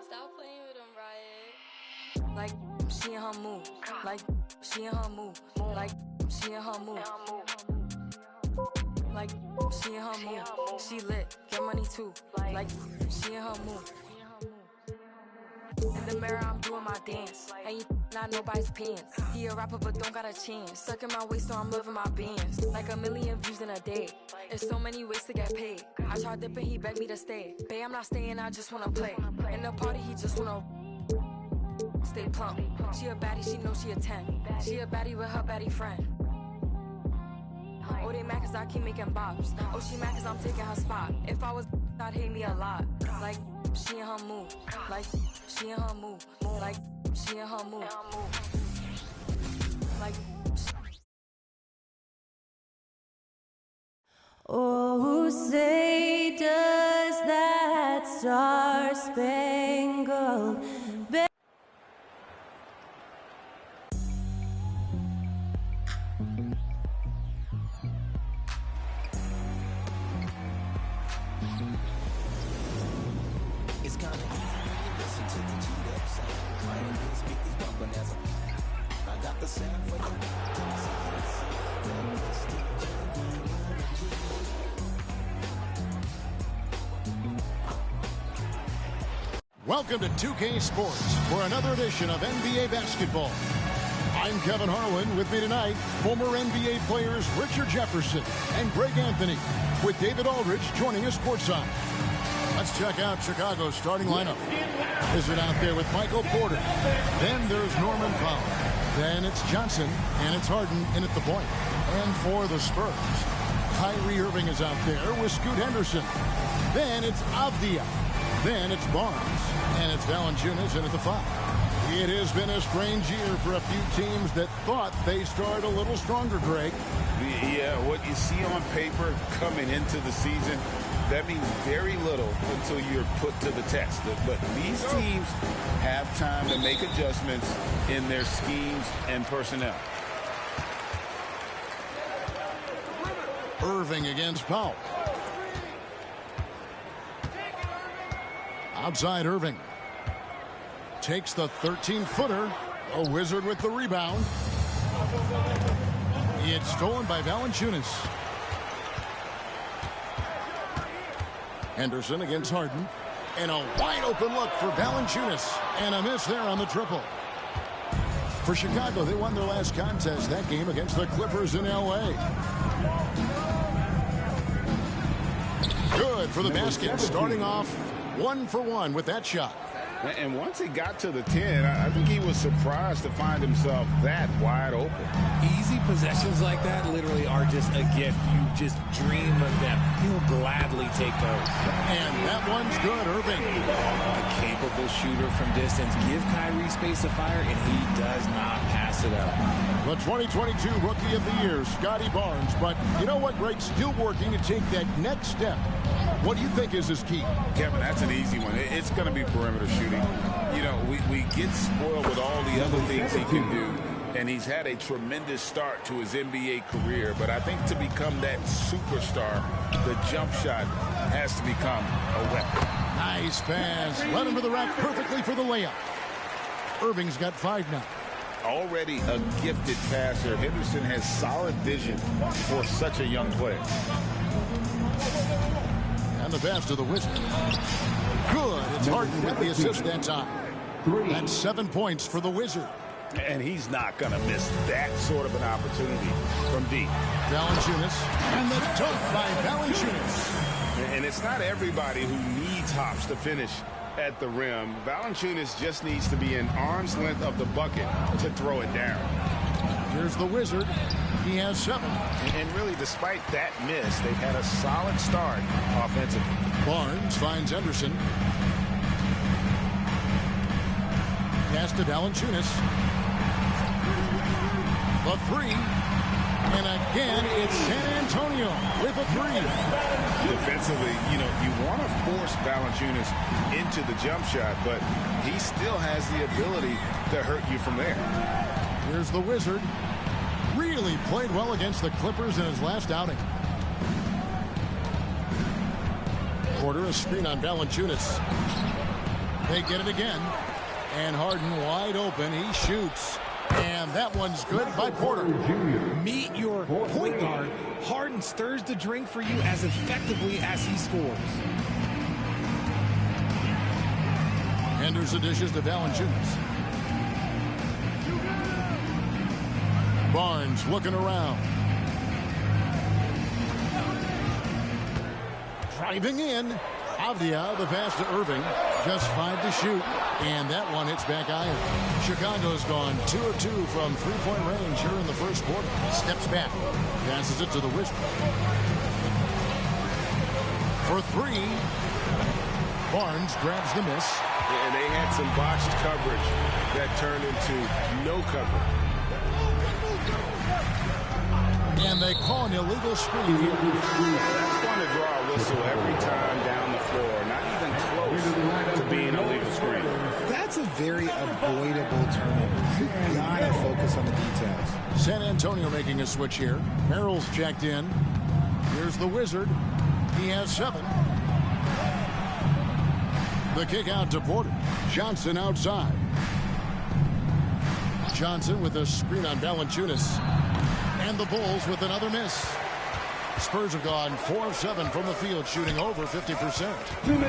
Stop playing with them, Riot. Like, she in her mood. Like, she in her mood. Like, she in her mood. Like, she in her mood. She lit, get money too. Like, she in her mood. In the mirror, I'm doing my dance. Ain't not nobody's pants. He a rapper, but don't got a chance. Stuck in my waist, so I'm living my bands. Like 1 million views in a day. There's so many ways to get paid. I tried dipping, he begged me to stay. Babe, I'm not staying, I just wanna play. In the party, he just wanna stay plump. She a baddie, she knows she a 10. She a baddie with her baddie friend. Oh, they mad cause I keep making bops. Oh, she mad cause I'm taking her spot. If I was I'd hate me a lot. Like, she in her mood. Like, she in her mood. Like, she in her mood. Like, oh, say does that star-spangled banner it's kinda easy to listen to the G-Up sound. My Indian speakers bumping as I got the sound for the Welcome to 2K Sports for another edition of NBA basketball. I'm Kevin Harlan. With me tonight, former NBA players Richard Jefferson and Greg Anthony, with David Aldridge joining us courtside. Let's check out Chicago's starting lineup. Is it out there with Michael Porter? Then there's Norman Powell. Then it's Johnson, and it's Harden in at the point. And for the Spurs, Kyrie Irving is out there with Scoot Henderson. Then it's Avdia. Then it's Barnes, and it's Valanciunas in at the 5. It has been a strange year for a few teams that thought they started a little stronger, Greg. Yeah, what you see on paper coming into the season, that means very little until you're put to the test. But these teams have time to make adjustments in their schemes and personnel. Irving against Powell. Outside Irving. Takes the 13-footer. A Wizard with the rebound. It's stolen by Valanciunas. Henderson against Harden. And a wide-open look for Valanciunas. And a miss there on the triple. For Chicago, they won their last contest that game against the Clippers in L.A. Good for the basket. Starting off 1 for 1 with that shot. And once he got to the 10, I think he was surprised to find himself that wide open. Easy possessions like that literally are just a gift. You just dream of them. He'll gladly take those. And that one's good, Irving. A capable shooter from distance. Give Kyrie space to fire, and he does not pass it up. The 2022 Rookie of the Year, Scotty Barnes. But you know what, Greg? Still working to take that next step. What do you think is his key? Kevin, that's an easy one. It's going to be perimeter shooting. You know, we get spoiled with all the other things he can do, and he's had a tremendous start to his NBA career. But I think to become that superstar, the jump shot has to become a weapon. Nice pass. Led him to the rack perfectly for the layup. Irving's got 5 now. Already a gifted passer, Henderson has solid vision for such a young player. And the pass to the Wizard. Good. It's Harden with the assist that time. That's 7 points for the Wizard. And he's not going to miss that sort of an opportunity from deep. Valanciunas. And the dunk by Valanciunas. And it's not everybody who needs hops to finish at the rim. Valanciunas just needs to be an arm's length of the bucket to throw it down. Here's the Wizard. He has 7. And really, despite that miss, they've had a solid start offensively. Barnes finds Henderson. Pass to Valanciunas. The three. And again, it's San Antonio with a three. Defensively, you want to force Valanciunas into the jump shot, but he still has the ability to hurt you from there. Here's the Wizard. Really played well against the Clippers in his last outing. Porter, a screen on Valanciunas. They get it again. And Harden wide open. He shoots. And that one's good by Porter. Meet your point guard. Harden stirs the drink for you as effectively as he scores. Henderson dishes to Valanciunas. Barnes looking around. Driving in. Avdia, the pass to Irving. Just 5 to shoot. And that one hits back iron. Chicago's gone 2 of 2 from three-point range here in the first quarter. Steps back. Passes it to the Wizard. For three. Barnes grabs the miss. And they had some botched coverage that turned into no cover. And they call an illegal screen here. That's going to draw a whistle every time down the floor. Not even close to being a legal screen. That's a very avoidable turnover. You gotta focus on the details. San Antonio making a switch here. Merrill's checked in. Here's the Wizard. He has 7. The kick out to Porter. Johnson outside. Johnson with a screen on Valanciunas. And the Bulls with another miss. Spurs have gone 4 of 7 from the field, shooting over 50%.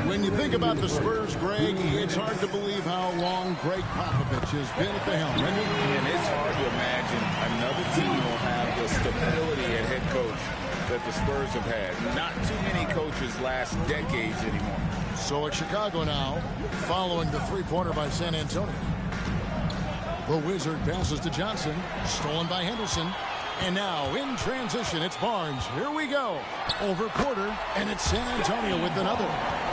When you think about the Spurs, Greg, it's hard to believe how long Greg Popovich has been at the helm. And it's hard to imagine another team will have the stability at head coach that the Spurs have had. Not too many coaches last decades anymore. So it's Chicago now, following the three-pointer by San Antonio. The Wizard passes to Johnson, stolen by Henderson. And now, in transition, it's Barnes. Here we go. Over Porter, and it's San Antonio with another.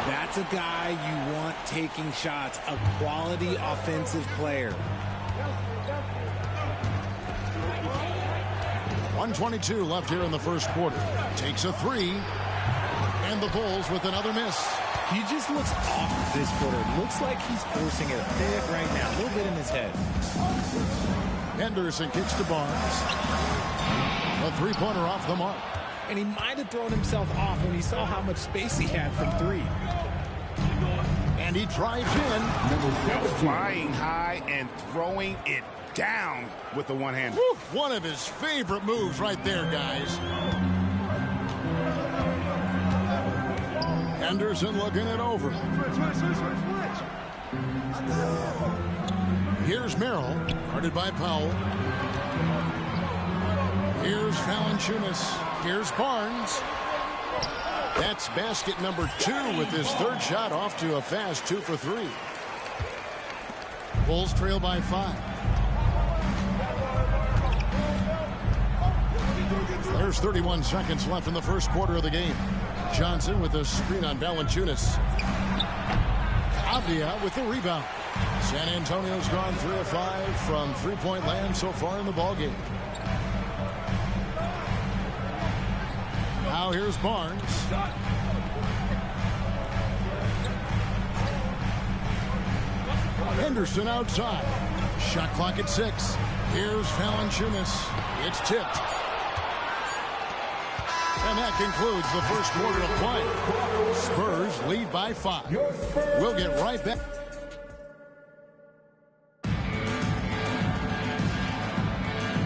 That's a guy you want taking shots, a quality offensive player. 1:22 left here in the first quarter. Takes a three, and the Bulls with another miss. He just looks off this quarter. Looks like he's forcing it a bit right now, a little bit in his head. Henderson kicks to Barnes. A three-pointer off the mark. And he might have thrown himself off when he saw how much space he had from three. And he drives in. Flying high and throwing it down with the one-hander. One of his favorite moves right there, guys. Henderson looking it over. Here's Merrill, guarded by Powell. Here's Valanciunas. Here's Barnes. That's basket number 2 with his third shot off to a fast 2 for 3. Bulls trail by 5. There's 31 seconds left in the first quarter of the game. Johnson with a screen on Valanciunas. Avdia with the rebound. San Antonio's gone 3 of 5 from three-point land so far in the ballgame. Now here's Barnes. Henderson outside. Shot clock at 6. Here's Valanciunas. It's tipped. And that concludes the first quarter of play. Spurs lead by 5. We'll get right back.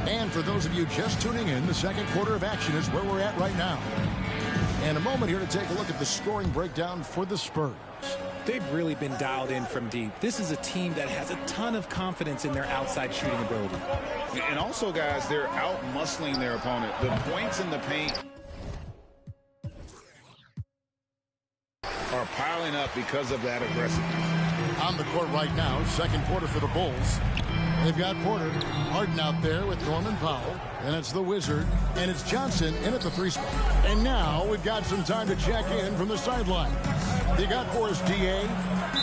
And for those of you just tuning in, the second quarter of action is where we're at right now. And a moment here to take a look at the scoring breakdown for the Spurs. They've really been dialed in from deep. This is a team that has a ton of confidence in their outside shooting ability. And also, guys, they're out-muscling their opponent. The points in the paint are piling up because of that aggressiveness. On the court right now, second quarter for the Bulls. They've got Porter, Harden out there with Norman Powell. And it's the Wizard, and it's Johnson in at the 3 spot. And now we've got some time to check in from the sideline. They got for us D.A.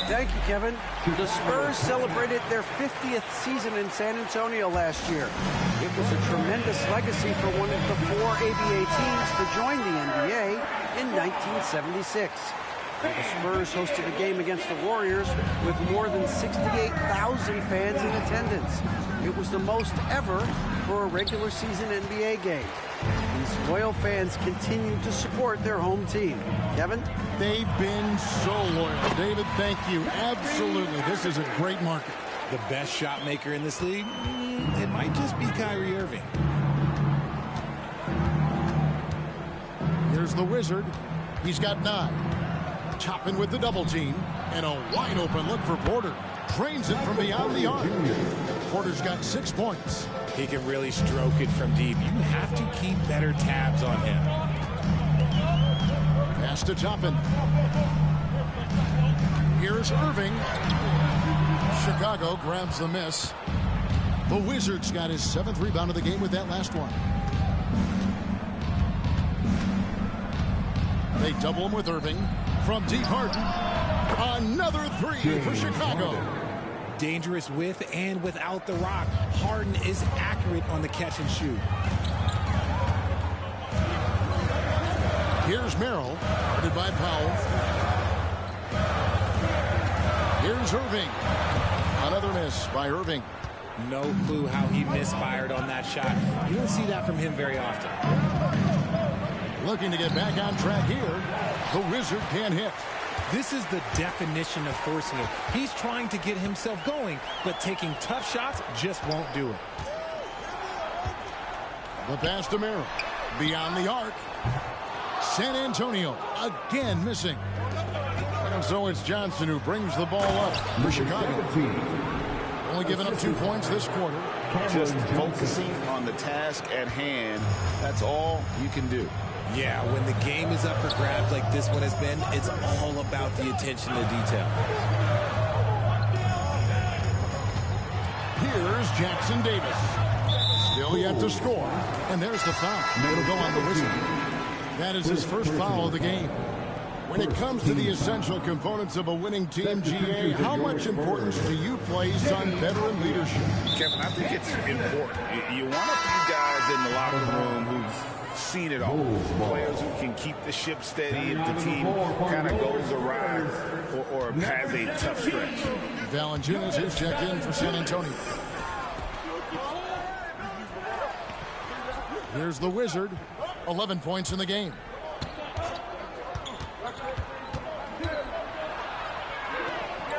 Thank you, Kevin. The Spurs celebrated their 50th season in San Antonio last year. It was a tremendous legacy for one of the 4 ABA teams to join the NBA in 1976. The Spurs hosted a game against the Warriors with more than 68,000 fans in attendance. It was the most ever for a regular season NBA game. These loyal fans continue to support their home team. Kevin? They've been so loyal. David, thank you. Absolutely. This is a great market. The best shot maker in this league? It might just be Kyrie Irving. Here's the Wizard. He's got 9. Chopping with the double team. And a wide open look for Porter. Drains it from beyond the arc. Porter's got 6 points. He can really stroke it from deep. You have to keep better tabs on him. Pass to Toppin. Here's Irving. Chicago grabs the miss. The Wizards got his 7th rebound of the game with that last one. They double him with Irving. From deep Harden. Another 3 for Chicago. Dangerous with and without the rock. Harden is accurate on the catch and shoot. Here's Merrill, guarded by Powell. Here's Irving. Another miss by Irving. No clue how he misfired on that shot. You don't see that from him very often. Looking to get back on track here. The Wizard can't hit. This is the definition of forcing it. He's trying to get himself going, but taking tough shots just won't do it. The pass to Merrill. Beyond the arc. San Antonio again missing. And so it's Johnson who brings the ball up for Chicago. Only giving up 2 points this quarter. Just focusing on the task at hand. That's all you can do. Yeah, when the game is up for grabs like this one has been, it's all about the attention to detail. Here's Jackson Davis. Still yet to score. And there's the foul. It'll go on the Wizard. That is his first foul of the game. When it comes to the essential components of a winning team, GA, how much importance do you place on veteran leadership? Kevin, I think it's important. You want a few guys in the locker room who've seen it all. Players who can keep the ship steady if the team kind of goes awry or has a tough stretch. Valanciunas is checked in for San Antonio. Here's the Wizard. 11 points in the game.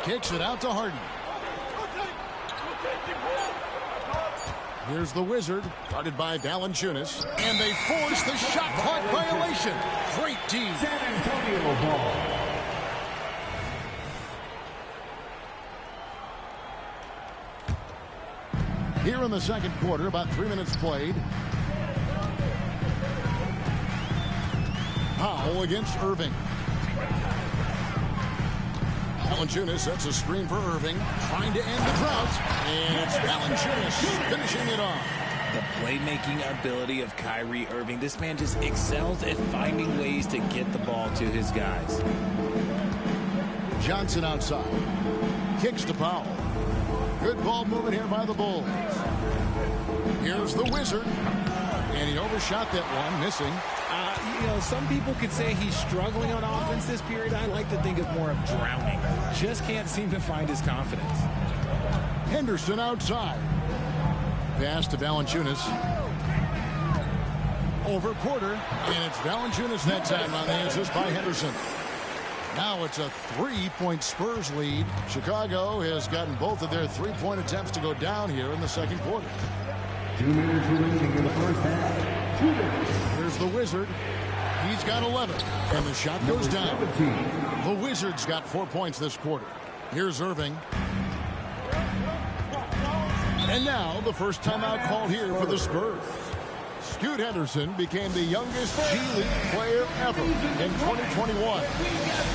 Kicks it out to Harden. Here's the Wizard, guarded by Valanciunas, and they force the shot clock violation. Great team. San Antonio ball. Here in the second quarter, about 3 minutes played. Powell against Irving. Valanciunas sets a screen for Irving, trying to end the drought, and it's Valanciunas finishing it off. The playmaking ability of Kyrie Irving. This man just excels at finding ways to get the ball to his guys. Johnson outside. Kicks to Powell. Good ball movement here by the Bulls. Here's the Wizard. And he overshot that one, missing. You know, some people could say he's struggling on offense this period. I like to think of more of drowning. Just can't seem to find his confidence. Henderson outside. Pass to Valanciunas. Over Porter. And it's Valanciunas that time on the assist by Henderson. Now it's a 3-point Spurs lead. Chicago has gotten both of their 3-point attempts to go down here in the second quarter. 2 minutes remaining in the first half. 2 minutes. Here's the Wizard. He's got 11. And the shot goes down. 17. The Wizards got 4 points this quarter. Here's Irving. And now the first timeout called here for the Spurs. Scoot Henderson became the youngest G League player ever in 2021.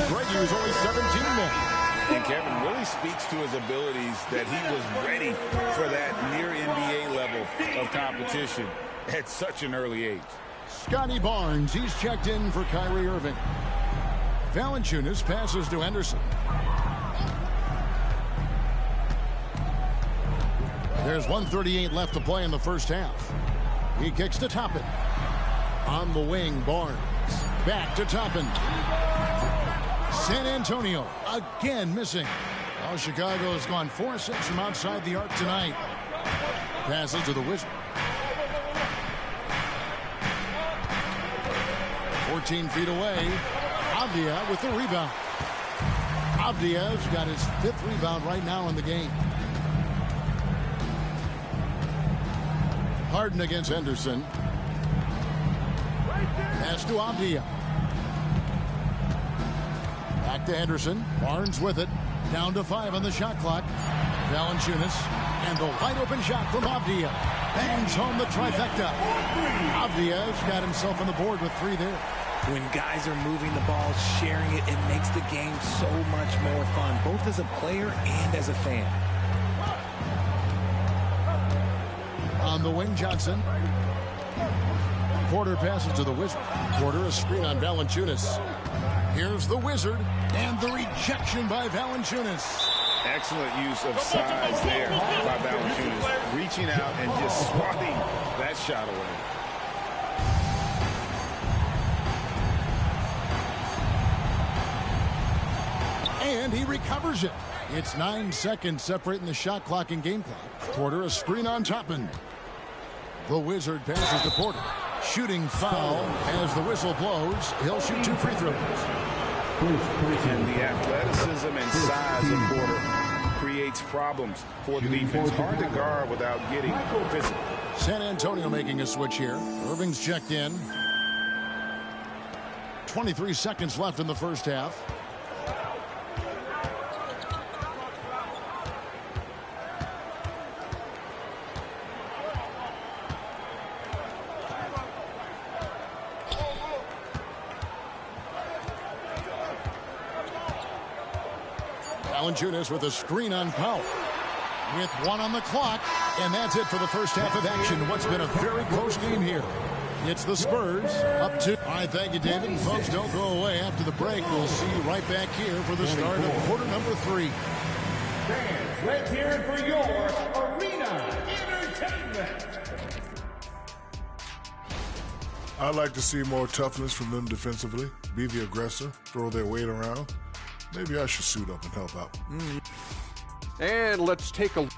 Greg was only 17 then. And Kevin really speaks to his abilities that he was ready for that near NBA level of competition at such an early age. Scotty Barnes, he's checked in for Kyrie Irving. Valanciunas passes to Henderson. There's 1:38 left to play in the first half. He kicks to Toppin. On the wing, Barnes. Back to Toppin. San Antonio again missing. Well, Chicago has gone 4-6 from outside the arc tonight. Passes to the Wizard. 14 feet away. Avdia with the rebound. Avdia's got his 5th rebound right now in the game. Harden against Henderson. Pass to Avdia. Back to Henderson. Barnes with it. Down to 5 on the shot clock. Valanciunas. And the wide open shot from Avdia. Bangs home the trifecta. Avdia's got himself on the board with 3 there. When guys are moving the ball, sharing it, it makes the game so much more fun, both as a player and as a fan. On the wing, Johnson. Porter passes to the Wizard. Porter a screen on Valanciunas. Here's the Wizard, and the rejection by Valanciunas. Excellent use of size there by Valanciunas, reaching out and just swatting that shot away. And he recovers it. It's 9 seconds separating the shot clock and game clock. Porter a screen on Toppin. The Wizard passes to Porter. Shooting foul as the whistle blows. He'll shoot 2 free throws. And the athleticism and size of Porter creates problems for the defense. Hard to guard without getting physical. San Antonio making a switch here. Irving's checked in. 23 seconds left in the first half. Valanciunas with a screen on Powell. With 1 on the clock, and that's it for the first half of action. What's been a very close game here. It's the Spurs up to. All right, thank you, David. Folks, don't go away after the break. We'll see you right back here for the start of quarter number 3. Fans, let's hear it for your Arena Entertainment. I'd like to see more toughness from them defensively. Be the aggressor, throw their weight around. Maybe I should suit up and help out. And let's take a...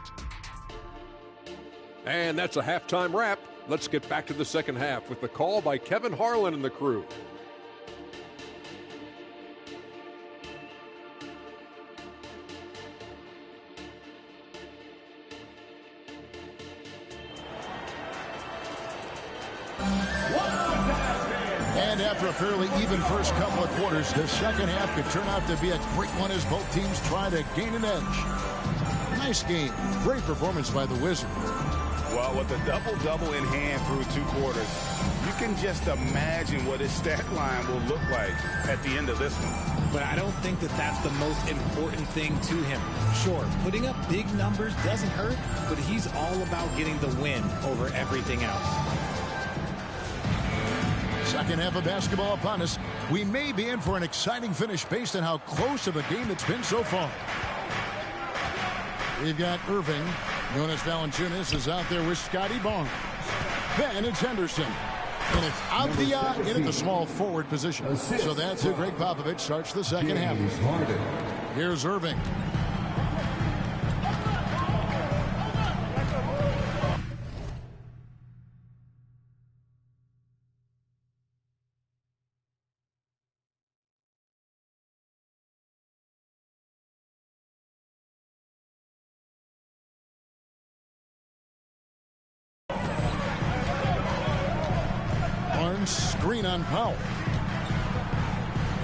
And that's a halftime wrap. Let's get back to the second half with the call by Kevin Harlan and the crew. And after a fairly even first couple of quarters, the second half could turn out to be a great one as both teams try to gain an edge. Nice game. Great performance by the Wizards. Well, with a double-double in hand through 2 quarters, you can just imagine what his stat line will look like at the end of this one. But I don't think that that's the most important thing to him. Sure, putting up big numbers doesn't hurt, but he's all about getting the win over everything else. Second half of basketball upon us. We may be in for an exciting finish based on how close of a game it's been so far. We've got Irving. Jonas Valanciunas is out there with Scotty Barnes. Then it's Henderson. And it's Avdia in at the small forward position. So that's who Greg Popovich starts the second half. Here's Irving. Screen on Powell.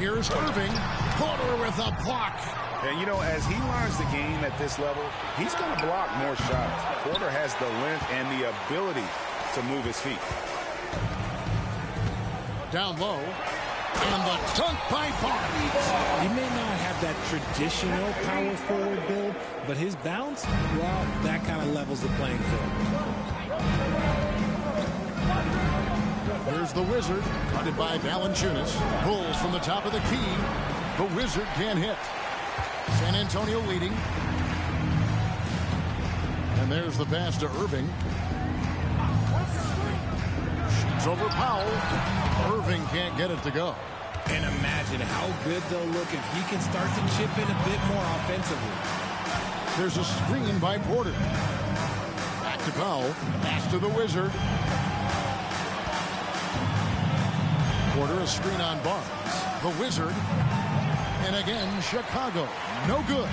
Here's Irving. Porter with a block. And, you know, as he learns the game at this level, he's going to block more shots. Porter has the length and the ability to move his feet. Down low. And the dunk by Barnes. He may not have that traditional power forward build, but his bounce, well, that kind of levels the playing field. Here's the Wizard, hunted by Valanciunas. Pulls from the top of the key. The Wizard can't hit. San Antonio leading. And And there's the pass to Irving. Shoots over Powell. Irving can't get it to go. And imagine how good they'll look if he can start to chip in a bit more offensively. There's a screen by Porter. Back to Powell. Pass to the Wizard. Porter, a screen on Barnes. The Wizard. And again, Chicago. No good.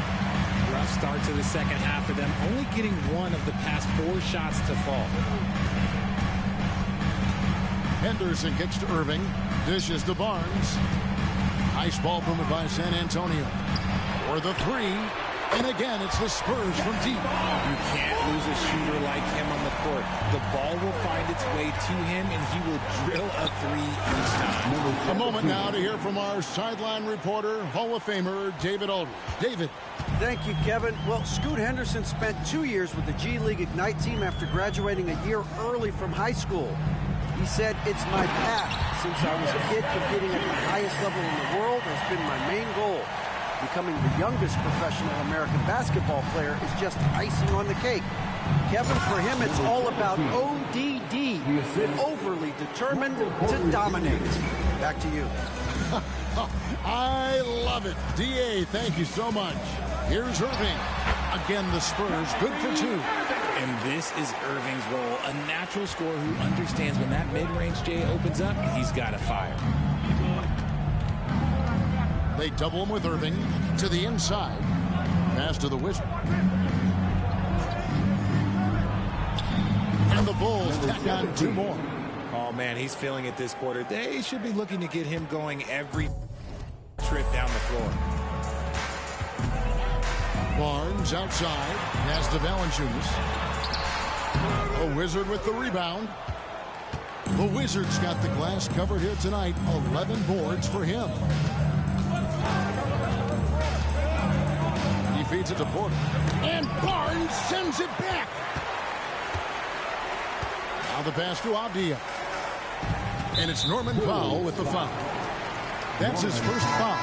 Rough start to the second half for them, only getting one of the past 4 shots to fall. Henderson kicks to Irving. Dishes to Barnes. Nice ball movement by San Antonio. For the 3. And again, it's the Spurs from deep. You can't lose a shooter like him on the court. The ball will find its way to him, and he will drill a 3 each time. A moment now to hear from our sideline reporter, Hall of Famer David Aldridge. David. Thank you, Kevin. Well, Scoot Henderson spent 2 years with the G League Ignite team after graduating a year early from high school. He said, "It's my path. Since I was a kid, competing at the highest level in the world has been my main goal. Becoming the youngest professional American basketball player is just icing on the cake." Kevin, for him, it's all about ODD, overly determined to dominate. Back to you. I love it. D.A., thank you so much. Here's Irving. Again, the Spurs, good for 2. And this is Irving's role, a natural scorer who understands when that mid-range J opens up, he's got to fire. They double him with Irving to the inside. Pass to the Wizard. And the Bulls tack on 2 more. Oh, man, he's feeling it this quarter. They should be looking to get him going every trip down the floor. Barnes outside. Pass to Valanciunas. A Wizard with the rebound. The Wizards got the glass covered here tonight. 11 boards for him. He feeds it to Porter. And Barnes sends it back. Now the pass to Avdia. And it's Norman Powell with the foul. That's his first foul.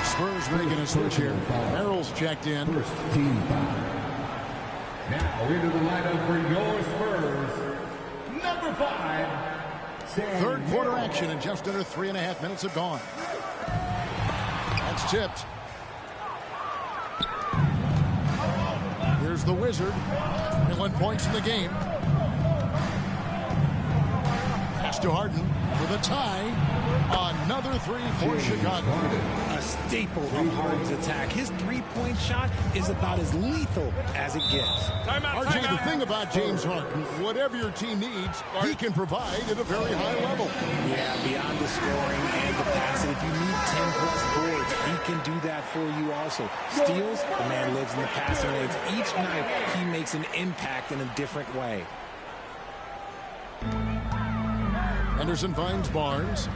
Spurs making a switch here. Merrill's checked in. First team foul. Now into the lineup for your Spurs, number 5. Third quarter action, and just under 3.5 minutes have gone. That's tipped. Here's the Wizard. 1 point in the game. Pass to Harden for the tie. Another 3 for Chicago. A staple of Harden's attack. His 3-point shot is about as lethal as it gets. RJ, the thing about James Harden, whatever your team needs, he can provide at a very high level. Yeah, beyond the scoring and the passing, if you need 10-plus boards, he can do that for you also. Steals, the man lives in the passing lanes. Each night, he makes an impact in a different way. Henderson finds Barnes.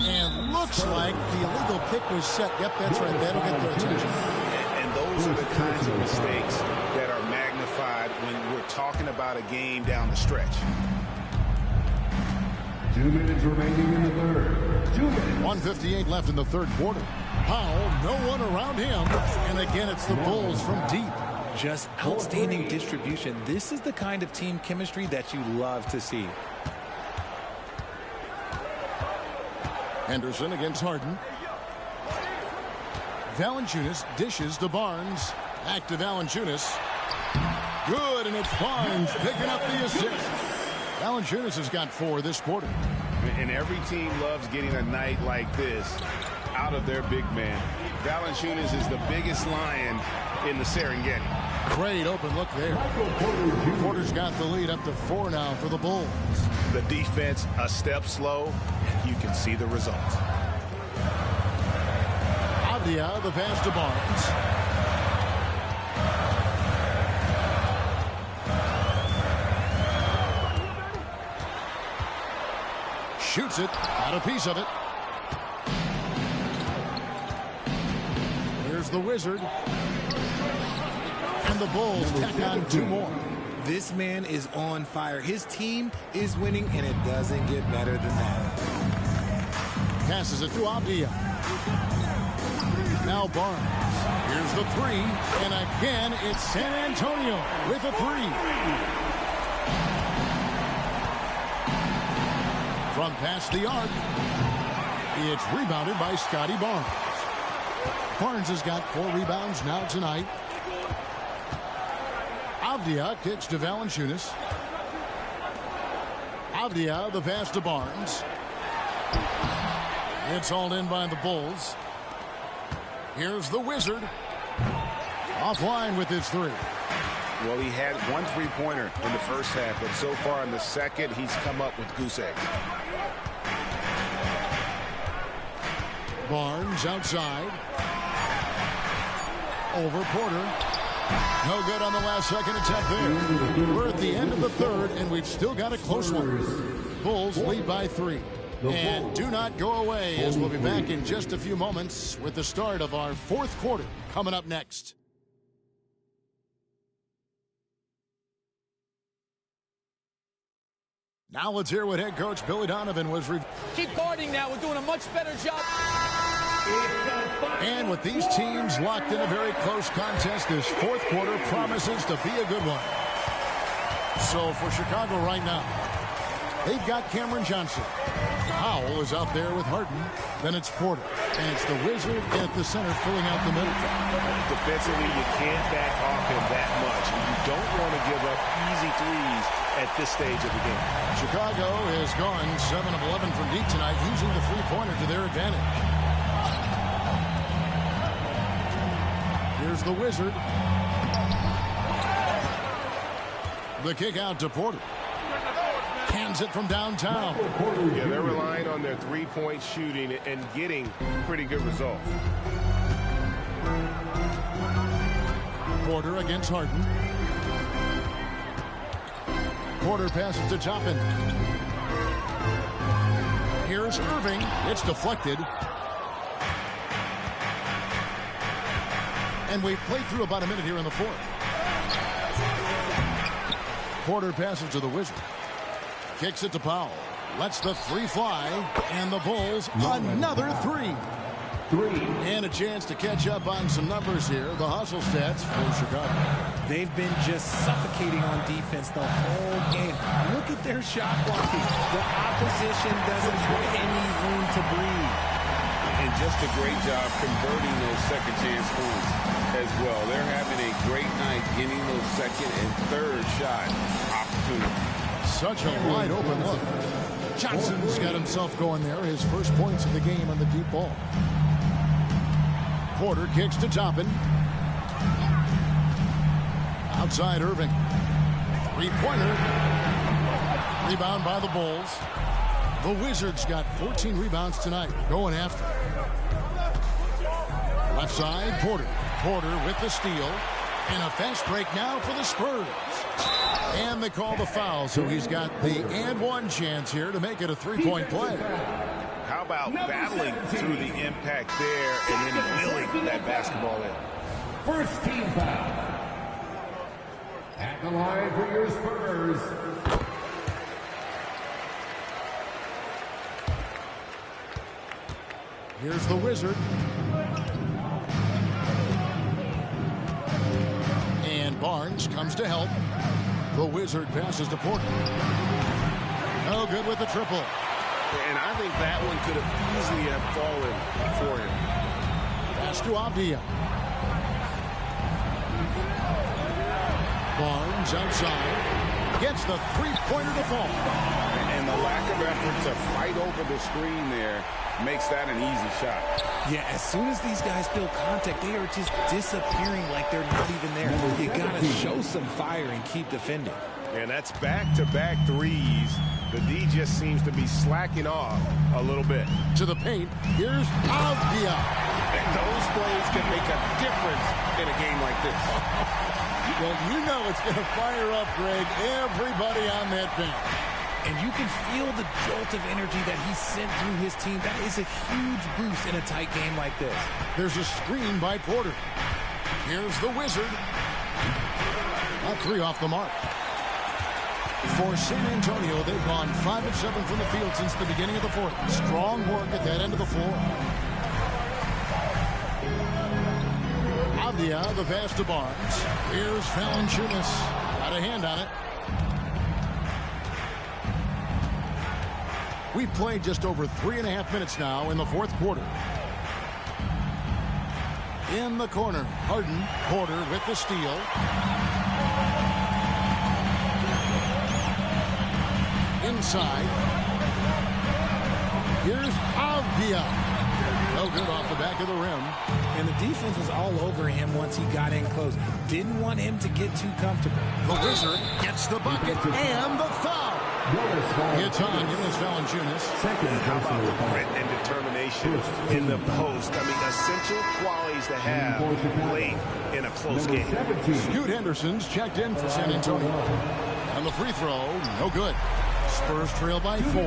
And looks like the illegal pick was set. Yep, that's right. That'll get their attention. And those are the kinds of mistakes that are magnified when we're talking about a game down the stretch. 2 minutes remaining in the third. 2 minutes. 1:58 left in the third quarter. Powell, no one around him. And again, it's the Bulls from deep. Just outstanding distribution. This is the kind of team chemistry that you love to see. Henderson against Harden. Valanciunas dishes to Barnes. Back to Valanciunas. Good, and it's Barnes picking up the assist. Valanciunas has got 4 this quarter. And every team loves getting a night like this out of their big man. Valanciunas is the biggest lion in the Serengeti. Great open look there. Porter's got the lead up to 4 now for the Bulls. The defense a step slow, and you can see the results. Avdia, the pass to Barnes. Shoots it, got a piece of it. Here's the Wizard. And the Bulls tack on 2 more. This man is on fire. His team is winning, and it doesn't get better than that. Passes it to Avdia. Now Barnes. Here's the three. And again, it's San Antonio with a three. From past the arc, it's rebounded by Scotty Barnes. Barnes has got 4 rebounds now tonight. Avdia kicks to Valanciunas. Avdia, the pass to Barnes. It's hauled in by the Bulls. Here's the Wizard. Offline with his three. Well, he had 1 3-pointer in the first half, but so far in the second, he's come up with goose egg. Barnes outside. Over Porter. No good on the last second attempt there. We're at the end of the third, and we've still got a close one. Bulls lead by 3. And do not go away, as we'll be back in just a few moments with the start of our 4th quarter coming up next. Now let's hear what head coach Billy Donovan was. Keep guarding now. We're doing a much better job. And with these teams locked in a very close contest, this 4th quarter promises to be a good one. So for Chicago right now, they've got Cameron Johnson. Powell is out there with Harden. Then it's Porter. And it's the Wizard at the center filling out the middle. Defensively, you can't back off him that much. You don't want to give up easy threes at this stage of the game. Chicago has gone 7 of 11 from deep tonight, using the three-pointer to their advantage. Here's the Wizard. The kick out to Porter. Hands it from downtown. Yeah, they're relying on their three-point shooting and getting pretty good results. Porter against Harden. Porter passes to Toppin. Here's Irving. It's deflected. And we've played through about a minute here in the 4th. Porter passes to the Wizard. Kicks it to Powell. Lets the three fly. And the Bulls, another three. And a chance to catch up on some numbers here. The hustle stats for Chicago. They've been just suffocating on defense the whole game. Look at their shot blocking. The opposition doesn't have any room to breathe. And just a great job converting those second chance points as well. They're having a great night getting those second and third shot opportunities. Such a wide open look. Johnson's got himself going there. His first points of the game on the deep ball. Porter kicks to Toppin. Outside Irving. Three-pointer. Rebound by the Bulls. The Wizards got 14 rebounds tonight. Going after. Left side, Porter. Porter with the steal. And a fast break now for the Spurs. And they call the foul, so he's got the and one chance here to make it a three-point play. How about battling through the impact there and then willing that basketball in? First team foul. At the line for your Spurs. Here's the Wizard. And Barnes comes to help. The Wizard passes to Porter. No good with the triple. And I think that one could have easily have fallen for him. Pass to Avdia. Barnes outside. Gets the three-pointer to fall. And the lack of effort to fight over the screen there makes that an easy shot. Yeah, as soon as these guys feel contact, they are just disappearing like they're not even there. You gotta show some fire and keep defending. And that's back-to-back threes. The D just seems to be slacking off a little bit. To the paint, here's Avdia. And those plays can make a difference in a game like this. Well, you know it's going to fire up, Greg, everybody on that bench. And you can feel the jolt of energy that he sent through his team. That is a huge boost in a tight game like this. There's a screen by Porter. Here's the Wizard. A three off the mark. For San Antonio, they've gone 5 of 7 from the field since the beginning of the 4th. Strong work at that end of the floor. Avdia, the pass to Barnes. Here's Valanciunas. Got a hand on it. We've played just over 3.5 minutes now in the fourth quarter. In the corner, Harden, Porter with the steal. Inside. Here's Avdia. No good off the back of the rim. And the defense was all over him once he got in close. Didn't want him to get too comfortable. The Wizard gets the bucket and the foul. It's on Jonas Valanciunas. How about the grit and determination in the post? I mean, essential qualities to have late in a close game. Scoot Henderson's checked in for San Antonio. And the free throw, no good. Spurs trail by 4.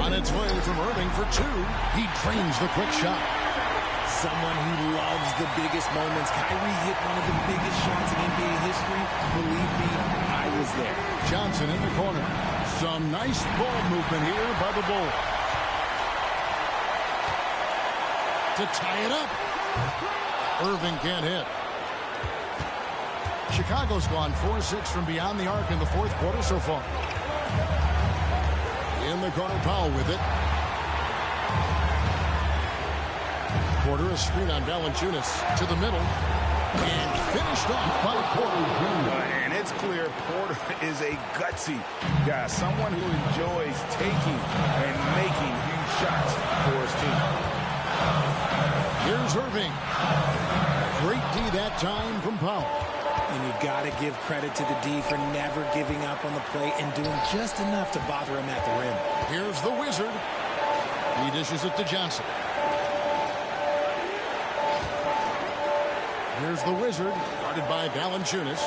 On its way from Irving for 2. He drains the quick shot. Someone who loves the biggest moments. Kyrie hit one of the biggest shots in NBA history. Believe me, I was there. Johnson in the corner. Some nice ball movement here by the Bulls. To tie it up. Irving can't hit. Chicago's gone 4-6 from beyond the arc in the fourth quarter so far. In the corner, Powell with it. Porter, a screen on Valanciunas to the middle. And finished off by Porter. And it's clear Porter is a gutsy guy. Someone who enjoys taking and making huge shots for his team. Here's Irving. Great D that time from Powell. And you got to give credit to the D for never giving up on the play and doing just enough to bother him at the rim. Here's the Wizard. He dishes it to Johnson. Here's the Wizard, guarded by Valanciunas.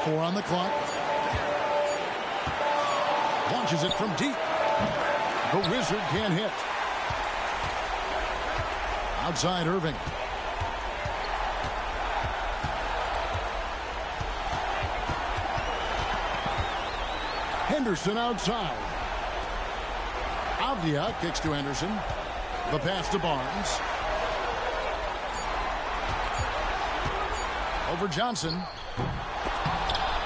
4 on the clock. Launches it from deep. The Wizard can't hit. Outside Irving. Henderson outside. Avdia kicks to Henderson. The pass to Barnes. Over Johnson.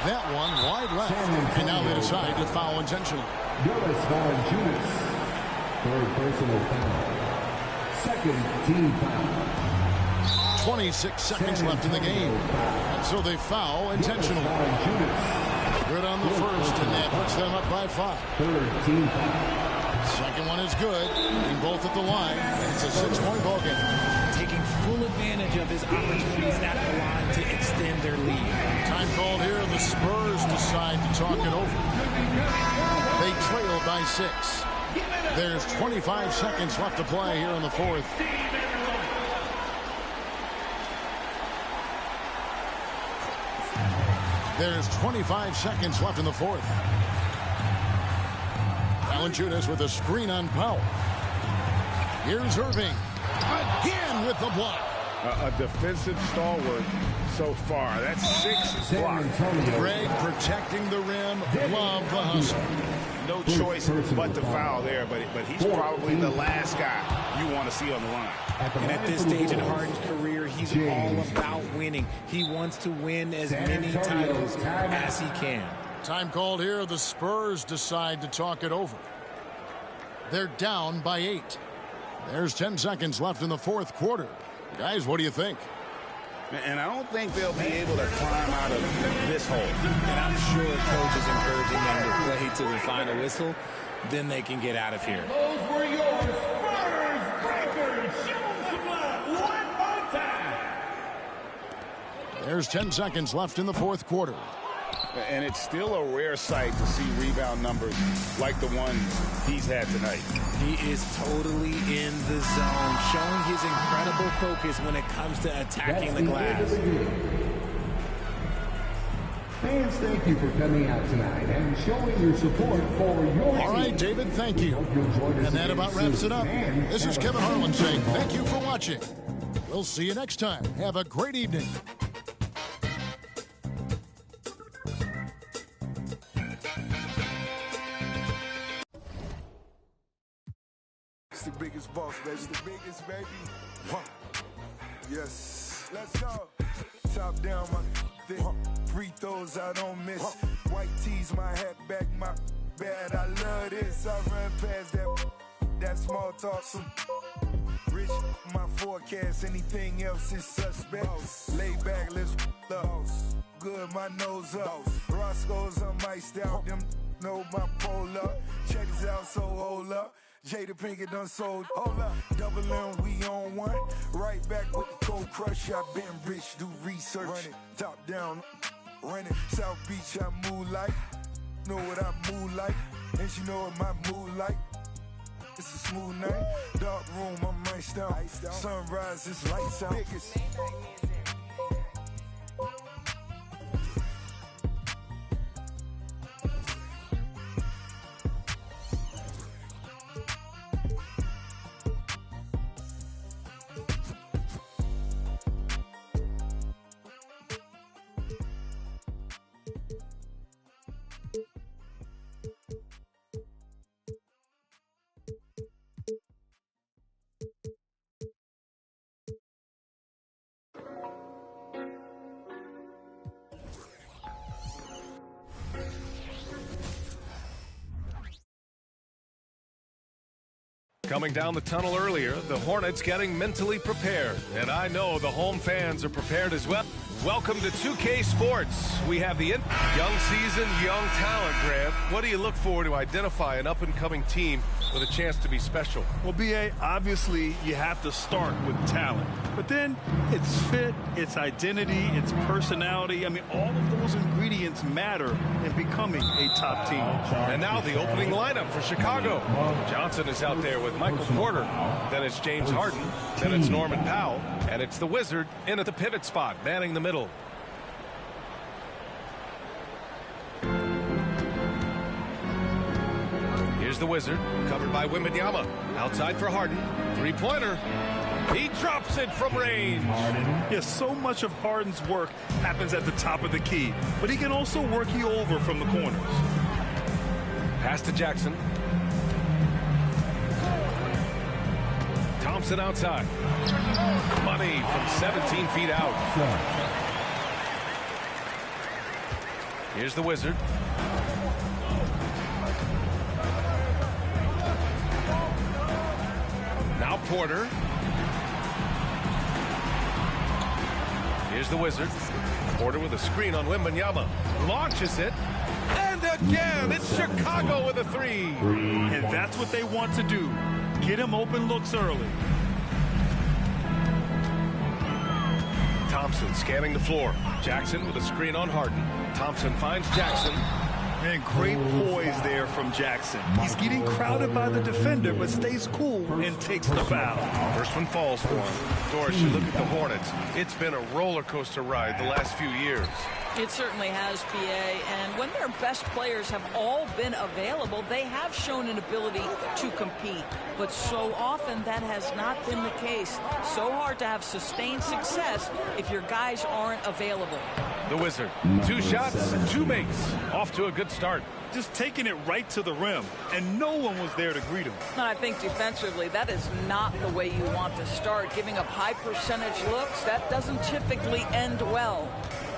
That one wide left. And now they decide to foul intentionally. Jonas Valanciunas. Third personal foul. Second team foul. 26 seconds left in the game. And so they foul intentionally. Good on the first, and that puts them up by 5. Third team foul. Second one is good. And both at the line. And it's a 6-point ball game. Taking full advantage of his opportunities at the line to extend their lead. Time called here. The Spurs decide to talk it over. They trail by 6. There's 25 seconds left to play here in the fourth. There's 25 seconds left in the fourth. Valanciunas with a screen on Powell. Here's Irving. Again with the block. A defensive stalwart so far. That's 6 blocks. Greg protecting the rim. Love the hustle. No choice but to foul there, but he's probably the last guy you want to see on the line. And at this stage in Harden's career, he's all about winning. He wants to win as many titles as he can. Time called here. The Spurs decide to talk it over. They're down by 8. There's 10 seconds left in the fourth quarter. Guys, what do you think? And I don't think they'll be able to climb out of this hole. And I'm sure coach is encouraging them to play to the final whistle. Then they can get out of here. Those were your Spurs breakers. Show them some love one more time. There's 10 seconds left in the fourth quarter. And it's still a rare sight to see rebound numbers like the one he's had tonight. He is totally in the zone, showing his incredible focus when it comes to attacking the glass. Fans, thank you for coming out tonight and showing your support for your team. All right, David, thank you. And that about wraps it up. This is Kevin Harlan saying thank you for watching. We'll see you next time. Have a great evening. It's the biggest boss, baby. It's the biggest, baby. Yes, let's go. Top down, my thick. Free throws I don't miss. White tees, my hat back, my bad. I love this. I run past that small talk. Some rich, my forecast. Anything else is suspect. Lay back, let's up. Good, my nose up. Roscoe's, I'm iced out. Them know my pole up. Check this out, so hold up. Jada Pinkett done sold. Hold up. Double M, we on one. Right back with the cold crush. I been rich, do research. Run it, top down, run it. South Beach, I move like. Know what I move like. And she know what my mood like. It's a smooth night. Dark room, I'm iced out. Sunrise, it's lights out. Biggest. Coming down the tunnel earlier, the Hornets getting mentally prepared. And I know the home fans are prepared as well. Welcome to 2K Sports. We have the young season, young talent, Grant. What do you look for to identify an up-and-coming team with a chance to be special? Well, B.A., obviously you have to start with talent. But then it's fit, it's identity, it's personality. I mean, all of those ingredients matter in becoming a top team. And now the opening lineup for Chicago. Johnson is out there with Michael Porter. Then it's James Harden. Then it's Norman Powell. And it's the Wizard in at the pivot spot, manning the middle. Here's the Wizard, covered by Wembanyama. Outside for Harden. Three-pointer. He drops it from range. Yes, so much of Harden's work happens at the top of the key, but he can also work you over from the corners. Pass to Jackson. Thompson outside. Money from 17 feet out. Here's the Wizard. Now Porter. Here's the Wizard. Porter with a screen on Wembanyama. Launches it. And again, it's Chicago with a three. And that's what they want to do. Get him open looks early. Thompson scanning the floor. Jackson with a screen on Harden. Thompson finds Jackson. And great poise there from Jackson. He's getting crowded by the defender, but stays cool and takes the foul. First one falls for him. Doris, you look at the Hornets. It's been a roller coaster ride the last few years. It certainly has, B.A. And when their best players have all been available, they have shown an ability to compete. But so often that has not been the case. So hard to have sustained success if your guys aren't available. The Wizard. 2 shots, 2 makes. Off to a good start. Just taking it right to the rim, and no one was there to greet him. I think defensively, that is not the way you want to start. Giving up high percentage looks, that doesn't typically end well.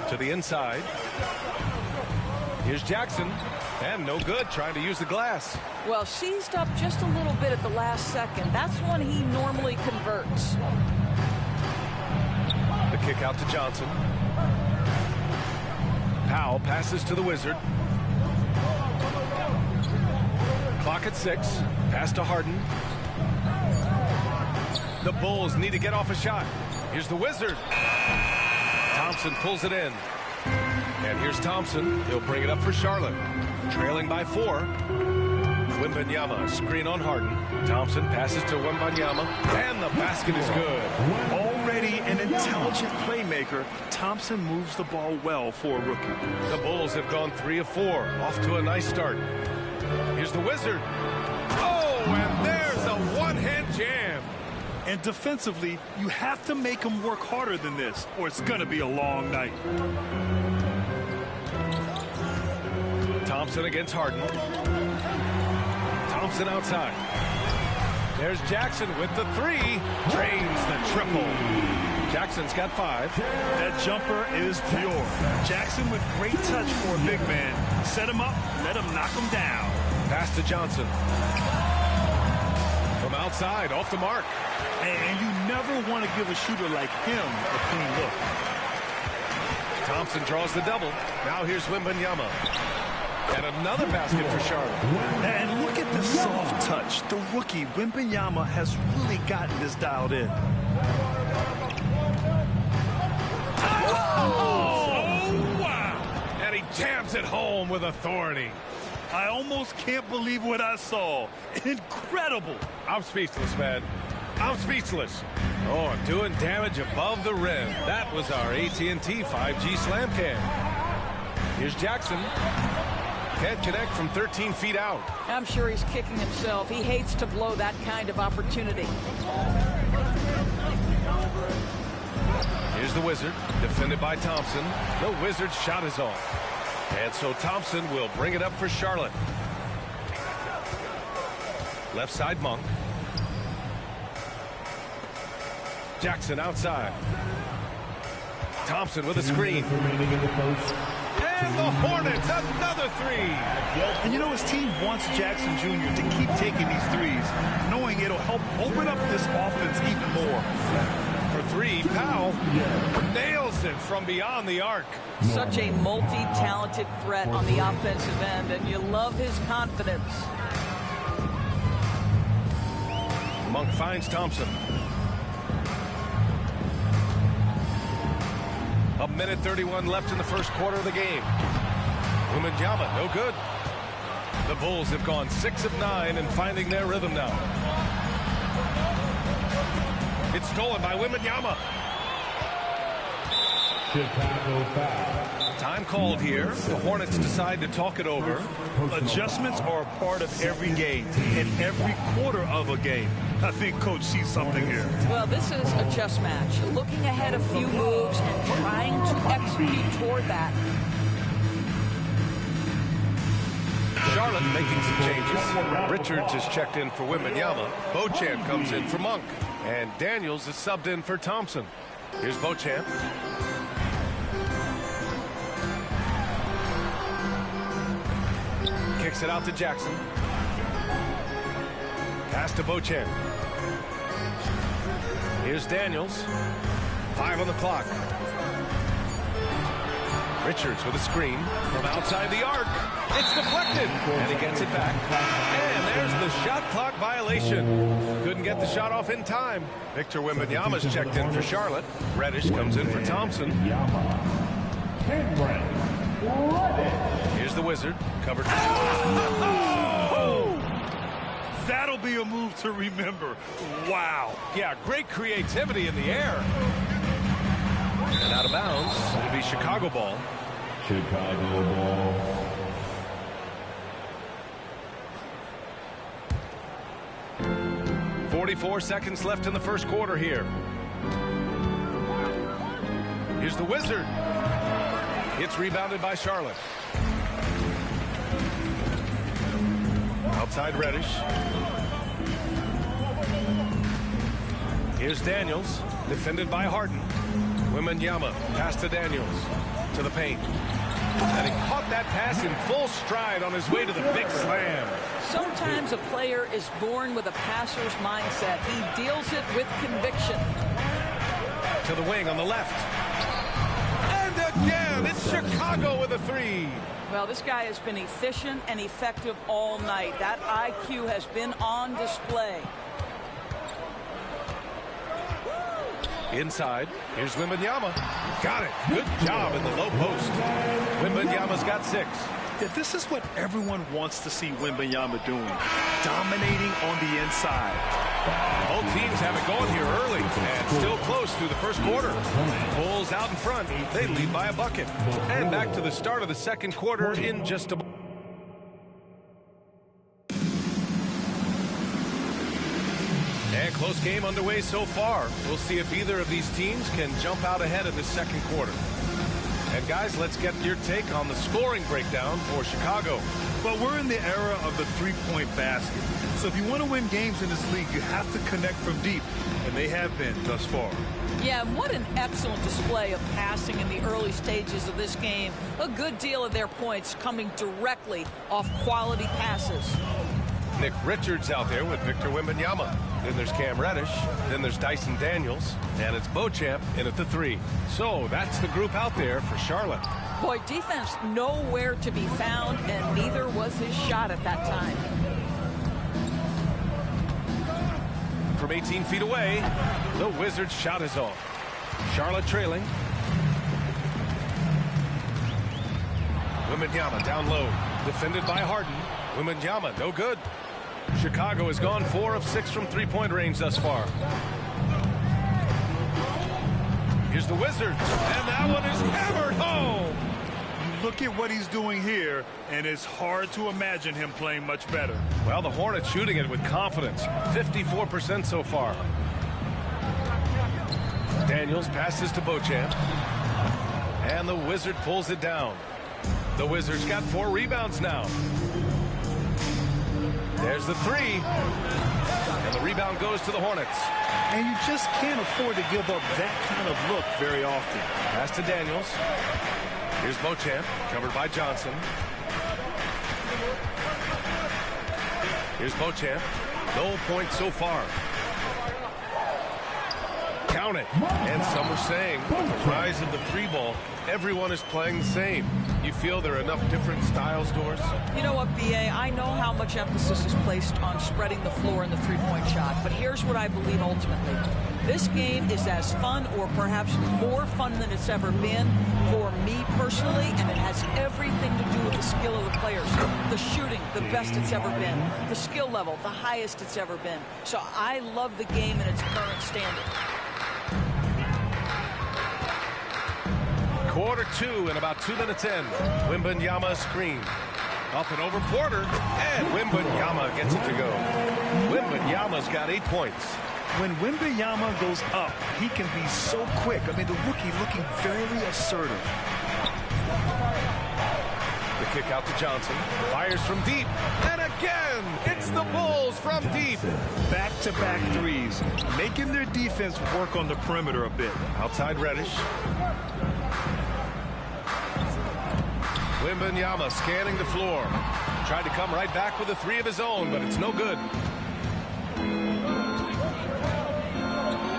To the inside. Here's Jackson. And no good, trying to use the glass. Well, seized up just a little bit at the last second. That's when he normally converts. The kick out to Johnson. Powell passes to the Wizard. Clock at 6. Pass to Harden. The Bulls need to get off a shot. Here's the Wizard. Thompson pulls it in. And here's Thompson. He'll bring it up for Charlotte. Trailing by 4. Wembanyama, screen on Harden. Thompson passes to Wembanyama. And the basket is good. Already an intelligent playmaker, Thompson moves the ball well for a rookie. The Bulls have gone 3 of 4. Off to a nice start. Here's the Wizard. Oh, and there's a one-hand jam. And defensively, you have to make him work harder than this, or it's going to be a long night. Thompson against Harden. Thompson outside. There's Jackson with the 3. Drains the triple. Jackson's got 5. That jumper is pure. Jackson with great touch for a big man. Set him up, let him knock him down. Pass to Johnson. From outside, off the mark. And you never want to give a shooter like him a clean look. Thompson draws the double. Now here's Wembanyama. And another basket for Charlotte. And look at the soft touch. The rookie, Wembanyama, has really gotten this dialed in. Oh, wow. And he jams it home with authority. I almost can't believe what I saw. Incredible. I'm speechless, man. I'm speechless. Oh, doing damage above the rim. That was our AT&T 5G slam cam. Here's Jackson. Can't connect from 13 feet out. I'm sure he's kicking himself. He hates to blow that kind of opportunity. Here's the Wizard, defended by Thompson. The Wizard's shot is off. And so Thompson will bring it up for Charlotte. Left side, Monk. Jackson outside. Thompson with a screen. And the Hornets, another 3. And you know, his team wants Jackson Jr. to keep taking these threes, knowing it'll help open up this offense even more. For 3, Powell nails it from beyond the arc. Such a multi-talented threat on the offensive end, and you love his confidence. Monk finds Thompson. A minute 31 left in the first quarter of the game. Wembanyama, no good. The Bulls have gone 6 of 9 and finding their rhythm now. It's stolen by Wembanyama. Chicago foul. Time called here. The Hornets decide to talk it over. Adjustments are a part of every game and every quarter of a game. I think Coach sees something here. Well, this is a chess match. Looking ahead a few moves and trying to execute toward that. Charlotte making some changes. Richards is checked in for Wembanyama. Beauchamp comes in for Monk. And Daniels is subbed in for Thompson. Here's Beauchamp. Kicks it out to Jackson. Pass to Beauchamp. Here's Daniels. 5 on the clock. Richards with a screen from outside the arc. It's deflected, and he gets it back. And there's the shot clock violation. Couldn't get the shot off in time. Victor Wembanyama's checked in for Charlotte. Reddish comes in for Thompson. Here's the Wizard. Covered. Oh! That'll be a move to remember. Wow. Yeah, great creativity in the air. And out of bounds. It'll be Chicago ball. Chicago ball. .44 seconds left in the first quarter here. Here's the Wizard. It's rebounded by Charlotte. Outside Reddish. Here's Daniels, defended by Harden. Wembanyama, pass to Daniels, to the paint. And he caught that pass in full stride on his way to the big slam. Sometimes a player is born with a passer's mindset. He deals it with conviction. To the wing on the left. And again, it's Chicago with a 3. Well, this guy has been efficient and effective all night. That IQ has been on display. Inside, here's Wembanyama. Got it. Good job in the low post. Wembanyama's got 6. Yeah, this is what everyone wants to see Wembanyama doing. Dominating on the inside. Both teams have it going here early and still close through the first quarter. Bulls out in front. They lead by a bucket. And back to the start of the second quarter in just a moment. And close game underway so far. We'll see if either of these teams can jump out ahead in the second quarter. And guys, let's get your take on the scoring breakdown for Chicago. But we're in the era of the three-point basket. So if you want to win games in this league, you have to connect from deep, and they have been thus far. Yeah, and what an excellent display of passing in the early stages of this game. A good deal of their points coming directly off quality passes. Nick Richards out there with Victor Wembanyama. Then there's Cam Reddish. Then there's Dyson Daniels. And it's Beauchamp in at the 3. So that's the group out there for Charlotte. Boy, defense nowhere to be found, and neither was his shot at that time. From 18 feet away, the Wizards' shot is off. Charlotte trailing. Wembanyama down low. Defended by Harden. Wembanyama, no good. Chicago has gone 4 of 6 from three-point range thus far. Here's the Wizards, and that one is hammered home. You look at what he's doing here, and it's hard to imagine him playing much better. Well, the Hornets shooting it with confidence, 54% so far. Daniels passes to Beauchamp, and the Wizard pulls it down. The Wizards got 4 rebounds now. There's the 3. And the rebound goes to the Hornets. And you just can't afford to give up that kind of look very often. Pass to Daniels. Here's Beauchamp, covered by Johnson. Here's Beauchamp. No points so far. Count it. And some are saying, with the rise of the 3-ball, everyone is playing the same. You feel there are enough different styles, Doris? You know what, B.A.? I know how much emphasis is placed on spreading the floor in the three-point shot, but here's what I believe ultimately. This game is as fun, or perhaps more fun than it's ever been for me personally, and it has everything to do with the skill of the players. The shooting, the best it's ever been. The skill level, the highest it's ever been. So I love the game in its current standard. Quarter 2 and about 2 minutes in. Wembanyama screen. Up and over Porter. And Wembanyama gets it to go. Wembanyama's got 8 points. When Wembanyama goes up, he can be so quick. I mean, the rookie looking very assertive. The kick out to Johnson. Fires from deep. And again, it's the Bulls from deep. Back-to-back threes. Making their defense work on the perimeter a bit. Outside Reddish. Wembanyama scanning the floor. Tried to come right back with a 3 of his own, but it's no good.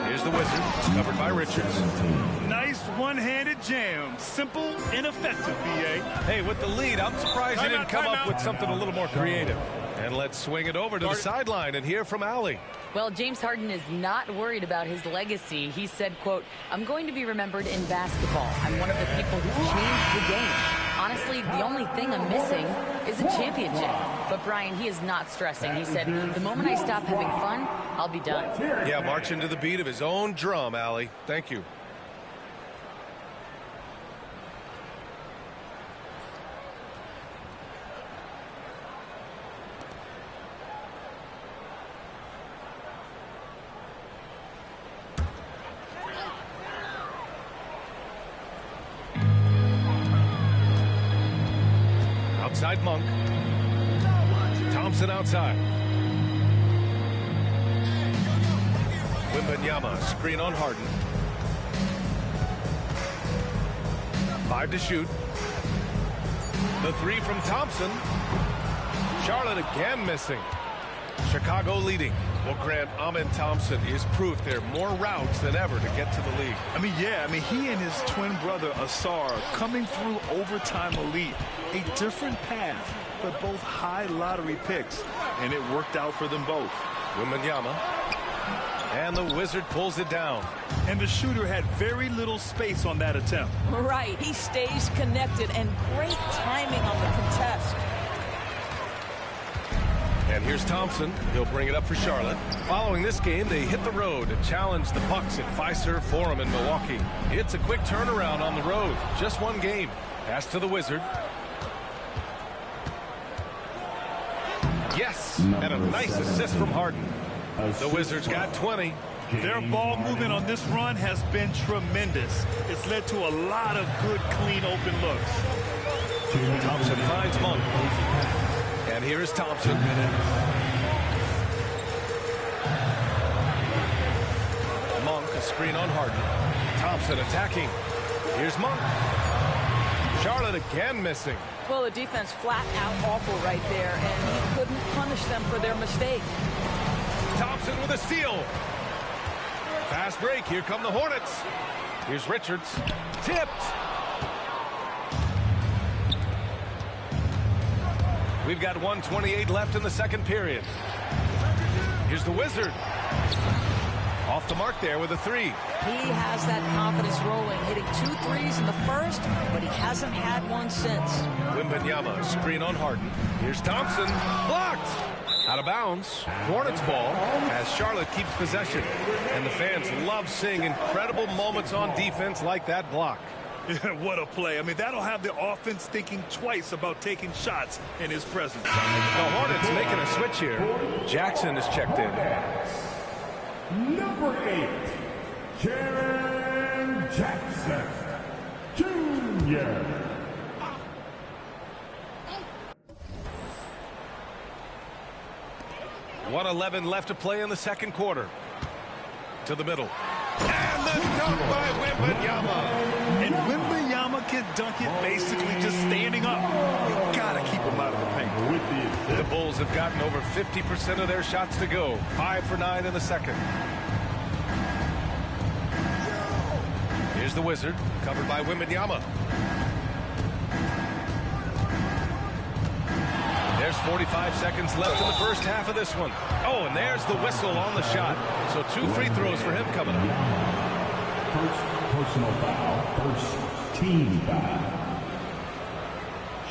Here's the Wizards, covered by Richards. Nice one-handed jam. Simple and effective, B.A. Hey, with the lead, I'm surprised he didn't come up with something a little more creative. And let's swing it over to the sideline and hear from Allie. Well, James Harden is not worried about his legacy. He said, quote, "I'm going to be remembered in basketball. I'm one of the people who changed the game. Honestly, the only thing I'm missing is a championship." But Brian, he is not stressing. He said, "The moment I stop having fun, I'll be done." Yeah, marching to the beat of his own drum, Allie. Thank you. Outside Monk. Thompson outside. Wembanyama, screen on Harden. 5 to shoot. The 3 from Thompson. Charlotte again missing. Chicago leading. Well, Grant, Amen Thompson is proof there are more routes than ever to get to the league. I mean, he and his twin brother, Asar, coming through overtime elite. A different path, but both high lottery picks, and it worked out for them both. Wembanyama. And the Wizard pulls it down. And the shooter had very little space on that attempt. Right, he stays connected, and great timing on the contest. And here's Thompson. He'll bring it up for Charlotte. Following this game, they hit the road to challenge the Bucks at Fiserv Forum in Milwaukee. It's a quick turnaround on the road. Just one game. Pass to the Wizard. Yes, and a nice assist from Harden. The Wizards got 20. Their ball movement on this run has been tremendous. It's led to a lot of good, clean, open looks. Thompson finds Monk. And here is Thompson. Monk, a screen on Harden. Thompson attacking. Here's Monk. Charlotte again missing. Well, the defense flat out awful right there, and he couldn't punish them for their mistake. Thompson with a steal. Fast break. Here come the Hornets. Here's Richards. Tipped. We've got 1:28 left in the second period. Here's the Wizard. Off the mark there with a three. He has that confidence rolling, hitting 2 threes in the first, but he hasn't had one since. Wembanyama, screen on Harden. Here's Thompson. Blocked. Out of bounds. Hornets ball as Charlotte keeps possession. And the fans love seeing incredible moments on defense like that block. What a play. I mean, that'll have the offense thinking twice about taking shots in his presence. The Hornets making a switch here. Jackson is checked in. Number 8, Jaren Jackson Jr. .111 left to play in the second quarter. To the middle. And the dunk by Wembanyama. And Wembanyama can dunk it basically just standing up. You gotta keep him out of the paint. The Bulls have gotten over 50% of their shots to go. 5 for 9 in the second. Here's the Wizard, covered by Wembanyama. There's 45 seconds left in the first half of this one. Oh, and there's the whistle on the shot. So 2 free throws for him coming up. First personal foul, first team foul.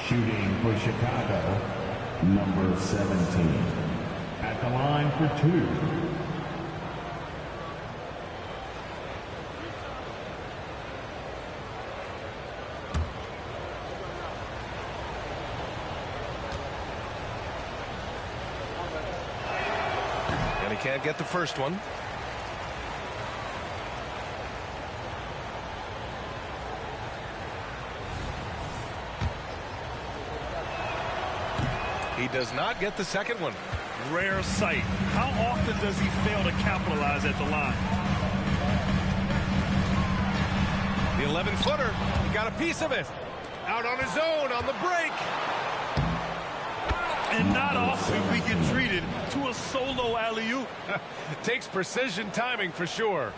Shooting for Chicago, number 17. At the line for 2. Can't get the first one. He does not get the second one. Rare sight. How often does he fail to capitalize at the line? The 11-footer. He got a piece of it. Out on his own on the break. And not often we get treated to a solo alley-oop. Takes precision timing for sure.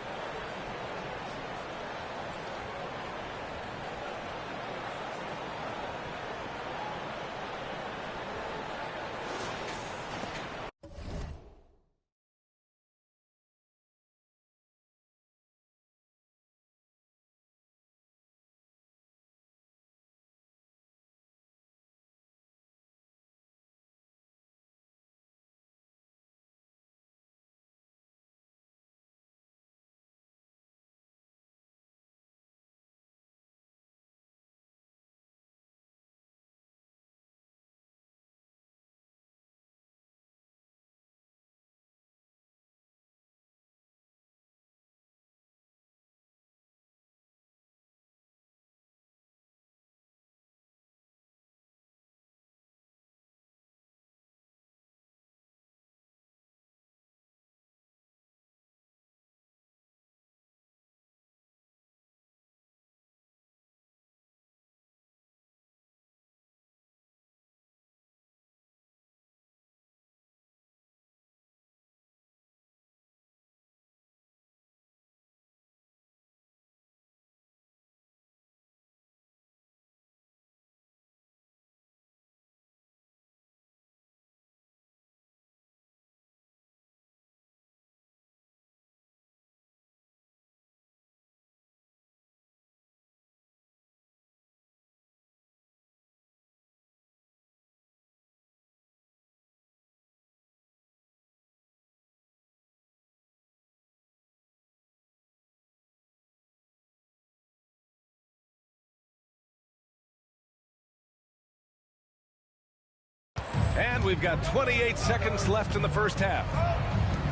And we've got 28 seconds left in the first half.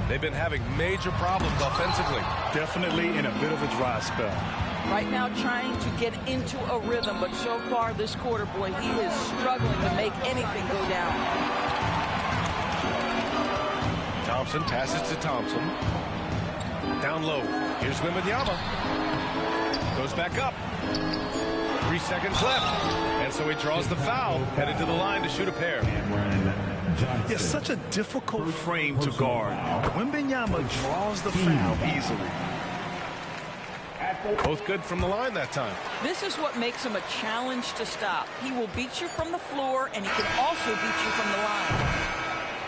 They've been having major problems offensively. Definitely in a bit of a dry spell. Right now trying to get into a rhythm, but so far this quarter, boy, he is struggling to make anything go down. Thompson passes to Thompson. Down low. Here's Wembanyama. Goes back up. 3 seconds left. And so he draws the foul. Headed to the line to shoot a pair. Yeah, such a difficult frame to guard. Wembanyama draws the foul easily. Both good from the line that time. This is what makes him a challenge to stop. He will beat you from the floor, and he can also beat you from the line.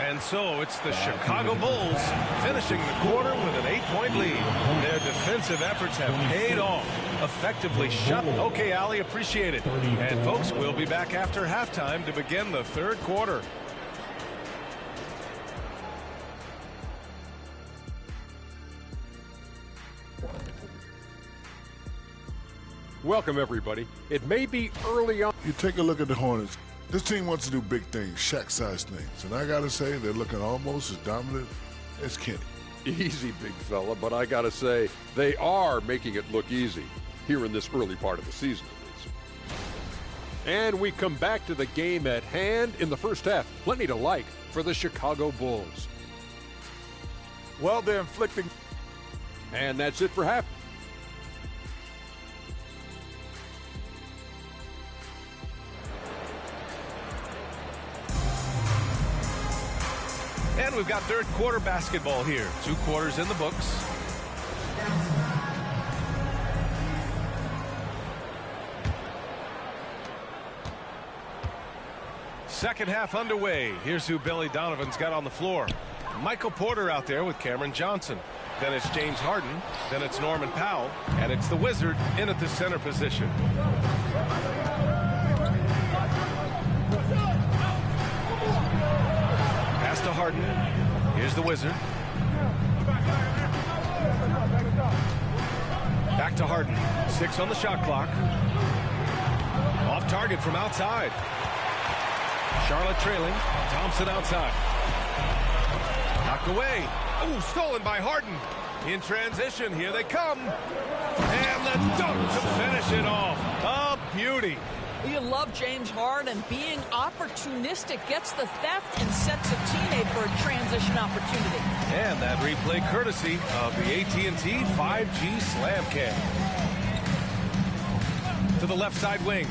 And so it's the Chicago Bulls finishing the quarter with an 8-point lead. Their defensive efforts have paid off. Effectively shut. Okay, Ali, appreciate it. And folks, we'll be back after halftime to begin the third quarter. Welcome, everybody. It may be early on. You take a look at the Hornets. This team wants to do big things, Shaq-sized things. And I got to say, they're looking almost as dominant as Kenny. Easy, big fella, but I got to say, they are making it look easy here in this early part of the season, at least. And we come back to the game at hand in the first half. Plenty to like for the Chicago Bulls. Well, they're inflicting. And that's it for half. And we've got third quarter basketball here. 2 quarters in the books. Second half underway. Here's who Billy Donovan's got on the floor. Michael Porter out there with Cameron Johnson. Then it's James Harden. Then it's Norman Powell. And it's the Wizard in at the center position. Pass to Harden. Here's the Wizard. Back to Harden. 6 on the shot clock. Off target from outside. Charlotte trailing. Thompson outside. Knocked away. Oh, stolen by Harden. In transition. Here they come. And the dunk to finish it off. A beauty. You love James Harden being opportunistic, gets the theft and sets a teammate for a transition opportunity. And that replay courtesy of the AT&T 5G Slam Cam. To the left side wing.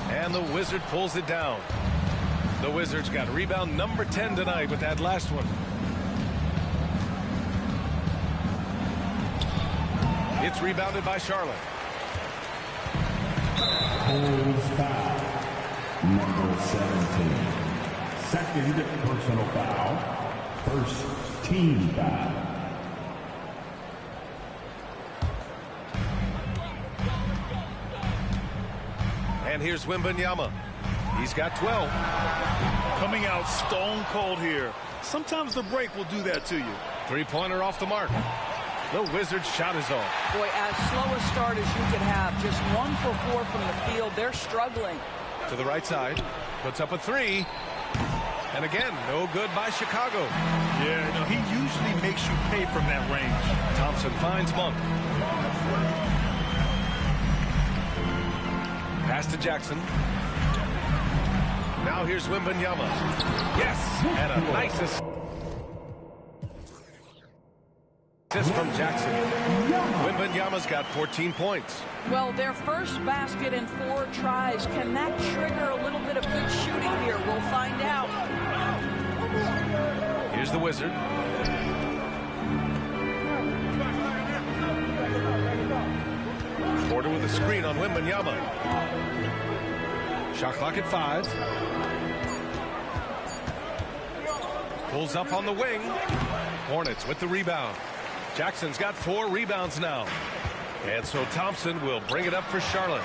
And the Wizard pulls it down. The Wizards got rebound number 10 tonight with that last one. It's rebounded by Charlotte. Bulls foul. Number 17. Second personal foul. First team foul. And here's Wembanyama. He's got 12. Coming out stone cold here. Sometimes the break will do that to you. 3-pointer off the mark. The Wizards' shot is off. Boy, as slow a start as you could have. Just 1 for 4 from the field. They're struggling. To the right side. Puts up a 3. And again, no good by Chicago. Yeah, no, he usually makes you pay from that range. Thompson finds Monk. Pass to Jackson. Now here's Wembanyama. Yes! And a nice assist from Jackson. Wembanyama's got 14 points. Well, their first basket in 4 tries. Can that trigger a little bit of good shooting here? We'll find out. Here's the Wizard. Porter with a screen on Wembanyama. Shot clock at 5. Pulls up on the wing. Hornets with the rebound. Jackson's got 4 rebounds now. And so Thompson will bring it up for Charlotte.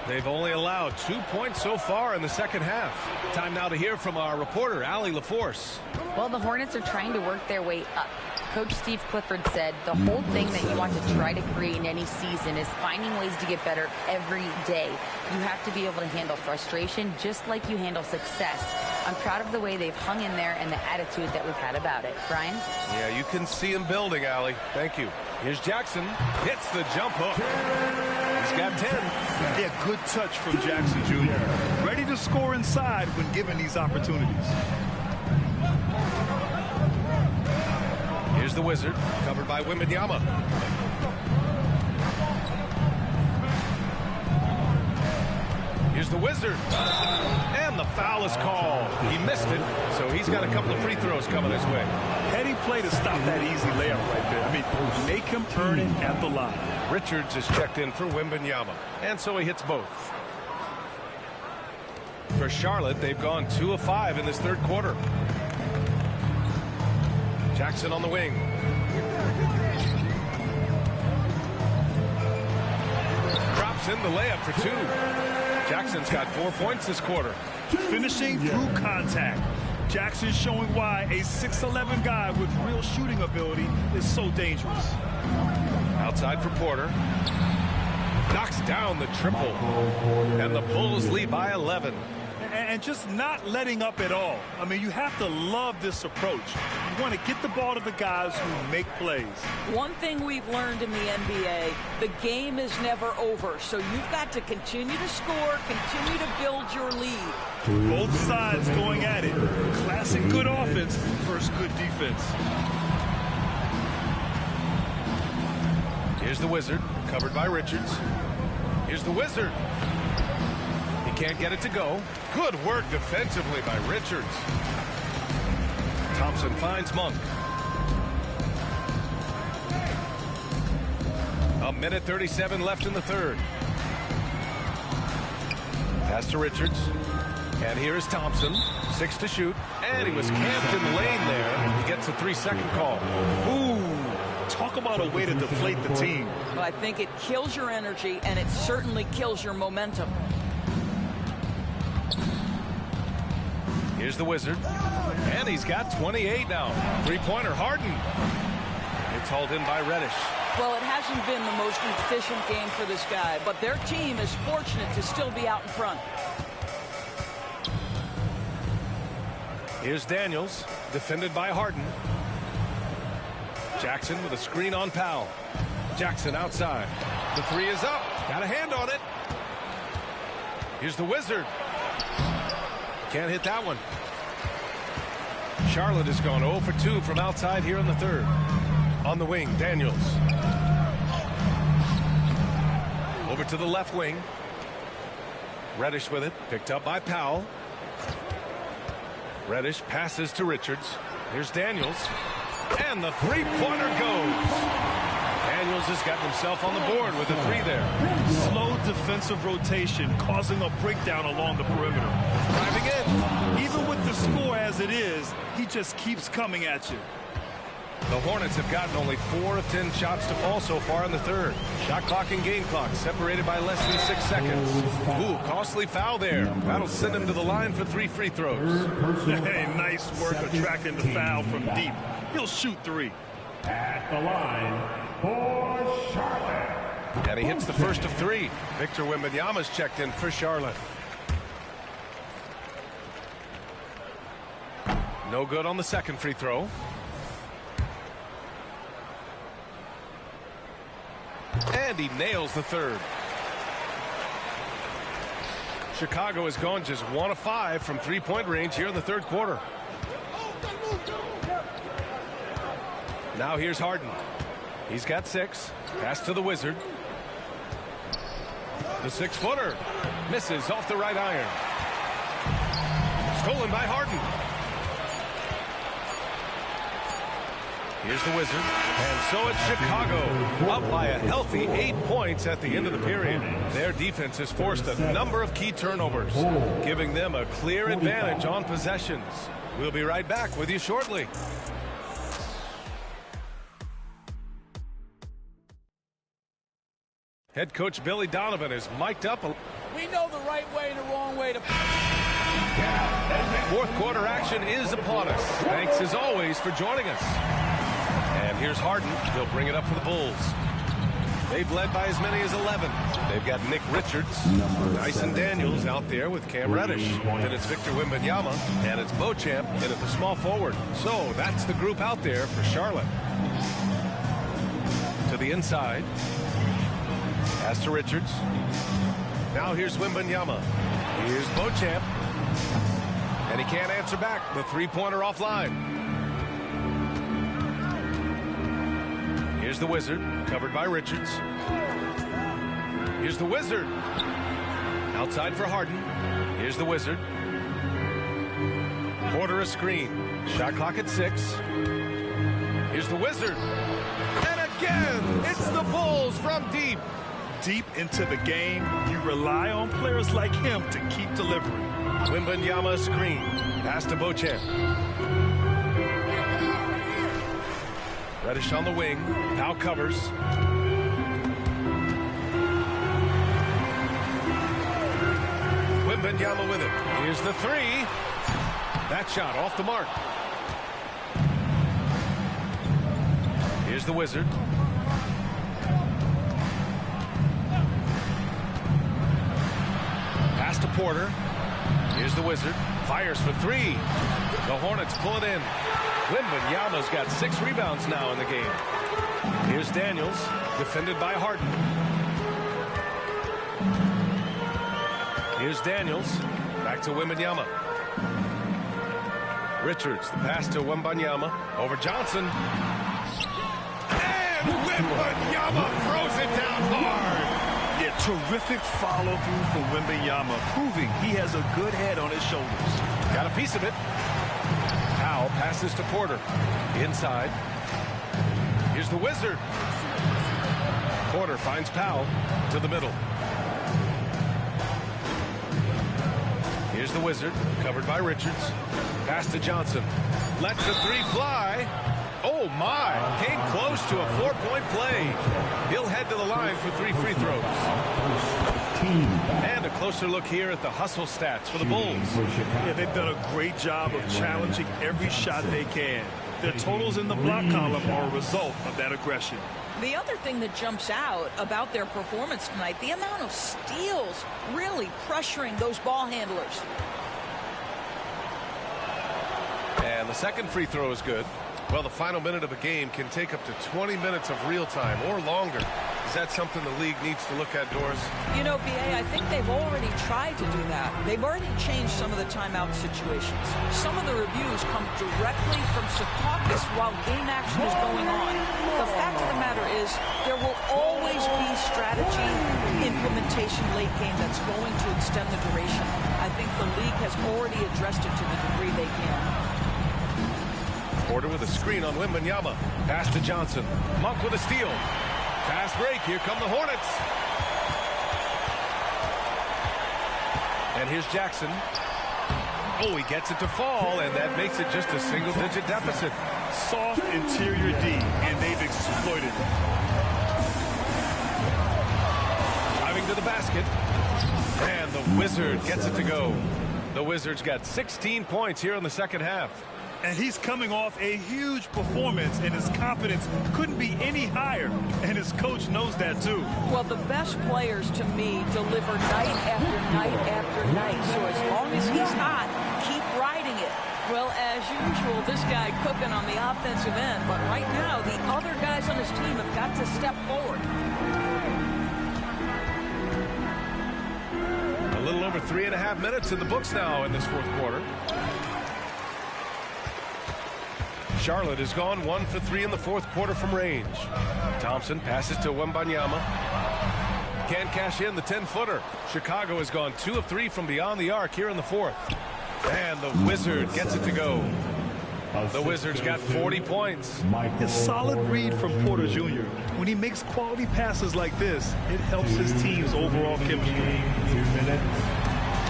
They've only allowed 2 points so far in the second half. Time now to hear from our reporter, Allie LaForce. Well, the Hornets are trying to work their way up. Coach Steve Clifford said the whole thing that you want to try to create in any season is finding ways to get better every day. You have to be able to handle frustration just like you handle success. I'm proud of the way they've hung in there and the attitude that we've had about it. Brian? Yeah, you can see him building, Allie. Thank you. Here's Jackson. Hits the jump hook. He's got 10. Yeah, good touch from Jackson Jr. Ready to score inside when given these opportunities. Here's the Wizard, covered by Wembanyama. Here's the Wizard. And the foul is called. He missed it, so he's got a couple of free throws coming his way. Heady play to stop that easy layup right there. I mean, make him earn it at the line. Richards is checked in for Wembanyama, and so he hits both. For Charlotte, they've gone 2 of 5 in this third quarter. Jackson on the wing. Drops in the layup for 2. Jackson's got 4 points this quarter. Finishing through contact. Jackson showing why a 6'11" guy with real shooting ability is so dangerous. Outside for Porter. Knocks down the triple. And the Bulls lead by 11. And just not letting up at all. I mean, you have to love this approach. You want to get the ball to the guys who make plays. One thing we've learned in the NBA, the game is never over. So you've got to continue to score, continue to build your lead. Both sides going at it. Classic good offense versus good defense. Here's the Wizard, covered by Richards. Here's the Wizard. He can't get it to go. Good work defensively by Richards. Thompson finds Monk. A minute 37 left in the third. Pass to Richards. And here is Thompson. 6 to shoot. And he was camped in the lane there. He gets a 3-second call. Ooh. Talk about a way to deflate the team. Well, I think it kills your energy, and it certainly kills your momentum. Here's the Wizard. And he's got 28 now. Three-pointer, Harden. It's hauled in by Reddish. Well, it hasn't been the most efficient game for this guy, but their team is fortunate to still be out in front. Here's Daniels, defended by Harden. Jackson with a screen on Powell. Jackson outside. The 3 is up. Got a hand on it. Here's the Wizard. Can't hit that one. Charlotte has gone 0 for 2 from outside here in the third. On the wing, Daniels. Over to the left wing. Reddish with it. Picked up by Powell. Reddish passes to Richards. Here's Daniels. And the three-pointer goes. Daniels has got himself on the board with a 3 there. Slow defensive rotation causing a breakdown along the perimeter. Driving in. Even with the score as it is, he just keeps coming at you. The Hornets have gotten only 4 of 10 shots to fall so far in the third. Shot clock and game clock separated by less than 6 seconds. Ooh, costly foul there. That'll send him to the line for 3 free throws. Hey, nice work attracting the foul from deep. He'll shoot 3. At the line for Charlotte. And he hits the first of 3. Victor Wembanyama's checked in for Charlotte. No good on the second free throw. And he nails the third. Chicago has gone just 1 of 5 from 3-point range here in the third quarter. Now here's Harden. He's got 6. Pass to the Wizard. The 6-footer misses off the right iron. Stolen by Harden. Here's the Wizard. And so it's Chicago, up by a healthy 8 points at the end of the period. Their defense has forced a number of key turnovers, giving them a clear advantage on possessions. We'll be right back with you shortly. Head coach Billy Donovan is mic'd up. We know the right way and the wrong way to... Fourth quarter action is upon us. Thanks as always for joining us. Here's Harden. He'll bring it up for the Bulls. They've led by as many as 11. They've got Nick Richards, Dyson Daniels out there with Cam Reddish. Then it's Victor Wembanyama, and it's Beauchamp in at the small forward. So that's the group out there for Charlotte. To the inside. Pass to Richards. Now here's Wembanyama. Here's Beauchamp. And he can't answer back. The three-pointer offline. Here's the Wizard, covered by Richards. Here's the Wizard. Outside for Harden. Here's the Wizard. Porter a screen. Shot clock at 6. Here's the Wizard. And again, it's the Bulls from deep. Deep into the game, you rely on players like him to keep delivering. Wembanyama screen. Pass to Beauchamp. Reddish on the wing. Now covers. Wembanyama with it. Here's the three. That shot off the mark. Here's the Wizard. Pass to Porter. Here's the Wizard. Fires for three. The Hornets pull it in. Wembanyama's got 6 rebounds now in the game. Here's Daniels, defended by Harden. Here's Daniels, back to Wembanyama. Richards, the pass to Wembanyama, over Johnson. And Wembanyama throws it down hard. Yeah, terrific follow-through for Wembanyama, proving he has a good head on his shoulders. Got a piece of it. Powell passes to Porter. Inside. Here's the Wizard. Porter finds Powell to the middle. Here's the Wizard, covered by Richards. Pass to Johnson. Lets the three fly. Oh, my. Came close to a 4-point play. He'll head to the line for 3 free throws. And a closer look here at the hustle stats for the Bulls. Yeah, they've done a great job of challenging every shot they can. Their totals in the block column are a result of that aggression. The other thing that jumps out about their performance tonight, the amount of steals really pressuring those ball handlers. And the second free throw is good. Well, the final minute of a game can take up to 20 minutes of real time or longer. Is that something the league needs to look at, Doris? You know, BA, I think they've already tried to do that. They've already changed some of the timeout situations. Some of the reviews come directly from Secaucus while game action is going on. The fact of the matter is there will always be strategy implementation late game that's going to extend the duration. I think the league has already addressed it to the degree they can. Porter with a screen on Wembanyama. Pass to Johnson. Monk with a steal. Fast break. Here come the Hornets. And here's Jackson. Oh, he gets it to fall, and that makes it just a single-digit deficit. Soft interior D, and they've exploited it. Driving to the basket. And the Wizard gets it to go. The Wizards got 16 points here in the second half. And he's coming off a huge performance, and his confidence couldn't be any higher. And his coach knows that, too. Well, the best players, to me, deliver night after night after night. So as long as he's hot, keep riding it. Well, as usual, this guy cooking on the offensive end. But right now, the other guys on his team have got to step forward. A little over 3.5 minutes in the books now in this fourth quarter. Charlotte has gone 1 for 3 in the fourth quarter from range. Thompson passes to Wembanyama. Can't cash in the 10-footer. Chicago has gone 2 of 3 from beyond the arc here in the fourth. And the Wizard gets it to go. The Wizards got 40 points. A solid read from Porter Jr. When he makes quality passes like this, it helps his team's overall chemistry. 2 minutes.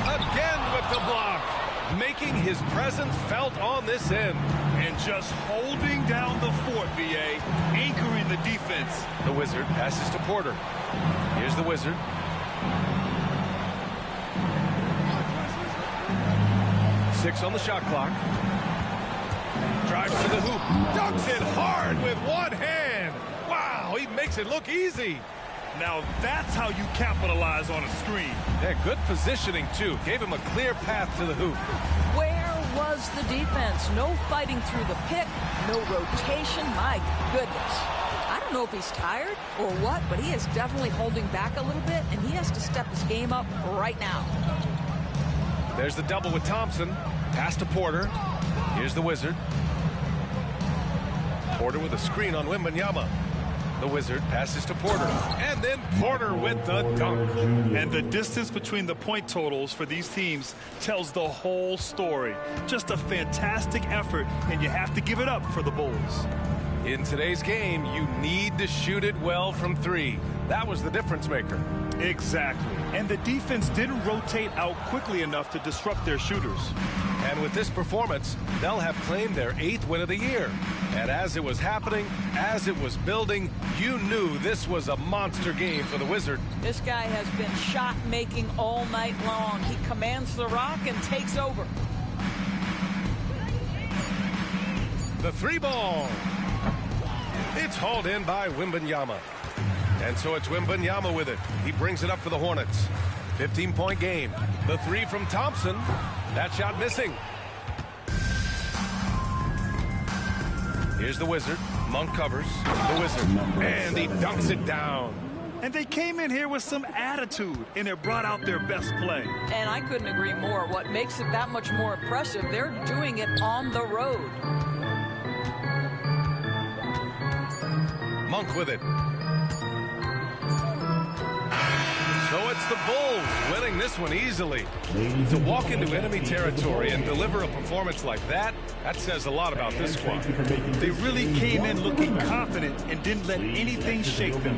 Again with the block. Making his presence felt on this end. And just holding down the fort, VA, anchoring the defense. The Wizard passes to Porter. Here's the Wizard. Six on the shot clock. Drives to the hoop. Dunks it hard with one hand. Wow, he makes it look easy. Now that's how you capitalize on a screen. Yeah, good positioning, too. Gave him a clear path to the hoop. Where was the defense? No fighting through the pick, no rotation. My goodness. I don't know if he's tired or what, but he is definitely holding back a little bit, and he has to step his game up right now. There's the double with Thompson. Pass to Porter. Here's the Wizard. Porter with a screen on Wembanyama. The Wizard passes to Porter. And then Porter with the dunk. And the distance between the point totals for these teams tells the whole story. Just a fantastic effort, and you have to give it up for the Bulls. In today's game, you need to shoot it well from three. That was the difference maker. Exactly. And the defense didn't rotate out quickly enough to disrupt their shooters. And with this performance, they'll have claimed their 8th win of the year. And as it was happening, as it was building, you knew this was a monster game for the Wizard. This guy has been shot making all night long. He commands the rock and takes over. The three ball. It's hauled in by Wembanyama. And so it's Wembanyama with it. He brings it up for the Hornets. 15-point game. The three from Thompson. That shot missing. Here's the Wizard. Monk covers. The Wizard. And he dunks it down. And they came in here with some attitude, and it brought out their best play. And I couldn't agree more. What makes it that much more impressive, they're doing it on the road. Monk with it. So it's the Bulls winning this one easily. To walk into enemy territory and deliver a performance like that, that says a lot about this squad. They really came in looking confident and didn't let anything shake them.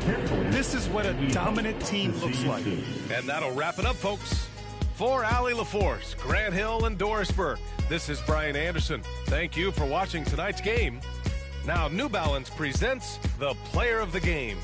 This is what a dominant team looks like. And that'll wrap it up, folks. For Allie LaForce, Grant Hill, and Doris Burke, this is Brian Anderson. Thank you for watching tonight's game. Now New Balance presents the Player of the Game.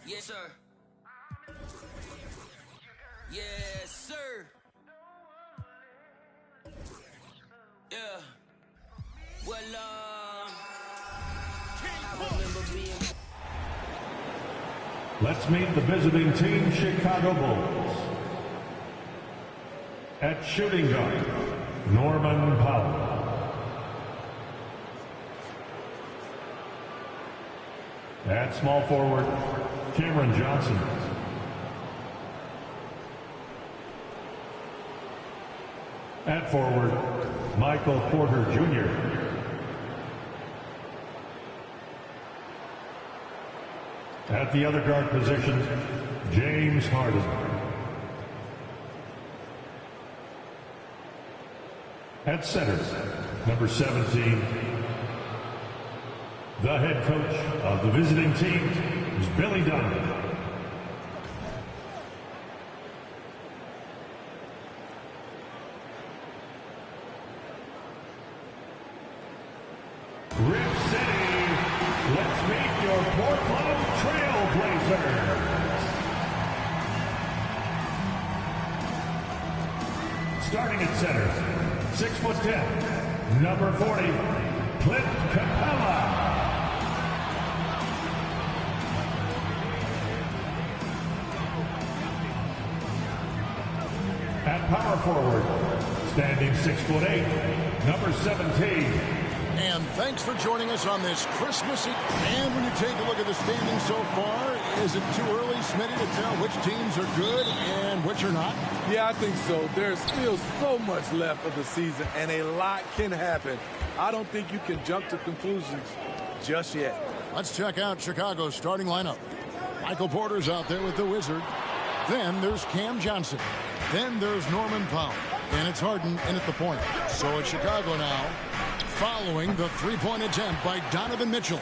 Yes, sir. Yes, sir. Yeah. Well, I remember being... Let's meet the visiting team, Chicago Bulls. At shooting guard, Norman Powell. At small forward, Cameron Johnson. At forward, Michael Porter Jr. At the other guard position, James Harden. At center, number 17, the head coach of the visiting team is Billy Donovan. Rip City, let's meet your Portland Trail Blazers. Starting at center, 6'10", number 40, Clint Capella. At power forward, standing 6'8", number 17. And thanks for joining us on this Christmas Eve. And when you take a look at the standings so far, is it too early, Smitty, to tell which teams are good and which are not? Yeah, I think so. There's still so much left of the season, and a lot can happen. I don't think you can jump to conclusions just yet. Let's check out Chicago's starting lineup. Michael Porter's out there with the Wizard. Then there's Cam Johnson. Then there's Norman Powell. And it's Harden in at the point. So it's Chicago now, following the three-point attempt by Donovan Mitchell.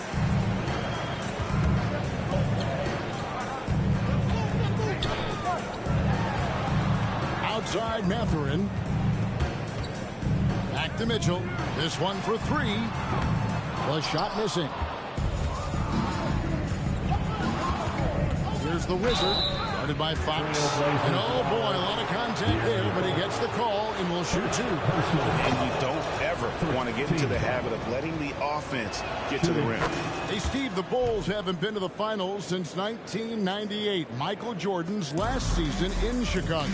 Outside Mathurin. Back to Mitchell. This one for three. The shot missing. Here's the Wizard. Guarded by Fox. And oh boy, a lot of contact there, but he gets the call and will shoot two. And you don't ever want to get into the habit of letting the offense get to the rim. Hey, Steve, the Bulls haven't been to the finals since 1998, Michael Jordan's last season in Chicago.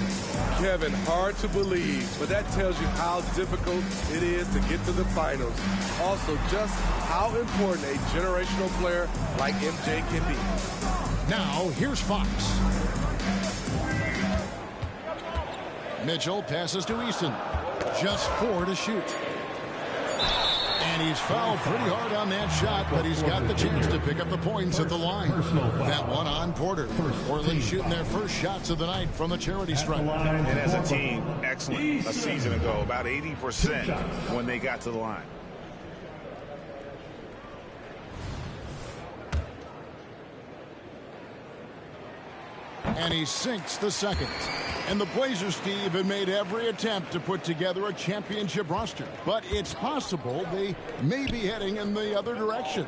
Kevin, hard to believe, but that tells you how difficult it is to get to the finals. Also, just how important a generational player like MJ can be. Now, here's Fox. Mitchell passes to Easton. Just 4 to shoot. And he's fouled pretty hard on that shot, but he's got the chance to pick up the points at the line. That one on Porter. Portland shooting their first shots of the night from the charity stripe. And as a team, excellent a season ago, about 80% when they got to the line. And he sinks the second. And the Blazers, Steve, have made every attempt to put together a championship roster. But it's possible they may be heading in the other direction.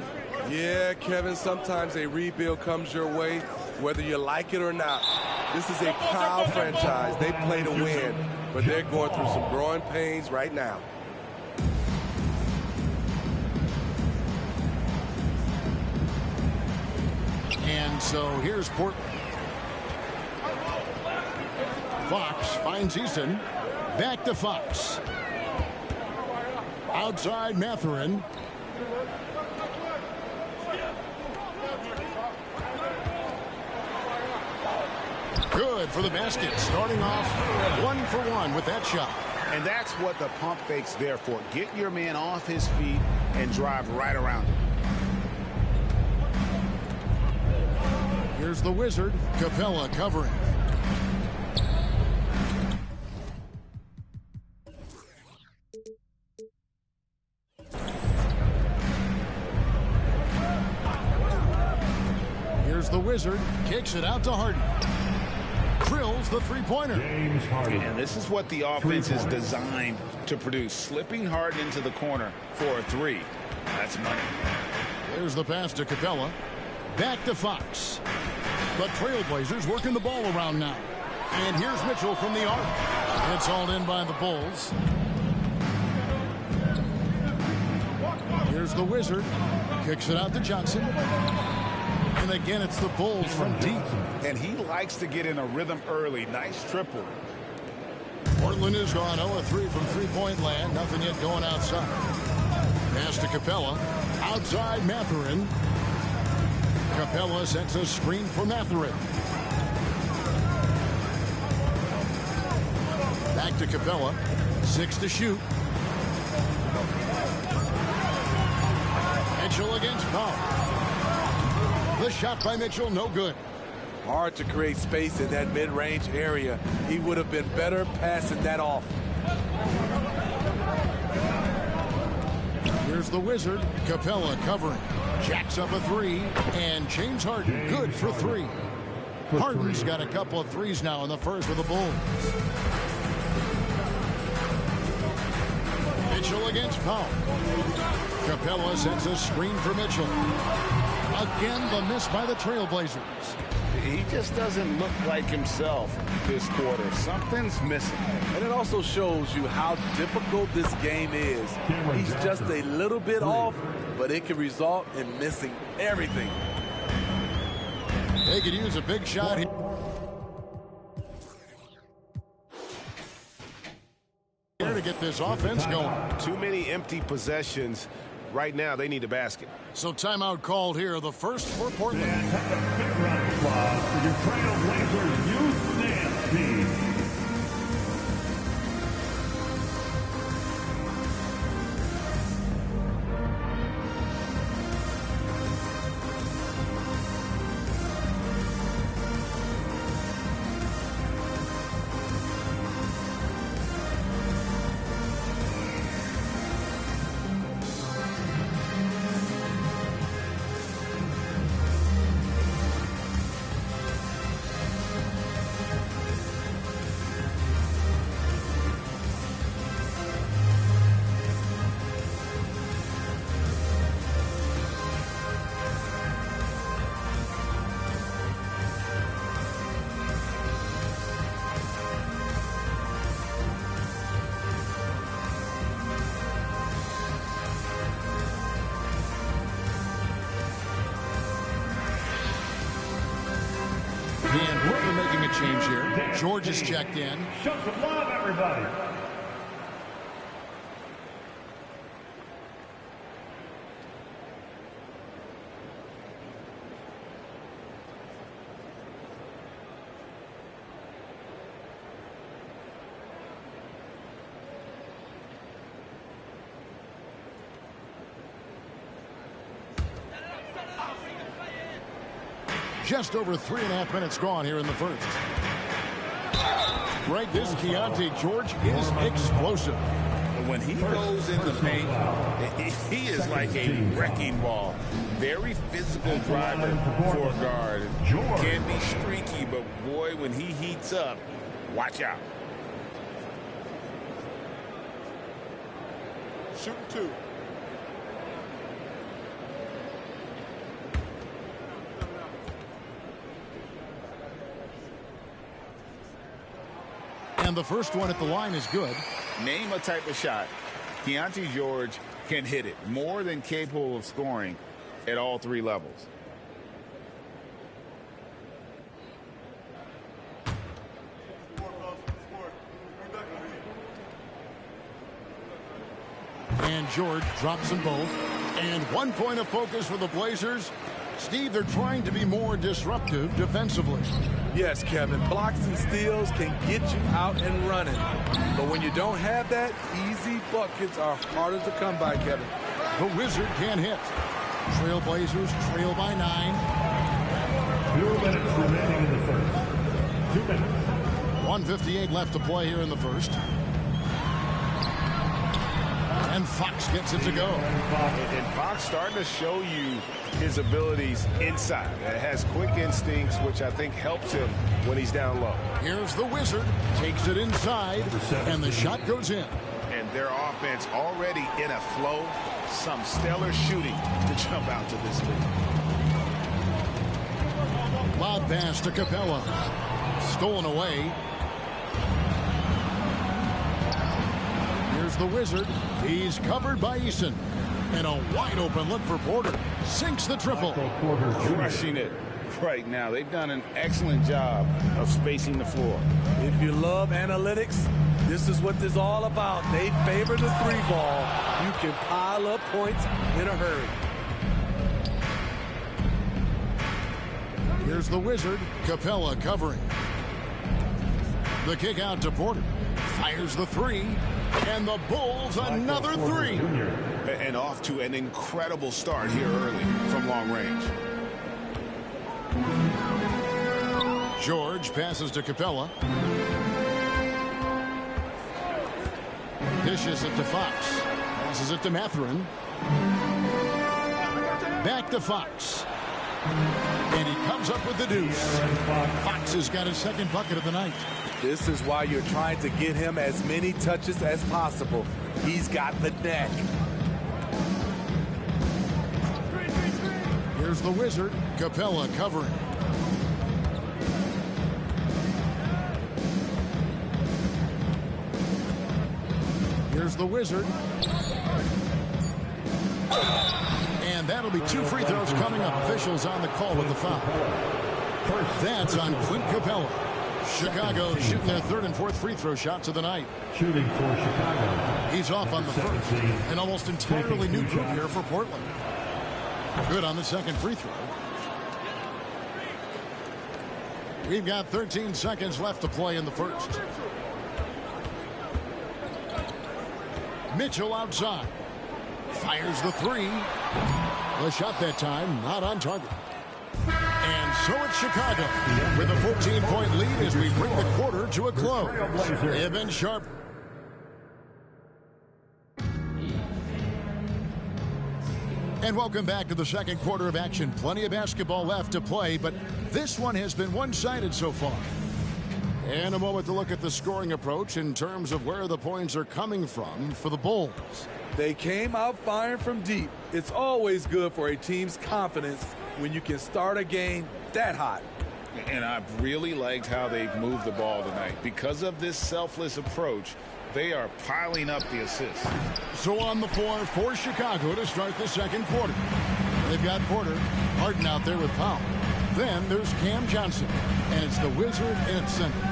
Yeah, Kevin, sometimes a rebuild comes your way, whether you like it or not. This is a proud franchise. They play to win, but they're going through some growing pains right now. And so here's Portland. Fox finds Easton. Back to Fox. Outside Mathurin. Good for the basket. Starting off 1 for 1 with that shot. And that's what the pump fake's there for. Get your man off his feet and drive right around him. Here's the Wizard. Capella covering. Here's the Wizard. Kicks it out to Harden. Drills the three-pointer. James Harden. And this is what the offense is designed to produce. Slipping Harden into the corner for a three. That's money. There's the pass to Capella. Back to Fox. The Trailblazers working the ball around now. And here's Mitchell from the arc. It's hauled in by the Bulls. Here's the Wizard. Kicks it out to Johnson. And again, it's the Bulls from deep. And he likes to get in a rhythm early. Nice triple. Portland has gone 0-3 from three-point land. Nothing yet going outside. Pass to Capella. Outside Mathurin. Capella sets a screen for Mathurin. Back to Capella. 6 to shoot. Mitchell against Powell. The shot by Mitchell, no good. Hard to create space in that mid-range area. He would have been better passing that off. Here's the Wizard. Capella covering. Jacks up a three. And James Harden good for three. Harden's got a couple of threes now in the first for the Bulls. Mitchell against Powell. Capella sends a screen for Mitchell. Again, the miss by the Trailblazers. He just doesn't look like himself this quarter. Something's missing. And it also shows you how difficult this game is. He's just a little bit off, but it can result in missing everything. They could use a big shot here. To get this offense going. Too many empty possessions. Right now, they need a basket. So timeout called here. The first for Portland. And at the big round of applause for your Trailblazers youth dance team. And Portland making a change here. George is checked in. Show some love, everybody. Just over 3.5 minutes gone here in the first. Greg, this Keontae George is explosive. When he goes in the paint, he is like a wrecking ball. Very physical driver for a guard. Can be streaky, but boy, when he heats up, watch out. Shooting two. And the first one at the line is good. Name a type of shot Keontae George can hit it. More than capable of scoring at all three levels. And George drops them both. And 1 point of focus for the Blazers. Steve, they're trying to be more disruptive defensively. Yes, Kevin. Blocks and steals can get you out and running. But when you don't have that, easy buckets are harder to come by, Kevin. The Wizard can't hit. Trailblazers trail by 9. 2 minutes remaining in the first. 2 minutes. 1:58 left to play here in the first. And Fox gets it to go. And Fox starting to show you his abilities inside. It has quick instincts, which I think helps him when he's down low. Here's the Wizard. Takes it inside. And the shot goes in. And their offense already in a flow. Some stellar shooting to jump out to this lead. Lob pass to Capella. Stolen away. Here's the Wizard. He's covered by Eason. And a wide open look for Porter. Sinks the triple. Crushing it right now. They've done an excellent job of spacing the floor. If you love analytics, this is what this is all about. They favor the three ball. You can pile up points in a hurry. Here's the Wizard. Capella covering. The kick out to Porter. Fires the three. And the Bulls another three. And off to an incredible start here early from long range. George passes to Capella. Dishes it to Fox. Passes it to Mathurin. Back to Fox. And he comes up with the deuce. Fox has got his second bucket of the night. This is why you're trying to get him as many touches as possible. He's got the neck. Here's the Wizard. Capella covering. Here's the Wizard. And that'll be 2 free throws coming up. Officials on the call with the foul. That's on Clint Capella. Chicago shooting their 3rd and 4th free throw shots of the night. Shooting for Chicago. He's off on the first. An almost entirely new group here for Portland. Good on the second free throw. We've got 13 seconds left to play in the first. Mitchell outside. Fires the 3. The shot that time not on target. And so it's Chicago with a 14-point lead as we bring the quarter to a close. Evan Sharp. And welcome back to the second quarter of action. Plenty of basketball left to play, but this one has been one-sided so far. And a moment to look at the scoring approach in terms of where the points are coming from for the Bulls. They came out firing from deep. It's always good for a team's confidence when you can start a game that hot. And I've really liked how they've moved the ball tonight. Because of this selfless approach, they are piling up the assists. So on the floor for Chicago to start the second quarter. They've got Porter, Harden out there with Powell. Then there's Cam Johnson, and it's the Wizard in center.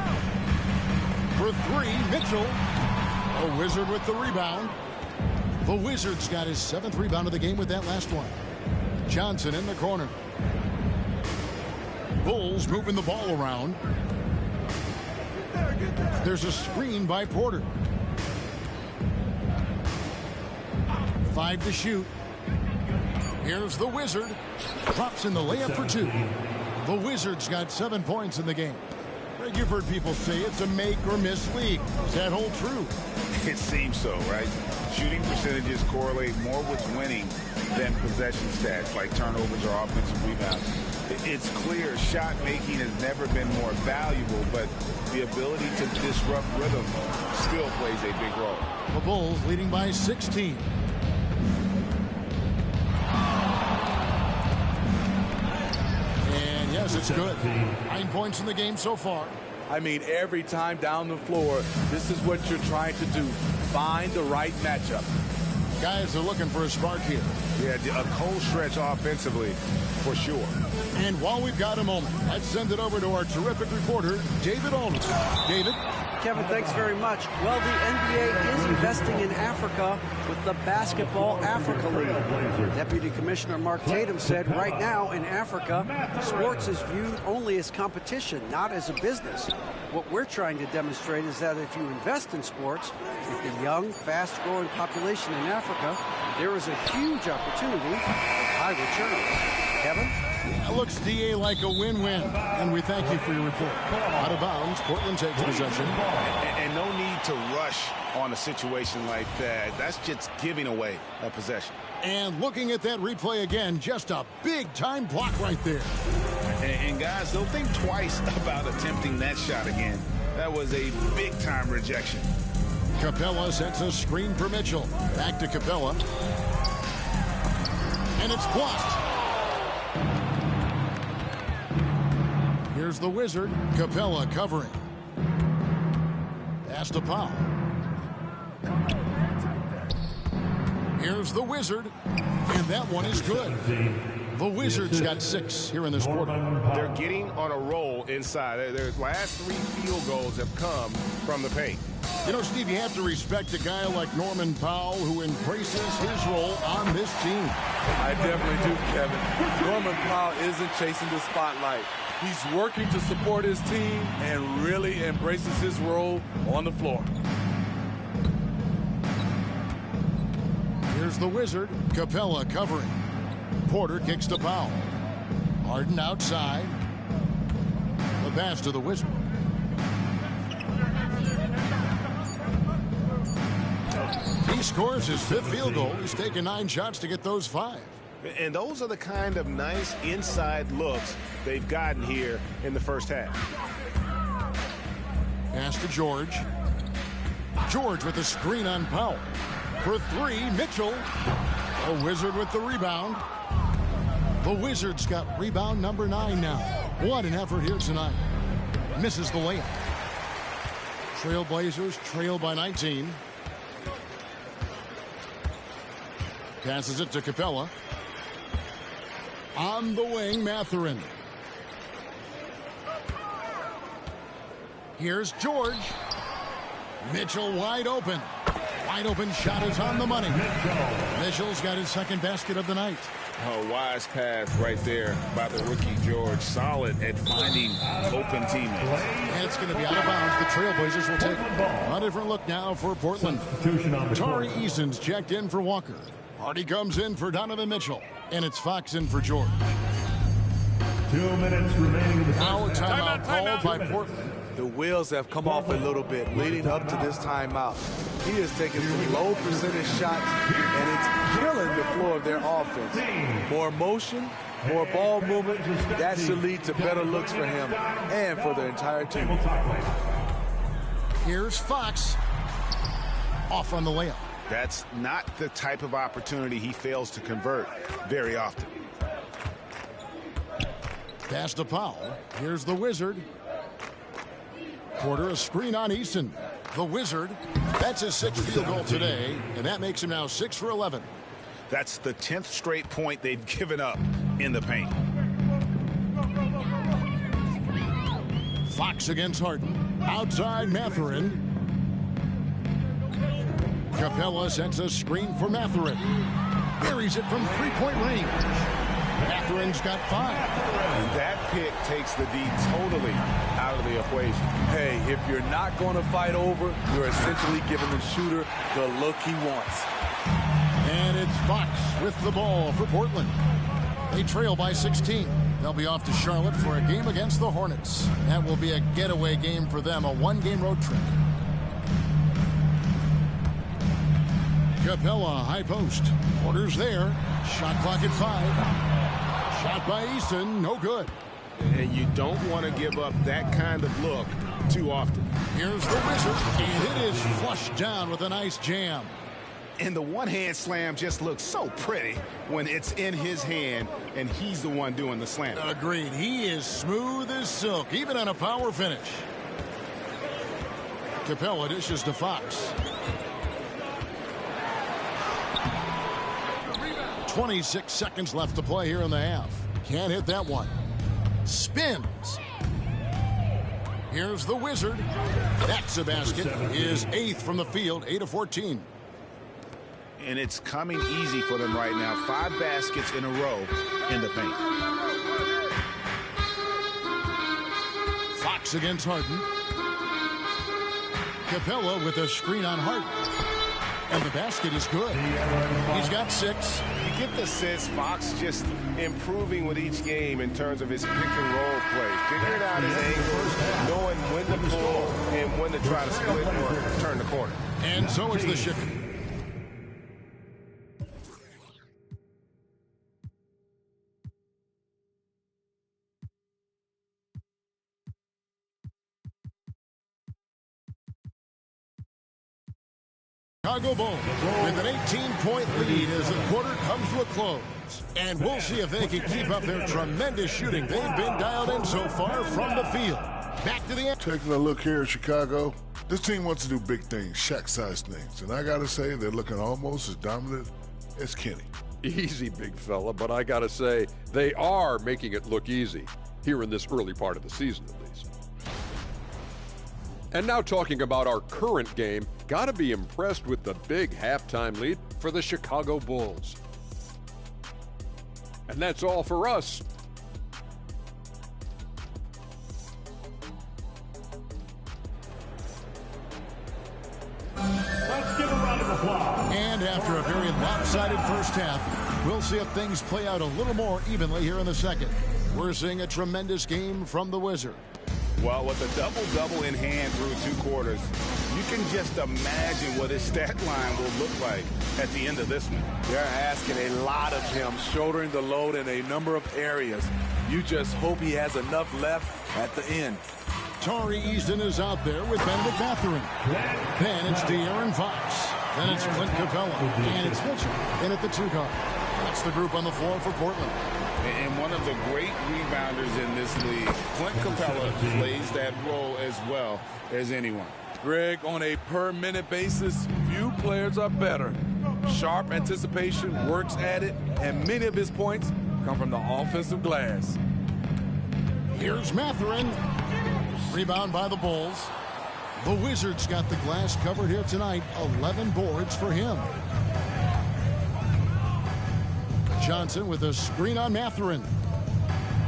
For 3, Mitchell. A Wizard with the rebound. The Wizard's got his 7th rebound of the game with that last one. Johnson in the corner. Bulls moving the ball around. There's a screen by Porter. 5 to shoot. Here's the Wizard. Drops in the layup for 2. The Wizards got 7 points in the game. You've heard people say it's a make or miss league. Does that hold true? It seems so, right? Shooting percentages correlate more with winning than possession stats like turnovers or offensive rebounds. It's clear shot making has never been more valuable, but the ability to disrupt rhythm still plays a big role. The Bulls leading by 16. And yes, it's good. 9 points in the game so far. I mean, every time down the floor, this is what you're trying to do. Find the right matchup. Guys are looking for a spark here. Yeah, a cold stretch offensively, for sure. And while we've got a moment, let's send it over to our terrific reporter, David Aldridge. David? Kevin, thanks very much. Well, the NBA is investing in Africa with the Basketball Africa League. Deputy Commissioner Mark Tatum said right now in Africa, sports is viewed only as competition, not as a business. What we're trying to demonstrate is that if you invest in sports, with the young, fast-growing population in Africa, there is a huge opportunity with high returns. Kevin? It looks, DA, like a win-win, and we thank you for your report. Out of bounds, Portland takes possession. And no need to rush on a situation like that. That's just giving away a possession. And looking at that replay again, just a big-time block right there. And guys, they'll think twice about attempting that shot again. That was a big-time rejection. Capella sets a screen for Mitchell. Back to Capella. And it's blocked. Here's the Wizard. Capella covering. Pass to Powell. Here's the Wizard. And that one is good. The Wizards got 6 here in this quarter. They're getting on a roll inside. Their last 3 field goals have come from the paint. You know, Steve, you have to respect a guy like Norman Powell who embraces his role on this team. I definitely do, Kevin. Norman Powell isn't chasing the spotlight. He's working to support his team and really embraces his role on the floor. Here's the Wizard. Capella covering. Porter kicks to Powell. Harden outside. The pass to the Wizard. He scores his 5th field goal. He's taken 9 shots to get those 5. And those are the kind of nice inside looks they've gotten here in the first half. Pass to George. George with a screen on Powell. For 3, Mitchell. The Wizard with the rebound. The Wizards got rebound number 9 now. What an effort here tonight. Misses the layup. Trailblazers trail by 19. Passes it to Capella. On the wing, Mathurin. Here's George. Mitchell wide open. Wide open shot is on the money. Mitchell's got his 2nd basket of the night. A wise pass right there by the rookie George. Solid at finding open teammates. And it's going to be out of bounds. The Trailblazers will take a different look now for Portland. Tari Eason's checked in for Walker. Hardy comes in for Donovan Mitchell. And it's Fox in for Jordan. 2 minutes remaining in the now a timeout called by Portland. The wheels have come off a little bit leading up to this timeout. He is taking some low percentage shots, and it's killing the floor of their offense. More motion, more ball movement, that should lead to better looks for him and for the entire team. Here's Fox. Off on the layup. That's not the type of opportunity he fails to convert very often. Pass to Powell. Here's the Wizard. Porter a screen on Easton. The Wizard. That's his 6th field goal today, and that makes him now 6 for 11. That's the 10th straight point they've given up in the paint. Fox against Harden. Outside Mathurin. Capella sets a screen for Mathurin. Buries it from 3-point range. Mathurin's got 5. And that pick takes the D totally out of the equation. Hey, if you're not going to fight over, you're essentially giving the shooter the look he wants. And it's Fox with the ball for Portland. They trail by 16. They'll be off to Charlotte for a game against the Hornets. That will be a getaway game for them, a 1-game road trip. Capella, high post. Porter's there. Shot clock at 5. Shot by Easton, no good. And you don't want to give up that kind of look too often. Here's the Wizard, and it is flushed down with a nice jam. And the one-hand slam just looks so pretty when it's in his hand and he's the one doing the slam. Agreed. He is smooth as silk, even on a power finish. Capella dishes to Fox. 26 seconds left to play here in the half. Can't hit that one. Spins. Here's the Wizard. That's a basket. His 8th from the field, 8 of 14. And it's coming easy for them right now. 5 baskets in a row in the paint. Fox against Harden. Capella with a screen on Harden. And the basket is good. He's got 6. You get the sense Fox just improving with each game in terms of his pick and roll play. Figuring out his angles, knowing when to pull and when to try to split or turn the corner. And so it's the shift. Chicago Bulls with an 18-point lead as the quarter comes to a close. And we'll see if they can keep up their tremendous shooting. They've been dialed in so far from the field. Back to the end. Taking a look here at Chicago, this team wants to do big things, Shaq-sized things. And I got to say, they're looking almost as dominant as Kenny. Easy, big fella, but I got to say, they are making it look easy here in this early part of the season, at least. And now talking about our current game, got to be impressed with the big halftime lead for the Chicago Bulls. And that's all for us. Let's give a round of applause. And after a very lopsided first half, we'll see if things play out a little more evenly here in the second. We're seeing a tremendous game from the Wizard. Well, with a double-double in hand through 2 quarters, you can just imagine what his stat line will look like at the end of this one. They're asking a lot of him, shouldering the load in a number of areas. You just hope he has enough left at the end. Tari Eason is out there with Benedict Mathurin. Then it's De'Aaron Fox. Then it's Clint Capella. And it's Mitchell in at the 2 guard. That's the group on the floor for Portland. And one of the great rebounders in this league, Clint Capella, plays that role as well as anyone. Greg, on a per-minute basis, few players are better. Sharp anticipation, works at it, and many of his points come from the offensive glass. Here's Mathurin. Rebound by the Bulls. The Wizards got the glass covered here tonight. 11 boards for him. Johnson with a screen on Mathurin.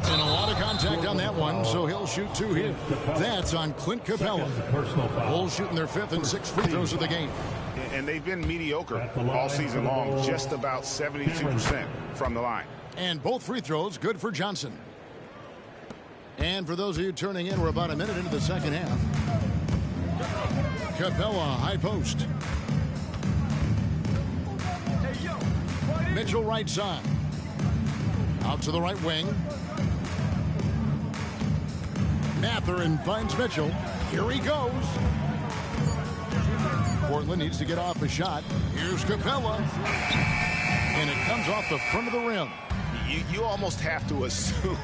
And a lot of contact on that one, so he'll shoot 2 here. That's on Clint Capella. Bulls shooting their 5th and 6th free throws of the game. And they've been mediocre all season long, just about 72% from the line. And both free throws good for Johnson. And for those of you turning in, we're about a minute into the second half. Capella, high post. Mitchell right side. Out to the right wing. Mathurin finds Mitchell. Here he goes. Portland needs to get off a shot. Here's Capella. And it comes off the front of the rim. You almost have to assume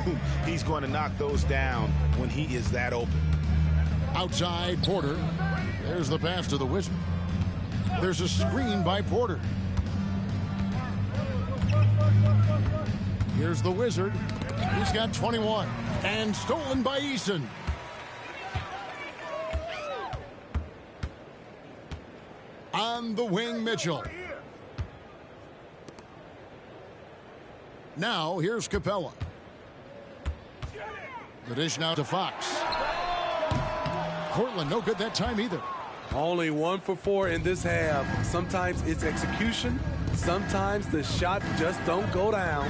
he's going to knock those down when he is that open. Outside Porter. There's the pass to the Wizard. There's a screen by Porter. Here's the Wizard. He's got 21. And stolen by Eason. On the wing, Mitchell. Now, here's Capella. The dish now to Fox. Portland, no good that time either. Only 1 for 4 in this half. Sometimes it's execution. Sometimes the shot just don't go down.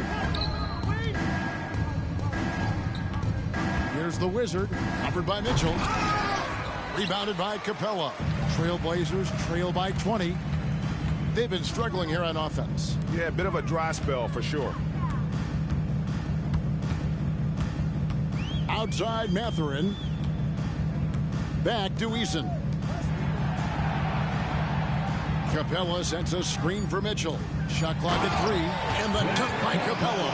Here's the Wizard. Covered by Mitchell. Rebounded by Capella. Trailblazers trail by 20. They've been struggling here on offense. Yeah, a bit of a dry spell for sure. Outside Mathurin. Back to Eason. Capella sends a screen for Mitchell. Shot clock at 3. And the dunk by Capella.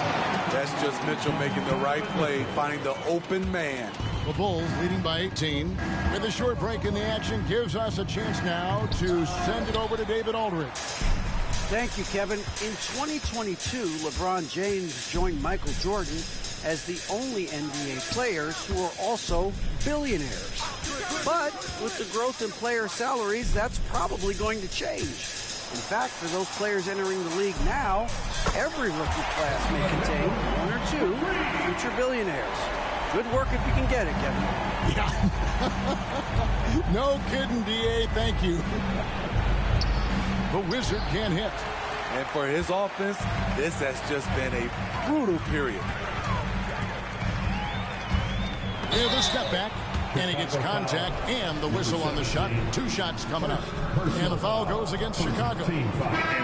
That's just Mitchell making the right play, finding the open man. The Bulls leading by 18. With a short break in the action gives us a chance now to send it over to David Aldridge. Thank you, Kevin. In 2022, LeBron James joined Michael Jordan as the only NBA players who are also billionaires. But with the growth in player salaries, that's probably going to change. In fact, for those players entering the league now, every rookie class may contain 1 or 2 future billionaires. Good work if you can get it, Kevin. Yeah. No kidding, D.A. Thank you. The Wizard can't hit. And for his offense, this has just been a brutal period. Here's the step back. And he gets contact and the whistle on the shot. 2 shots coming up. And the foul goes against Chicago. And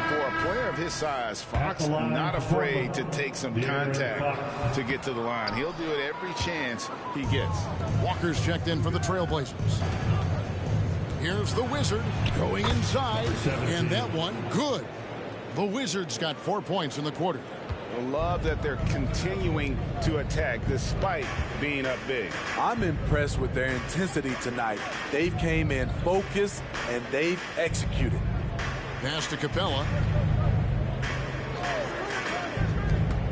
for a player of his size, Fox not afraid to take some contact to get to the line. He'll do it every chance he gets. Walker's checked in for the Trailblazers. Here's the Wizard going inside. And that one, good. The Wizards got 4 points in the quarter. I love that they're continuing to attack despite being up big. I'm impressed with their intensity tonight. They've came in focused and they've executed. Pass to Capella.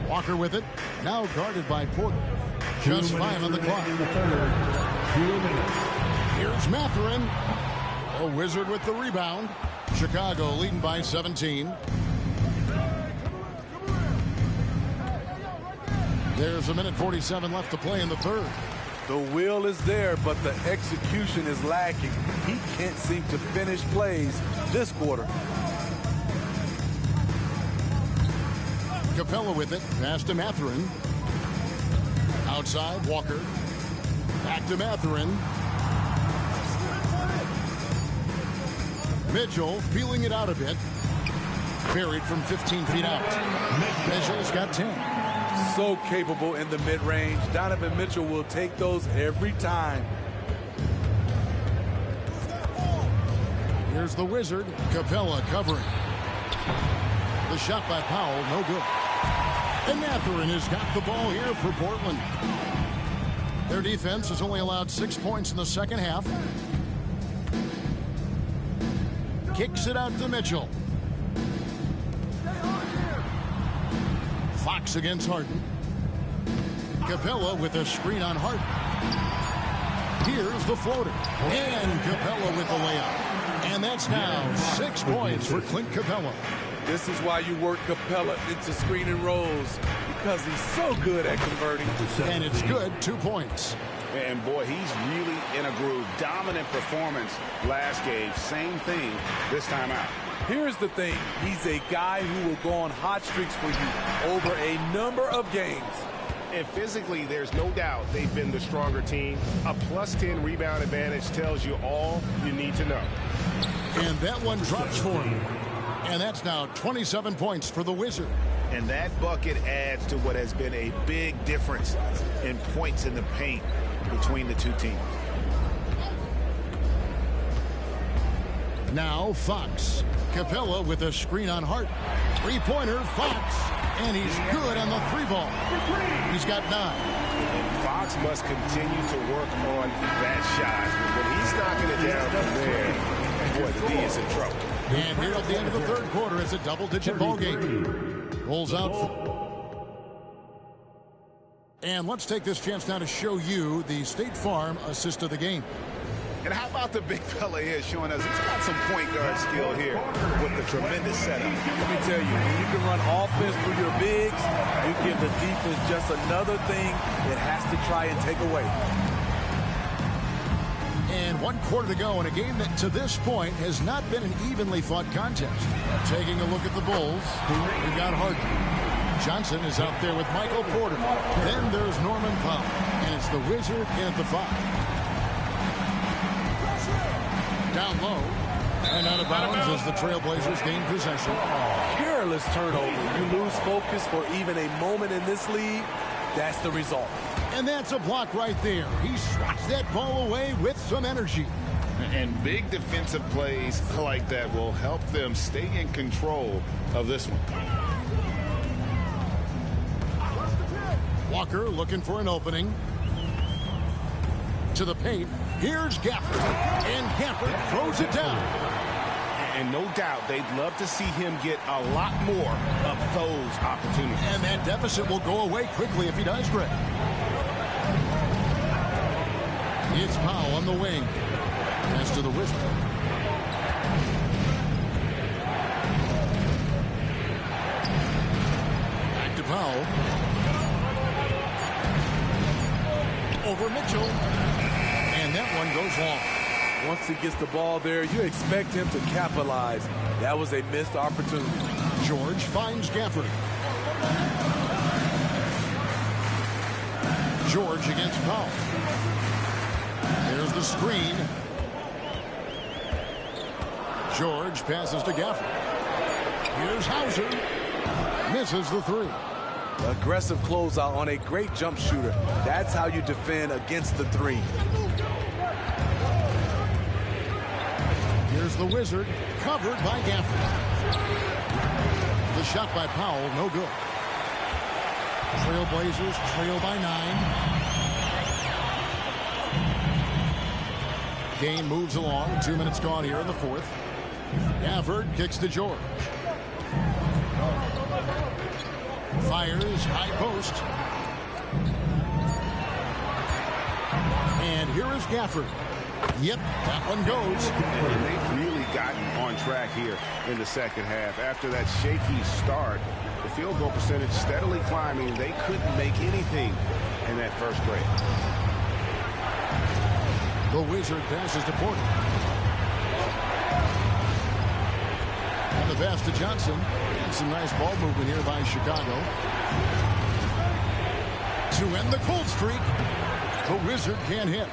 Walker with it. Now guarded by Porter. Just 5 on the clock. Here's Mathurin. A Wizard with the rebound. Chicago leading by 17. There's 1:47 left to play in the third. The will is there, but the execution is lacking. He can't seem to finish plays this quarter. Capella with it. Pass to Mathurin. Outside, Walker. Back to Mathurin. Mitchell feeling it out a bit. Buried from 15 feet out. Mitchell's got 10. So capable in the mid-range. Donovan Mitchell will take those every time. Here's the Wizard. Capella covering. The shot by Powell, no good. And Mathurin has got the ball here for Portland. Their defense has only allowed 6 points in the second half. Kicks it out to Mitchell. Fox against Harden. Capella with a screen on Harden. Here's the floater. And Capella with the layup. And that's now 6 points for Clint Capella. This is why you work Capella into screen and rolls, because he's so good at converting. And it's good, 2 points. And boy, he's really in a groove. Dominant performance last game. Same thing this time out. Here's the thing. He's a guy who will go on hot streaks for you over a number of games. And physically, there's no doubt they've been the stronger team. A +10 rebound advantage tells you all you need to know. And that one drops for him. And that's now 27 points for the Wizard. And that bucket adds to what has been a big difference in points in the paint between the two teams. Now Fox. Capella with a screen on Hart. Three-pointer, Fox. And he's good on the three ball. He's got 9. And Fox must continue to work on that shot. When he's knocking it down from there, boy, the D is in trouble. And here at the end of the third quarter, it's a double-digit ball game. Rolls out. And let's take this chance now to show you the State Farm assist of the game. And how about the big fella here showing us he's got some point guard skill here with the tremendous setup. Let me tell you, when you can run offense through your bigs, you give the defense just another thing it has to try and take away. And 1 quarter to go in a game that to this point has not been an evenly fought contest. Taking a look at the Bulls, we've got Harden. Johnson is out there with Michael Porter. Then there's Norman Powell. And it's the Wizard in at the 5. Down low. And out of bounds as the Trailblazers gain possession. Careless turnover. You lose focus for even a moment in this league. That's the result. And that's a block right there. He swats that ball away with some energy. And big defensive plays like that will help them stay in control of this one. Walker looking for an opening. To the paint. Here's Gafford. And Gafford throws it down. And no doubt they'd love to see him get a lot more of those opportunities. And that deficit will go away quickly if he does, Greg. It's Powell on the wing. Pass to the Wizard. Back to Powell. Over Mitchell. And that one goes long. Once he gets the ball there, you expect him to capitalize. That was a missed opportunity. George finds Gafford. George against Powell. There's the screen. George passes to Gafford. Here's Hauser. Misses the 3. Aggressive closeout on a great jump shooter. That's how you defend against the 3. Here's the Wizard, covered by Gafford. The shot by Powell, no good. Trailblazers trail by 9. Game moves along. 2 minutes gone here in the fourth. Gafford kicks to George. Fires, high post. And here is Gafford. Yep, that one goes. And they've really gotten on track here in the second half. After that shaky start, the field goal percentage steadily climbing. They couldn't make anything in that first break. The Wizard passes to Porter. And the pass to Johnson. And some nice ball movement here by Chicago. To end the cold streak. The Wizard can't hit.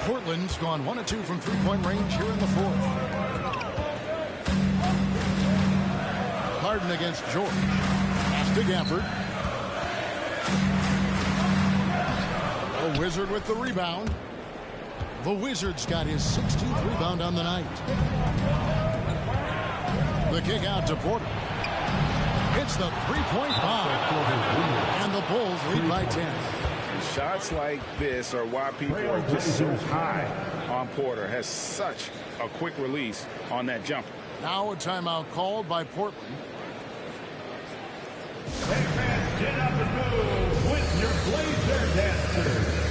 Portland's gone 1 of 2 from three-point range here in the fourth. Harden against George. Pass to Gafford. The Wizard with the rebound. The Wizard's got his 16th rebound on the night. The kick out to Porter. It's the three-point bomb. And the Bulls lead by 10. And shots like this are why people are just so high on Porter. Has such a quick release on that jumper. Now a timeout called by Portland. Hey fans, get up and move with your Blazer dancers.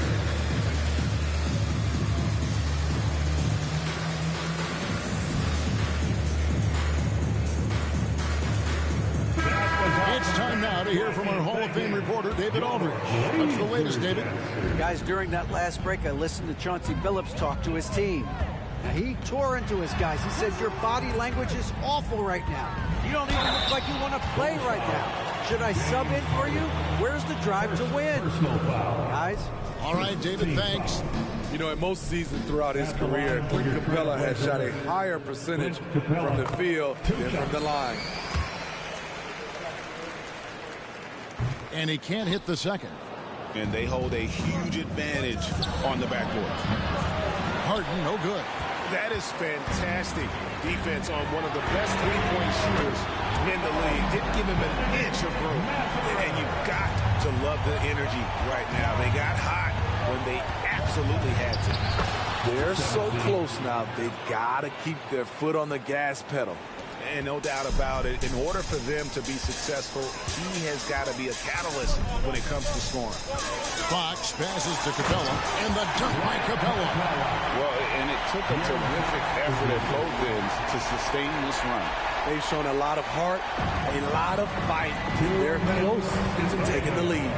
It's time now to hear from our Hall of Fame reporter, David Aldridge. What's the latest, David? Guys, during that last break, I listened to Chauncey Billups talk to his team. Now, he tore into his guys. He said, your body language is awful right now. You don't even look like you want to play right now. Should I sub in for you? Where's the drive to win? Guys? All right, David, thanks. You know, in most seasons throughout his career, Clint Capella has shot a higher percentage from the field than from the line. And he can't hit the second. And they hold a huge advantage on the backboard. Harden, no good. That is fantastic defense on one of the best three-point shooters in the league. Didn't give him an inch of room. And you've got to love the energy right now. They got hot when they absolutely had to. They're so close now, they've got to keep their foot on the gas pedal. And no doubt about it, in order for them to be successful, he has got to be a catalyst when it comes to scoring. Fox passes to Capella, and the dunk by Capella. Well, and it took a terrific effort at both ends to sustain this run. They've shown a lot of heart, a lot of fight. They're close to taking the lead.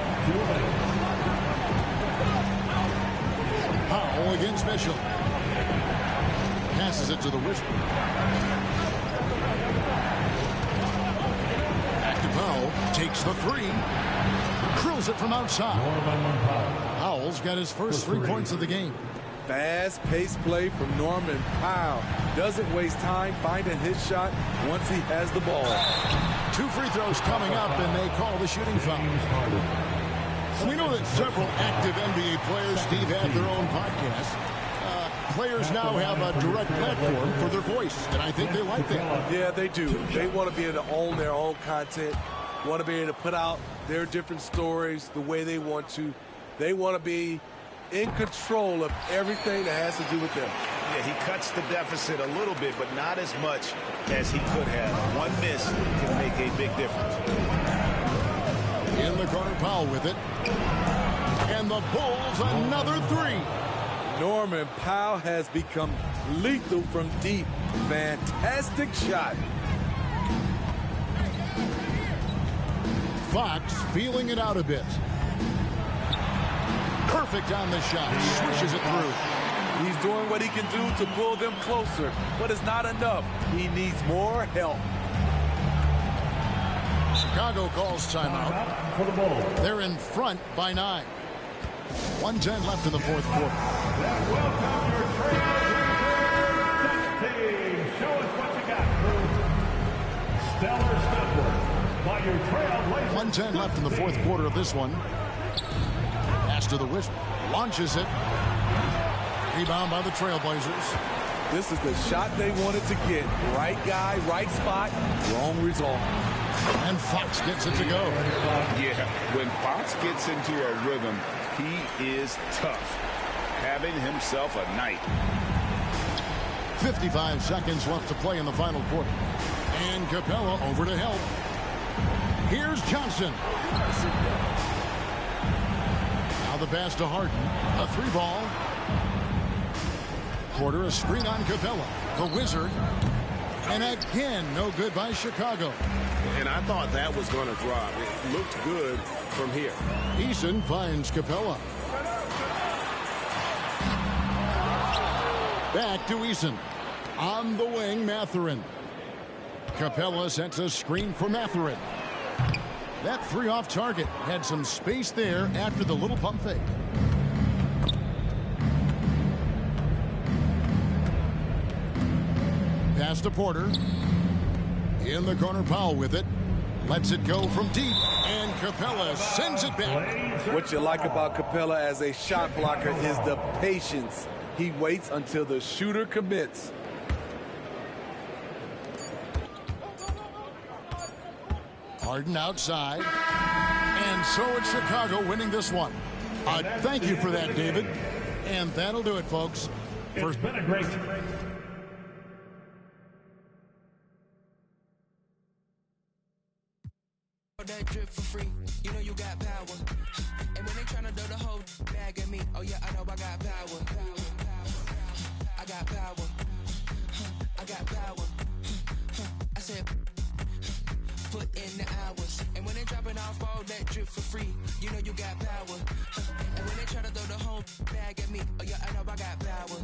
Powell against Mitchell. Passes it to the Wizard. Powell takes the three, curls it from outside. Powell's got his first 3 points of the game. Fast-paced play from Norman Powell. Doesn't waste time finding his shot once he has the ball. 2 free throws coming up, and they call the shooting foul. We know that several active NBA players, Steve, have their own podcasts. Players now have a direct platform for their voice, and I think they like that. Yeah, they do. They want to be able to own their own content, want to be able to put out their different stories the way they want to. They want to be in control of everything that has to do with them. Yeah, he cuts the deficit a little bit, but not as much as he could have. One miss can make a big difference. In the corner, Powell with it. And the Bulls another three. Norman Powell has become lethal from deep. Fantastic shot. Fox feeling it out a bit. Perfect on the shot. Swishes it through. He's doing what he can do to pull them closer, but it's not enough. He needs more help. Chicago calls timeout. They're in front by 9. 1:10 left in the fourth quarter. Welcome your trailblazers team. Show us what you got, crew. Stellar step work by your trailblazers. 1:10 left in the fourth quarter of this one. Pass to the Wizard. Launches it. Rebound by the Trailblazers. This is the shot they wanted to get. Right guy, right spot, wrong result. And Fox gets it to go. Yeah, when Fox gets into a rhythm, he is tough. Having himself a night. 55 seconds left to play in the final quarter. And Capella over to help. Here's Johnson. Now the pass to Harden. A 3-ball. Porter, a screen on Capella. The Wizard. And again, no good by Chicago. And I thought that was going to drop. It looked good from here. Eason finds Capella. Back to Eason. On the wing, Mathurin. Capella sets a screen for Mathurin. That 3 off target had some space there after the little pump fake. Pass to Porter. In the corner, Powell with it. Lets it go from deep, and Capella sends it back. What you like about Capella as a shot blocker is the patience. He waits until the shooter commits. Harden outside. And so it's Chicago winning this one. Thank you for that, David. And that'll do it, folks. It's been a great... That drip for free, you know you got power. And when they tryna do the whole bag at me, oh yeah, I know I got power. I got power. I got power. I said, put in the hours. And when they dropping off all that drip for free, you know you got power. And when they tryna throw the whole bag at me, oh yeah, I know I got power.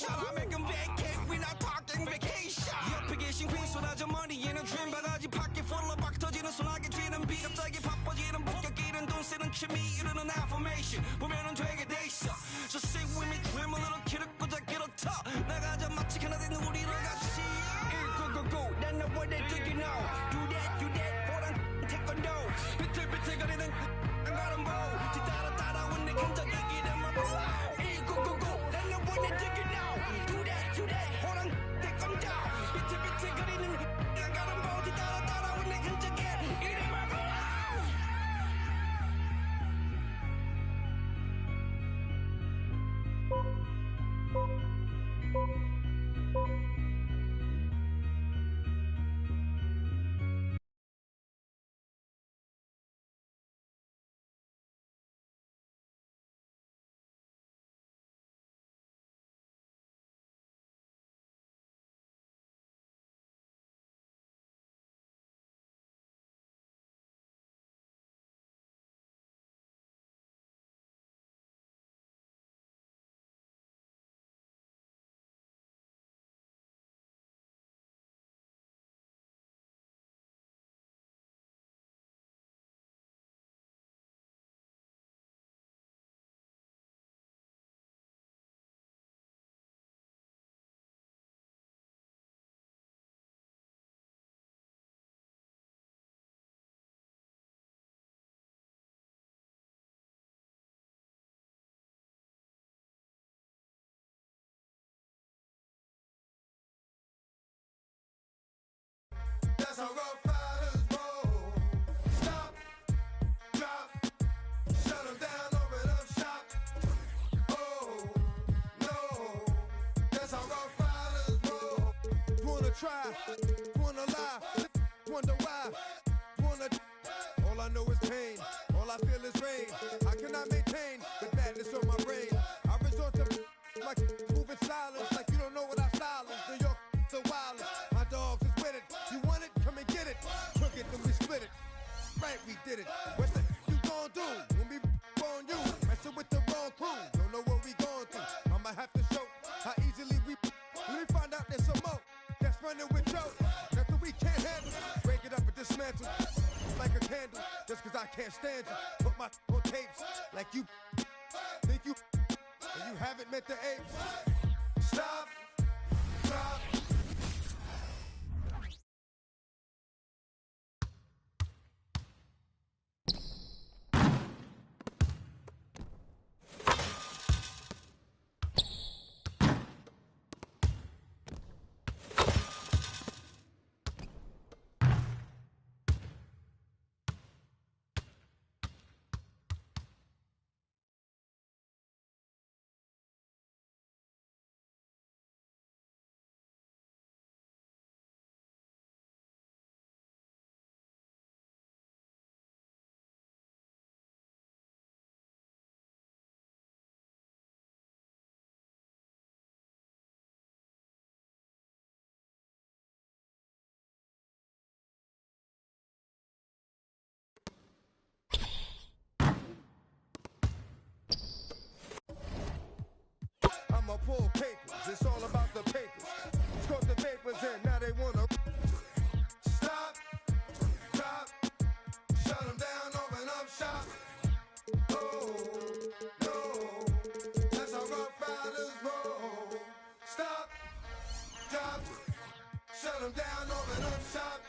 I make them vacate, we not talking vacation. 옆에 계신 퀸 쏟아져 머리에는 dream 바가지 pocket full of 박 터지는 소나기 튀는 비 갑자기 바빠지는 폭격기는 돈 쓰는 취미 이루는 affirmation 보면은 되게 돼 있어. So sing with me, dream a little kid 꽂아 get a top 나가자 마치 하나 된 우리를 같이 go go go then know what they do you know do that 호랑 태권도 비틀비틀거리는 안가름 보 뒤따라 따라온 내 근저기기를 막고 go go go then know what they do you know do that 호랑 태권도 비틀비틀거리는 안가름 보 뒤따라 따라온 내 근저기를 막고 try. Wanna lie, wonder why. All I know is pain, all I feel is rain. I cannot maintain the badness on my brain. I resort to like moving silence, like you don't know what I style is. New York, the wildest. My dogs is with it. You want it? Come and get it. Took it, then we split it. Right, we did it. What the you gon' do when we on you? Messing with the wrong crew. Don't know what we going through. I'ma have to show how easily we. Let me find out there's some more that's running with Joe. Nothing we can't handle. Break it up and dismantle like a candle. Just cause I can't stand you. Put my on tapes like you think you and you haven't met the apes. Stop. Stop. I'ma pull papers, it's all about the papers. Scored the papers and now they wanna stop, drop, shut them down, open up shop. Oh, no, that's how Rough Riders roll. Stop, drop, shut them down, open up shop.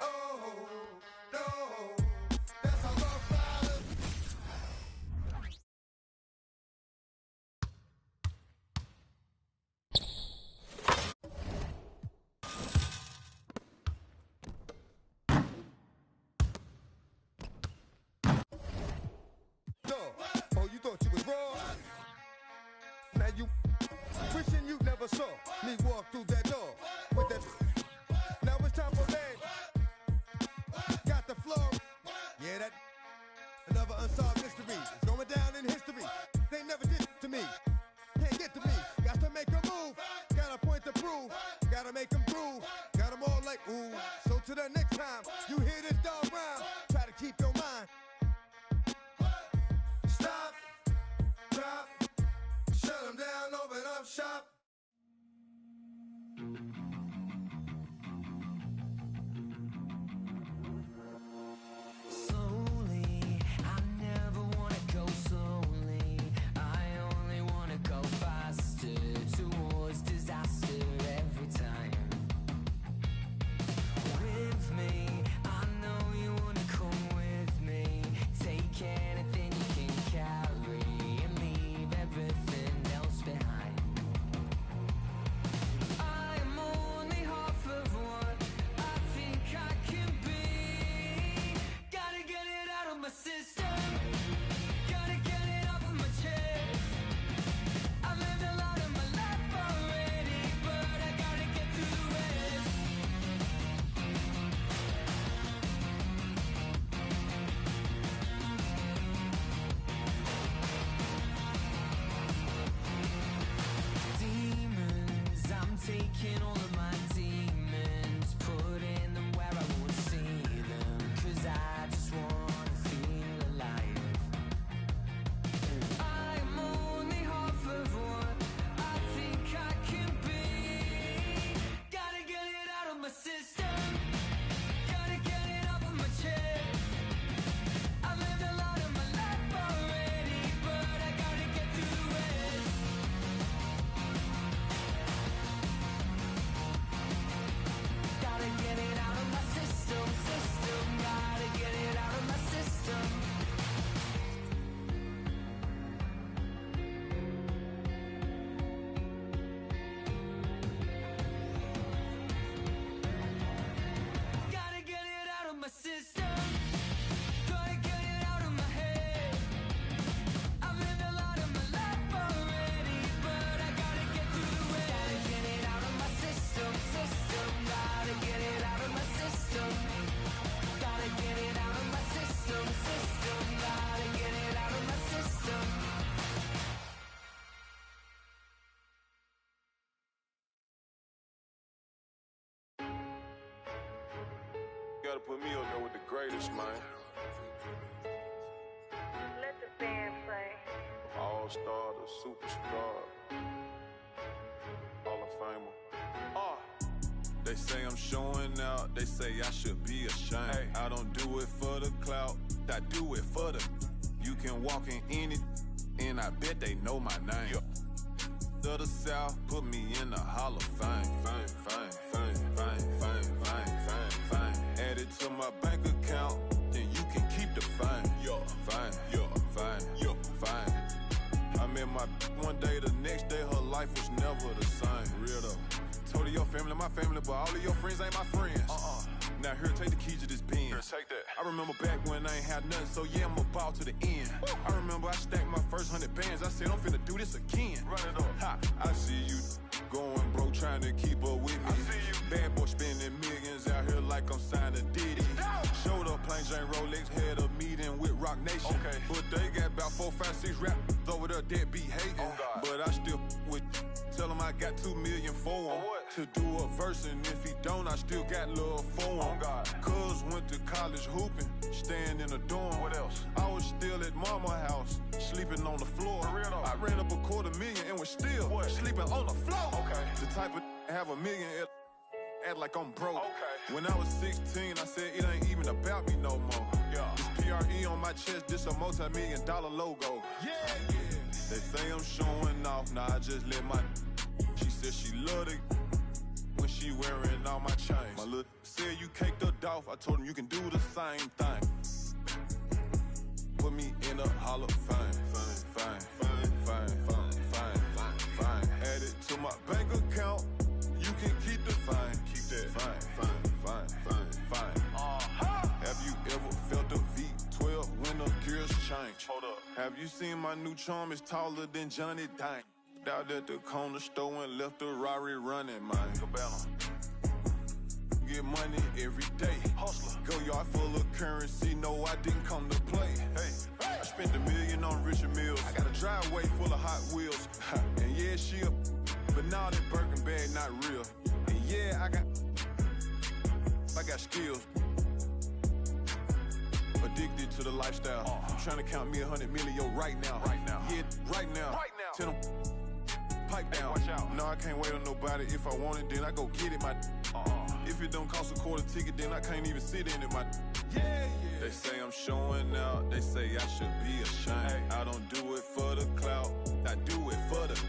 Oh, no, that's how Rough Riders. Oh, you thought you was raw? Now you wishing you never saw me walk through that door with that. Now it's time for land. Got the floor. Yeah, that another unsolved mystery. It's going down in history. They never did it to me. Can't get to me. Got to make a move. Got a point to prove. Gotta make them groove. Got them all like ooh. So to the next time you hear this dog rhyme, try to keep your mind. Stop, drop, shut them down, open up shop. Slowly, I never wanna go slowly. I only wanna go faster towards disaster every time. With me, I know you wanna come with me. Take anything you can carry and leave everything else behind. I am only half of what I think I can be. Gotta get it out of my system. Gotta get it off of my chest. I've lived a lot of my life already, but I gotta get through the rest. Demons, I'm taking all of my demons, putting them where I won't see them, 'cause I just wanna feel alive. I'm only half of what I think I can be. Gotta get it out of my system. Gotta get it off of my chest. I've lived a lot of my life already, but I gotta get through the rest. gotta put me up there with the greatest, man. Let the band play. All-star, the superstar, Hall of Famer. They say I'm showing out, they say I should be ashamed. Hey. I don't do it for the clout, I do it for the. You can walk in any, and I bet they know my name. Yeah. To the South, put me in the Hall of Fame. Fame. Add it to my bank account, then you can keep the fame. Fame. I met my one day, the next day her life was never the same. Real though. Told her your family, my family, but all of your friends ain't my friends. Now here, take the keys to this pen. Here, take that. I remember back when I ain't had nothing, so yeah, I'm about to the end. I remember I stacked my first 100 bands. I said I'm finna do this again. Run it up. Ha, I see you going broke, trying to keep up with me. I see you. Bad boy spending millions out here like I'm signed a Diddy. Showed up, plain Jane Rolex, had a meeting with Rock Nation. Okay. But they got about 4, 5, 6 rappers over there that be hating. But I still with. Tell him I got 2 million for him to do a verse, and if he don't, I still got love for him. Cuz went to college hooping, staying in a dorm. What else? I was still at mama's house, sleeping on the floor. I ran up $250,000 and was still sleeping on the floor. Okay. The type of have $1 million, act like I'm broke. Okay. When I was 16, I said it ain't even about me no more. Yeah. This PRE on my chest, this a multi-million-dollar logo. Yeah. They say I'm showing off, nah, I just let my. She said she loved it when she wearing all my chains. My little said you caked her off. I told him you can do the same thing. Put me in a Hall of Fame. Fame. Add it to my bank account. You can keep the fame. Keep that. Fine. Have you ever felt a V12 when the gears change? Hold up. Have you seen my new charm is taller than Johnny Dang? Out at the corner store and left a Rari running, man. Get money every day. Hustler. Go yard full of currency, no, I didn't come to play. Hey. I spent $1 million on Richard Mills. I got a driveway full of Hot Wheels. And yeah, she up, but now that Birkin bag not real. And yeah, I got skills. Addicted to the lifestyle. I'm trying to count me 100 million right now. Yeah, right now. Tell them pipe down. Watch out. No, I can't wait on nobody. If I want it, then I go get it. If it don't cost a quarter ticket, then I can't even sit in it. They say I'm showing out. They say I should be ashamed. Hey. I don't do it for the clout. I do it for the.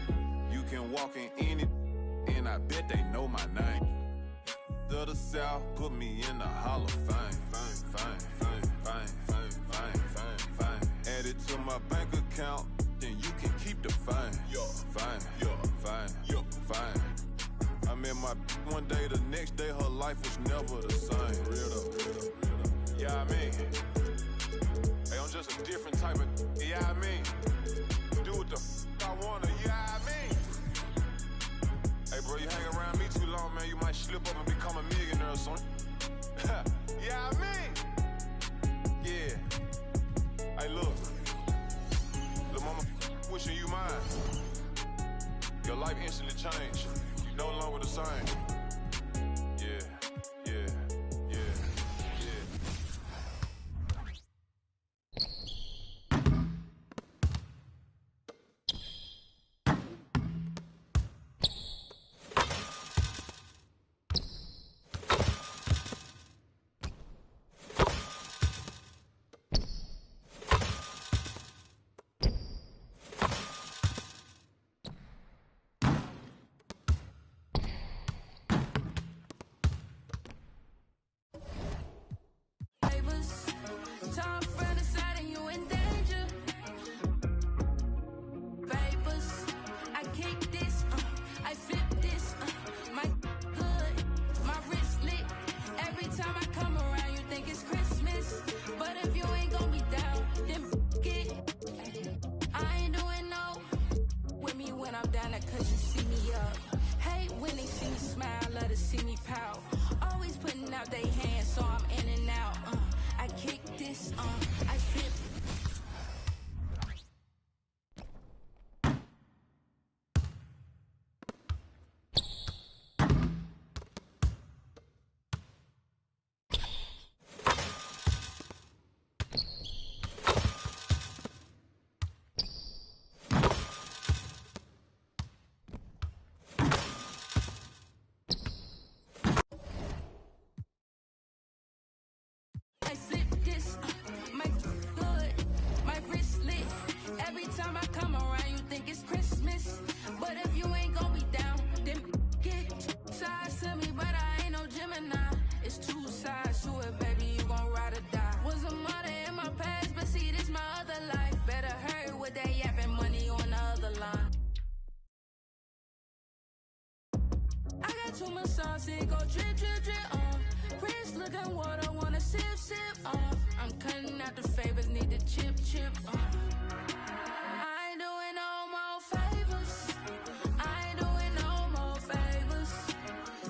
You can walk in any, and I bet they know my name. To the South, put me in the Hall of Fame. Fame. Add it to my bank account, then you can keep the fame. Fine. I met my one day, the next day her life was never the same. Real though. Yeah, I mean. Hey, I'm just a different type of. Yeah, I mean. Do what the I wanna. Yeah, I mean. Hey, bro, you hang around me too long, man, you might slip up and become a millionaire or something. Yeah, I mean. Yeah. Hey, look. Lil' mama wishing you mine. Your life instantly changed. You no longer the same. Yeah. time I come around, you think it's Christmas. But if you ain't gonna be down, then get sides to me. But I ain't no Gemini. It's two sides to it, baby. You gon' ride or die. Was a mother in my past, but see, this my other life. Better hurry with that yapping, money on the other line. I got too much sauce, it go drip, drip, drip on. Wrist looking water, wanna sip, sip on. I'm cutting out the favors, need the chip, chip on. I ain't doing no more favors. I ain't doing no more favors.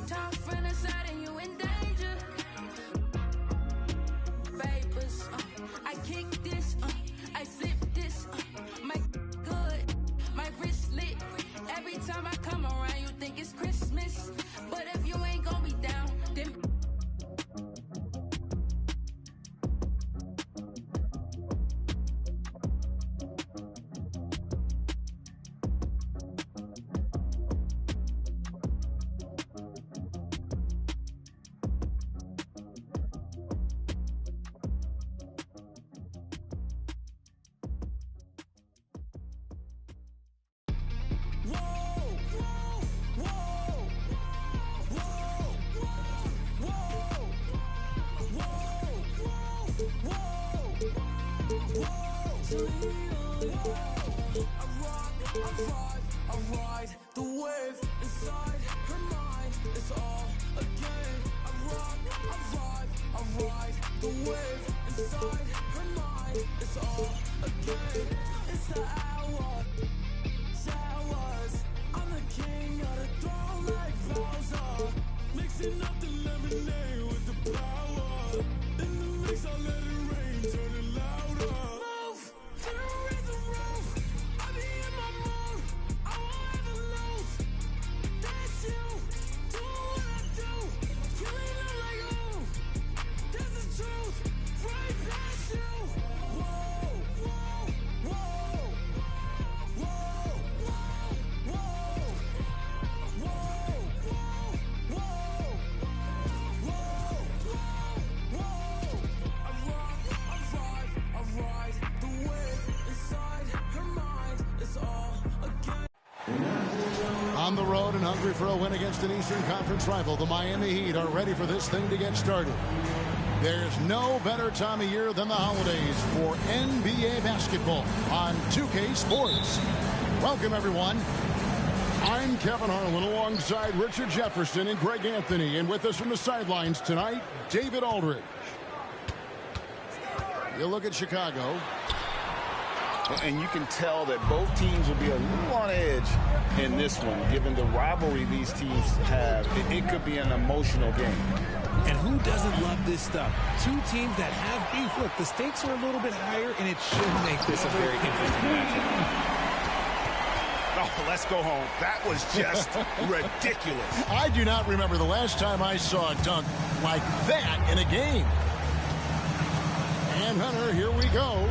Talk from the side and you in danger. Vapors, I kick this, I flip this, my good, my wrist lit. Every time I come around, you think it's Christmas. But if you ain't gonna be down, then I ride the wave inside her mind. It's all a game. I ride the wave inside her mind. It's all a game. It's the hour. Showers. I'm the king of the throne like Bowser. Mixing up the lemonade with the power. In the mix, I let it rain, turn it louder. Move to the rhythm roof. I be in my mood. I won't ever lose. That's you. Do what I do. You ain't look like ooh. That's the truth. Right past you. Whoa, whoa, whoa. Whoa, whoa, whoa. Whoa, whoa, whoa. I ride the wave inside her mind. It's all a game. On the road and hungry for a win against an Eastern Conference rival, the Miami Heat are ready for this thing to get started. There's no better time of year than the holidays for NBA basketball on 2K Sports. Welcome, everyone. I'm Kevin Harlan alongside Richard Jefferson and Greg Anthony. And with us from the sidelines tonight, David Aldridge. You look at Chicago. And you can tell that both teams will be a little on edge in this one, given the rivalry these teams have. It could be an emotional game. And who doesn't love this stuff? Two teams that have beef. Look, the stakes are a little bit higher, and it should make this a very interesting matchup. Oh, let's go home. That was just ridiculous. I do not remember the last time I saw a dunk like that in a game. And Hunter, here we go.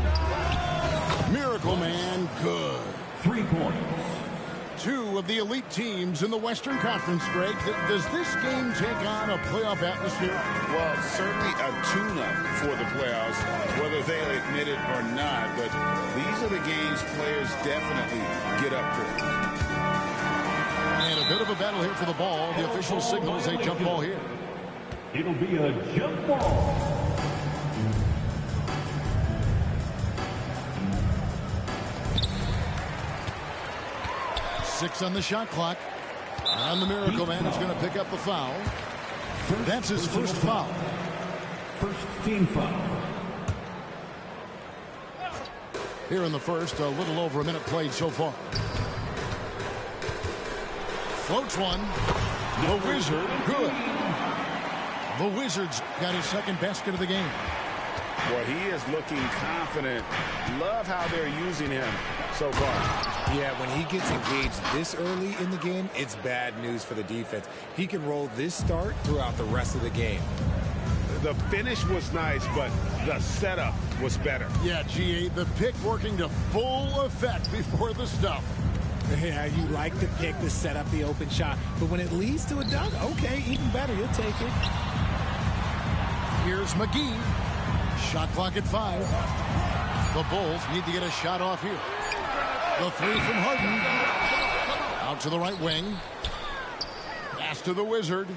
Miracle Man, good. 3 points. Two of the elite teams in the Western Conference, Greg. Does this game take on a playoff atmosphere? Well, certainly a tune-up for the playoffs, whether they admit it or not. But these are the games players definitely get up for. And a bit of a battle here for the ball. The official signals a jump ball here. It'll be a jump ball. Six on the shot clock. And the Miracle Man is going to pick up the foul. That's his first foul. First team foul. Here in the first, a little over a minute played so far. Floats one. The Wizard, good. The Wizards got his second basket of the game. Well, he is looking confident. Love how they're using him so far. Yeah, when he gets engaged this early in the game, it's bad news for the defense. He can roll this start throughout the rest of the game. The finish was nice, but the setup was better. Yeah, GA, the pick working to full effect before the stuff. Yeah, you like the pick to set up the open shot, but when it leads to a dunk, okay, even better, you'll take it. Here's McGee. Shot clock at 5. The Bulls need to get a shot off here. The three from Harden. Out to the right wing. Pass to the Wizard.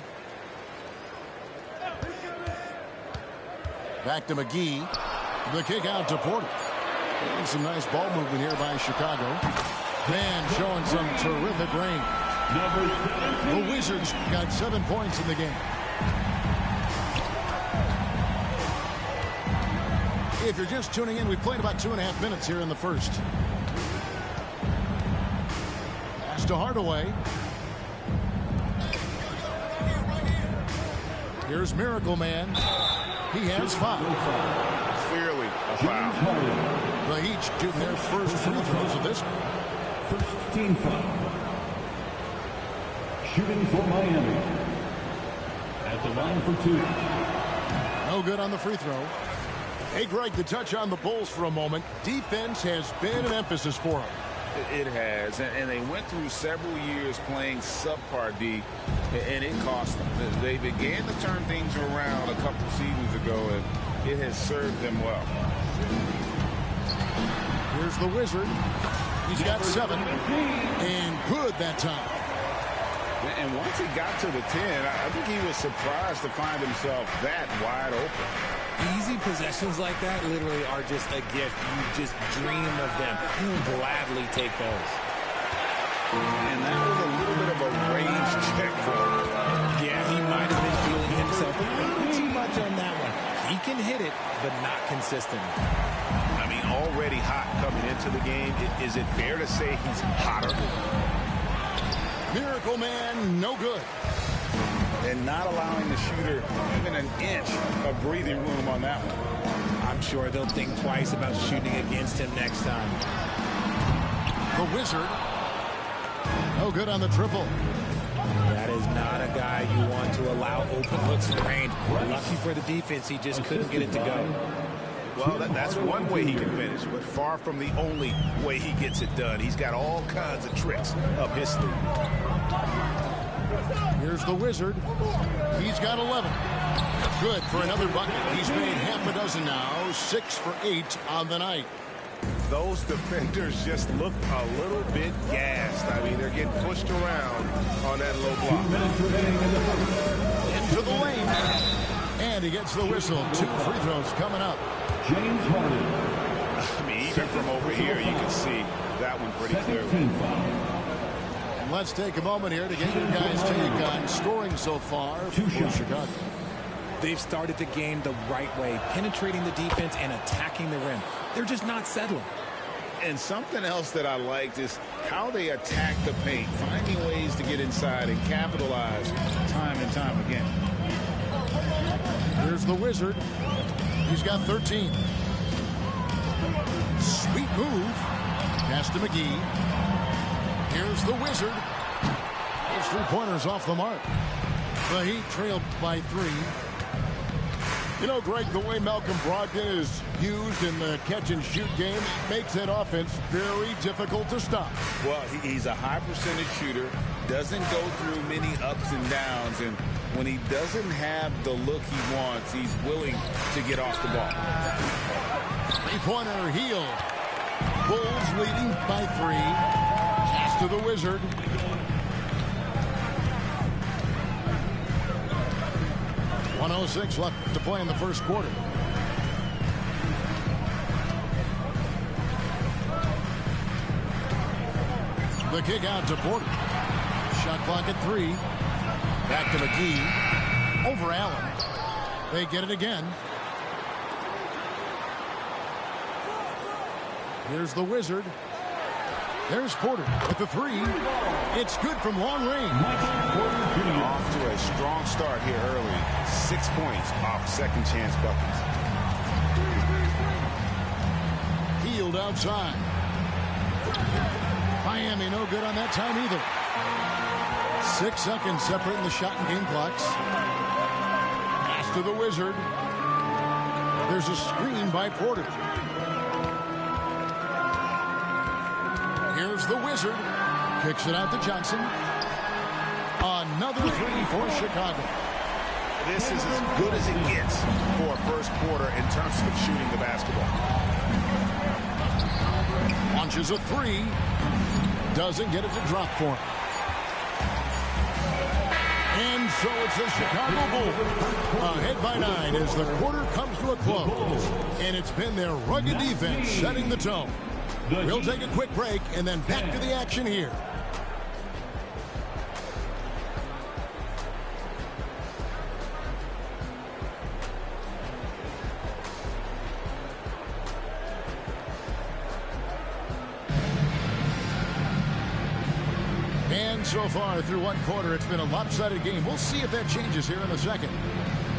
Back to McGee. The kick out to Porter. And some nice ball movement here by Chicago. Man showing some terrific range. The Wizards got 7 points in the game. If you're just tuning in, we've played about 2.5 minutes here in the first. Pass to Hardaway. Here's Miracle Man. He has 5. Clearly a foul. The Heat shooting their first free throws of this. First team foul. Shooting for Miami. At the line for 2. No good on the free throw. Hey, Greg, to touch on the Bulls for a moment, defense has been an emphasis for them. It has, and they went through several years playing subpar D, and it cost them. They began to turn things around a couple seasons ago, and it has served them well. Here's the Wizard. He's got 7, and good that time. And once he got to the 10, I think he was surprised to find himself that wide open. Easy possessions like that literally are just a gift. You just dream of them. He'll gladly take those. And that was a little bit of a range check for him. Yeah, he might have been feeling himself a little too much on that one. He can hit it, but not consistent. I mean, already hot coming into the game. Is it fair to say he's hotter? Miracle Man, no good. And not allowing the shooter even an inch of breathing room on that one. I'm sure they'll think twice about shooting against him next time. The Wizard. No good on the triple. That is not a guy you want to allow open looks and range. Lucky for the defense, he just couldn't get it to go. Well, that's one way he can finish, but far from the only way he gets it done. He's got all kinds of tricks up his sleeve. Here's the Wizard. He's got 11. Good for another bucket. He's made half a dozen now. 6 for 8 on the night. Those defenders just look a little bit gassed. I mean, they're getting pushed around on that low block. Into the lane. And he gets the whistle. 2 free throws coming up. James Harden. I mean, even from over here, you can see that one pretty clearly. And let's take a moment here to get your guys' take on scoring so far for Chicago. They've started the game the right way, penetrating the defense and attacking the rim. They're just not settling. And something else that I liked is how they attack the paint, finding ways to get inside and capitalize time and time again. Here's the Wizard. He's got 13. Sweet move. Pass to McGee. Here's the Wizard. His 3-pointers off the mark. The Heat trailed by 3. You know, Greg, the way Malcolm Brogdon is used in the catch-and-shoot game makes that offense very difficult to stop. Well, he's a high percentage shooter, doesn't go through many ups and downs, and when he doesn't have the look he wants, he's willing to get off the ball. 3-pointer heel. Bulls leading by 3. Pass to the Wizard. .106 left to play in the first quarter. The kick out to Porter. Shot clock at 3. Back to McGee. Over Allen. They get it again. Here's the Wizard. There's Porter with the 3. It's good from long range. Off to a strong start here early. 6 points off second chance buckets. Healed outside. Miami no good on that time either. 6 seconds separating the shot and game clocks. Pass to the Wizard. There's a screen by Porter. Here's the Wizard. Kicks it out to Johnson. Another 3 for Chicago. This is as good as it gets for a first quarter in terms of shooting the basketball. Launches a three. Doesn't get it to drop for him. And so it's the Chicago Bulls ahead by 9 as the quarter comes to a close. And it's been their rugged defense setting the tone. We'll take a quick break and then back to the action here. And so far through one quarter, it's been a lopsided game. We'll see if that changes here in a second.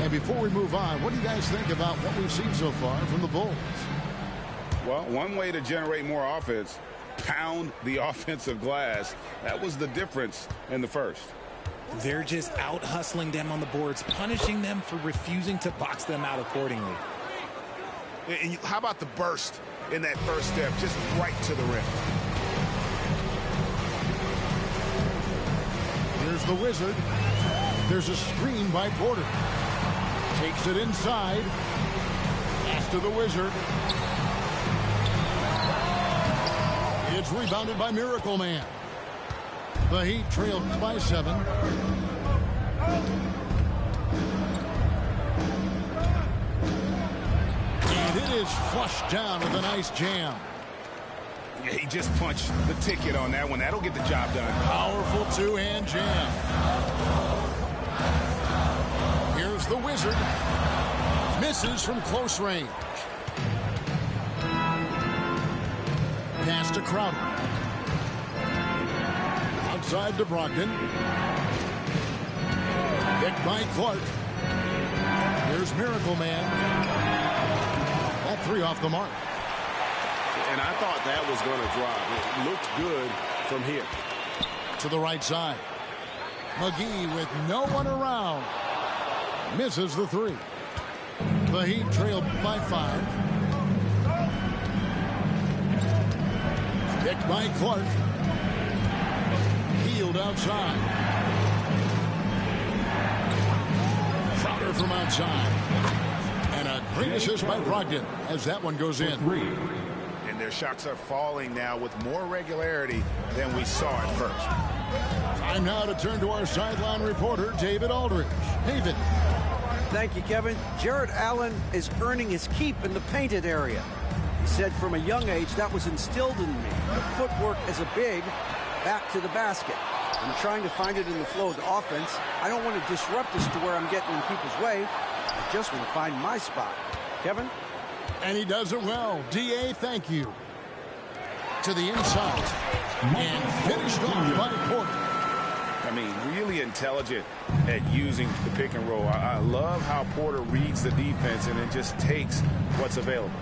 And before we move on, what do you guys think about what we've seen so far from the Bulls? Well, one way to generate more offense, pound the offensive glass. That was the difference in the first. They're just out hustling them on the boards, punishing them for refusing to box them out accordingly. And how about the burst in that first step, just right to the rim? Here's the Wizard. There's a screen by Porter. Takes it inside. Pass to the Wizard. It's rebounded by Miracle Man. The Heat trailed by 7. And it is flushed down with a nice jam. Yeah, he just punched the ticket on that one. That'll get the job done. Powerful two-hand jam. Here's the Wizard. Misses from close range. Pass to Crowder. Outside to Brogdon. Picked by Clark. Here's Miracle Man. That three off the mark. And I thought that was going to drop. It looked good from here. To the right side. McGee with no one around. Misses the three. The Heat trailed by 5. Picked by Clark. Healed outside. Crowder from outside. And a great assist by Brogdon as that one goes in. And their shots are falling now with more regularity than we saw at first. Time now to turn to our sideline reporter, David Aldridge. David. Thank you, Kevin. Jarrett Allen is earning his keep in the painted area. He said from a young age that was instilled in me. The footwork as a big, back to the basket. I'm trying to find it in the flow of the offense. I don't want to disrupt this to where I'm getting in people's way. I just want to find my spot. Kevin? And he does it well. D.A., thank you. To the inside. And finished off by Porter. I mean, really intelligent at using the pick and roll. I love how Porter reads the defense and then just takes what's available.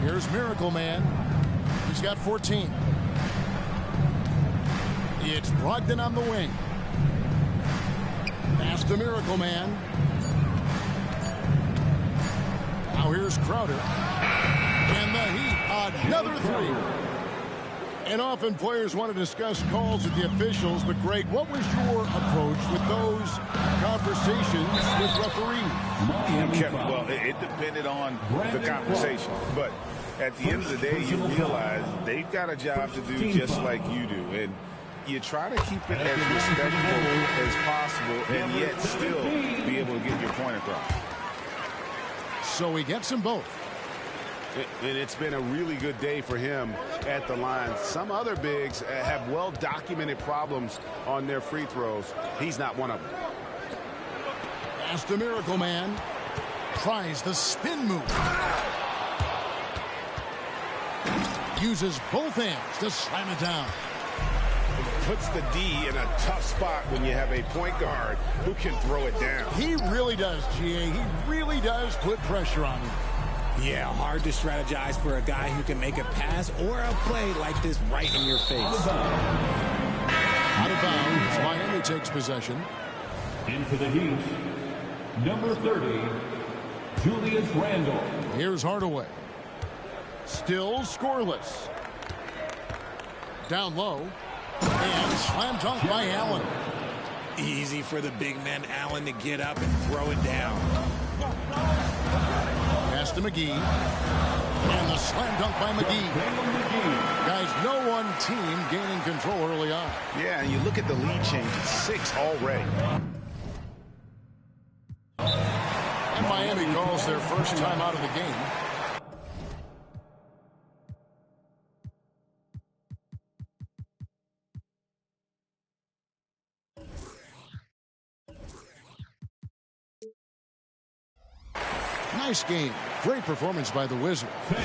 Here's Miracle Man. He's got 14. It's Brogdon on the wing. Pass to Miracle Man. Now here's Crowder. And the Heat, another three. And often players want to discuss calls with the officials, but Greg, what was your approach with those conversations with referees? Well, it depended on the conversation, but at the end of the day, you realize they've got a job to do just like you do, and you try to keep it as respectful as possible and yet still be able to get your point across. So he gets them both. And it's been a really good day for him at the line. Some other bigs have well-documented problems on their free throws. He's not one of them. Pass to Miracle Man. Tries the spin move. Uses both hands to slam it down. Puts the D in a tough spot when you have a point guard who can throw it down. He really does, G.A. He really does put pressure on him. Yeah, hard to strategize for a guy who can make a pass or a play like this right in your face. Out of bounds, Miami takes possession. In for the Heat, number 30, Julius Randle. Here's Hardaway. Still scoreless. Down low. And slam dunk by Allen. Easy for the big man Allen to get up and throw it down. Pass to McGee. And the slam dunk by McGee. Guys, no one team gaining control early on. Yeah, and you look at the lead change. It's 6 already. And Miami calls their first time out of the game. Nice game. Great performance by the Wizard. He's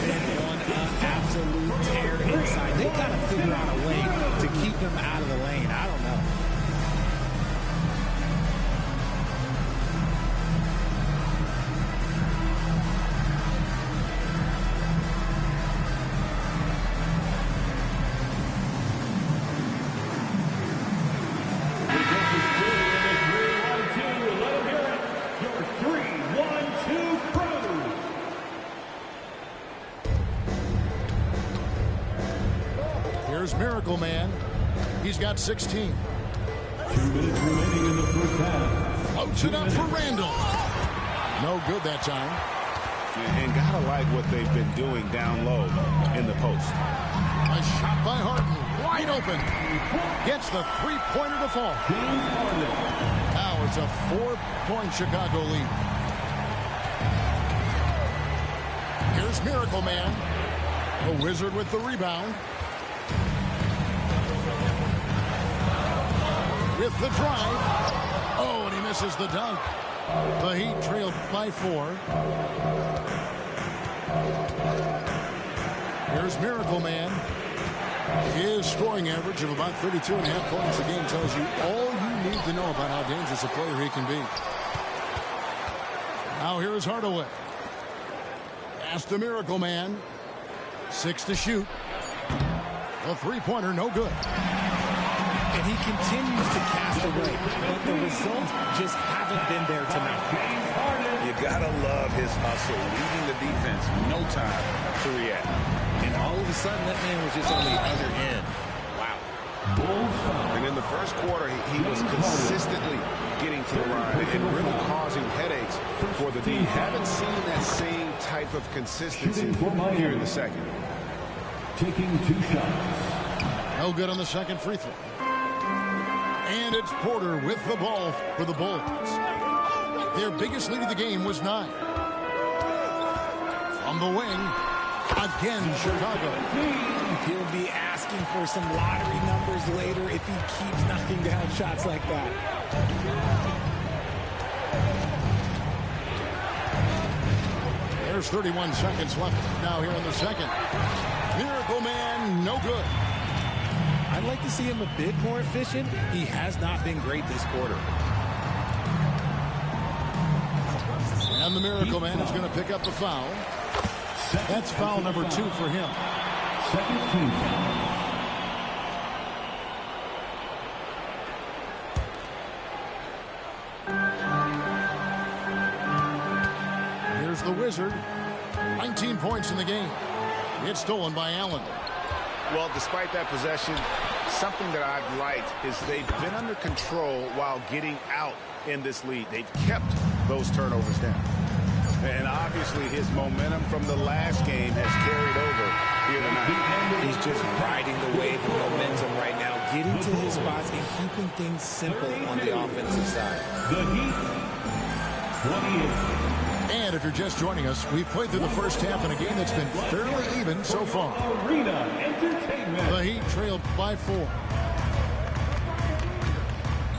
been on an absolute tear inside. They got to figure out a way to keep him out of the lane. I don't know. Miracle Man. He's got 16. 2 minutes remaining in the first half. Floats it up for Randall. No good that time. And gotta like what they've been doing down low in the post. A shot by Harden. Wide open. Gets the three-pointer to fall. Now it's a 4-point Chicago lead. Here's Miracle Man. The Wizard with the rebound. With the drive. Oh, and he misses the dunk. The Heat trailed by 4. Here's Miracle Man. His scoring average of about 32.5 points a game tells you all you need to know about how dangerous a player he can be. Now here's Hardaway. Pass to Miracle Man. 6 to shoot. The three-pointer, no good. And he continues to cast away, but the results just haven't been there tonight. You gotta love his hustle, leading the defense, no time to react. And all of a sudden, that man was just on the other end. Wow. And in the first quarter, he was consistently getting to the line and really causing headaches for the team. Haven't seen that same type of consistency here in the second. Taking 2 shots. No good on the second free throw. And it's Porter with the ball for the Bulls. Their biggest lead of the game was 9. From the wing, again, Chicago. He'll be asking for some lottery numbers later if he keeps knocking down shots like that. There's 31 seconds left now here in the second. Miracle Man, no good. I'd like to see him a bit more efficient. He has not been great this quarter. And the Miracle Man is going to pick up the foul. That's foul number 2 for him. Second team. Here's the Wizard. 19 points in the game. It's stolen by Allen. Well, despite that possession, something that I've liked is they've been under control while getting out in this lead. They've kept those turnovers down. And obviously his momentum from the last game has carried over here tonight. He's just riding the wave of momentum right now, getting to his spots and keeping things simple on the offensive side. The Heat, 28. And if you're just joining us, we've played through the first half in a game that's been fairly even so far. Arena Entertainment. The Heat trailed by 4.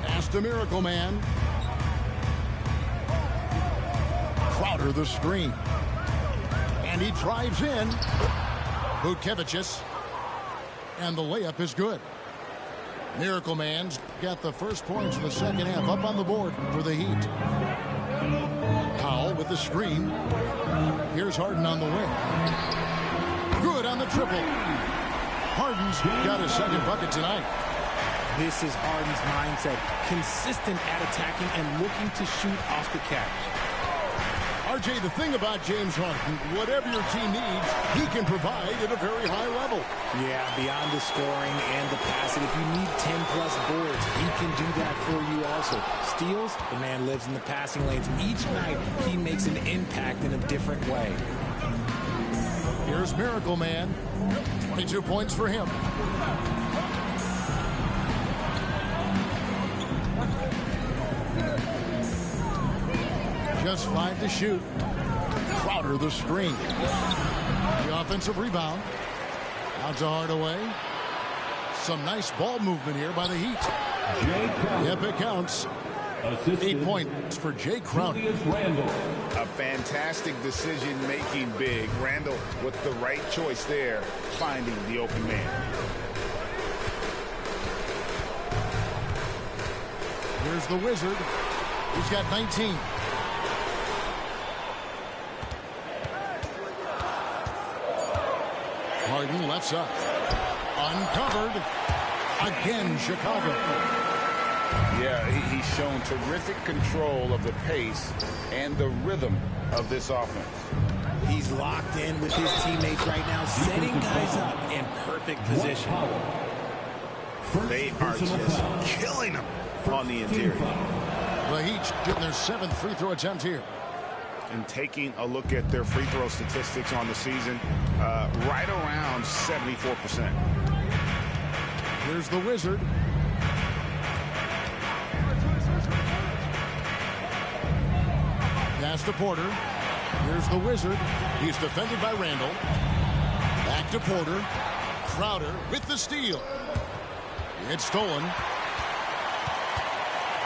Pass to Miracle Man. Crowder the screen. And he drives in. Vučević. And the layup is good. Miracle Man's got the first points of the second half up on the board for the Heat. Powell with the screen. Here's Harden on the wing. Good on the triple. Harden's got his second bucket tonight. This is Harden's mindset. Consistent at attacking and looking to shoot off the catch. RJ, the thing about James Harden, whatever your team needs, he can provide at a very high level. Yeah, beyond the scoring and the passing. If you need 10-plus boards, he can do that for you also. Steals, the man lives in the passing lanes. Each night, he makes an impact in a different way. Here's Miracle Man. 22 points for him. Just 5 to shoot. Crowder the screen. The offensive rebound. Out to Hardaway. Some nice ball movement here by the Heat. Yep, it counts. 8 points for Jay Crowder. A fantastic decision-making big. Randall with the right choice there, finding the open man. Here's the Wizard. He's got 19. Harden left side. Uncovered. Again, Chicago. Yeah, he's shown terrific control of the pace and the rhythm of this offense. He's locked in with his teammates right now, setting guys up in perfect position. They are just killing them on the interior. The Heat getting their 7th free throw attempt here. And taking a look at their free throw statistics on the season, right around 74%. Here's the Wizard. Pass to Porter. Here's the Wizard. He's defended by Randall. Back to Porter. Crowder with the steal. It's stolen.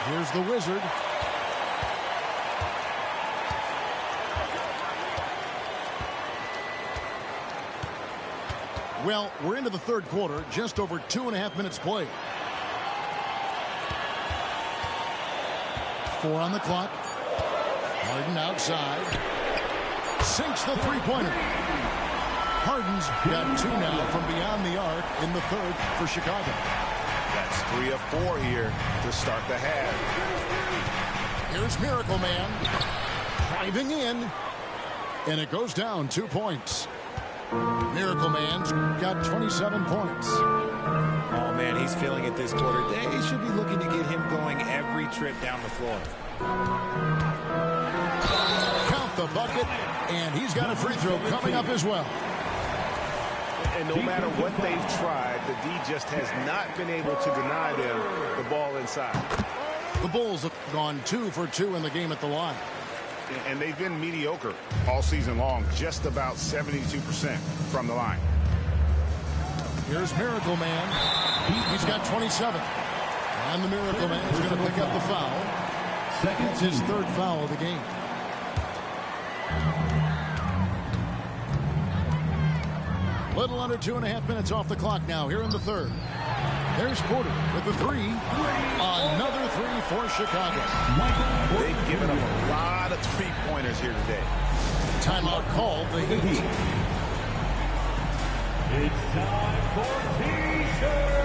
Here's the Wizard. Well, we're into the third quarter, just over 2.5 minutes played. 4 on the clock. Harden outside. Sinks the three-pointer. Harden's got 2 now from beyond the arc in the third for Chicago. That's 3 of 4 here to start the half. Here's Miracle Man. Driving in. And it goes down 2 points. Miracle Man's got 27 points. Oh, man, he's feeling it this quarter. They should be looking to get him going every trip down the floor. Count the bucket, and he's got a free throw coming up as well. And no matter what they've tried, the D just has not been able to deny them the ball inside. The Bulls have gone 2 for 2 in the game at the line. And they've been mediocre all season long, just about 72% from the line. Here's Miracle Man. He's got 27. And the Miracle Man is going to pick up the foul. That's his 3rd foul of the game. Little under 2.5 minutes off the clock now here in the third. There's Porter with the 3. Another 3 for Chicago. They've given up a lot of three-pointers here today. Timeout called the Heat. It's time for T-shirts.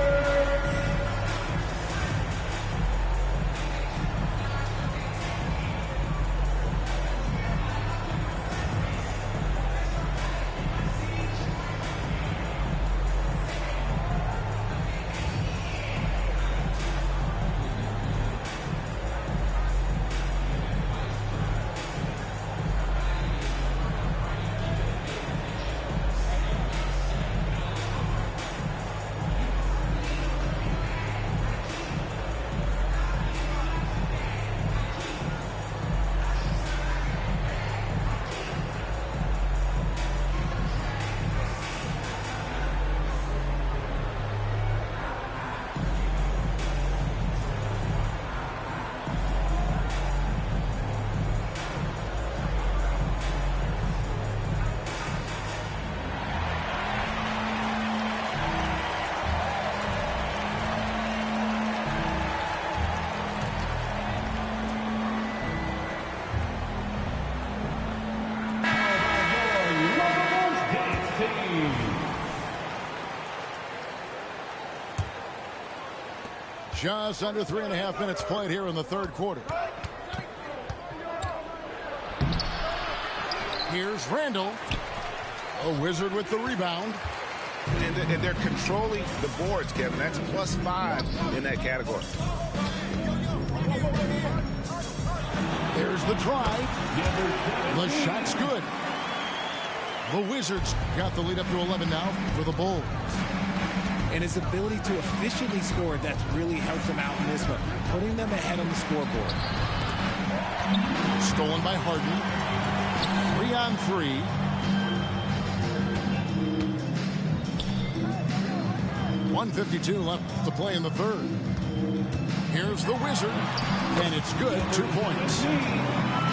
Just under 3.5 minutes played here in the third quarter. Here's Randall. A Wizard with the rebound. And they're controlling the boards, Kevin. That's +5 in that category. There's the drive. The shot's good. The Wizards got the lead up to 11 now for the Bulls. And his ability to efficiently score, that's really helped them out in this one, putting them ahead on the scoreboard. Stolen by Harden. 3-on-3. .152 left to play in the third. Here's the Wizard, and it's good. 2 points.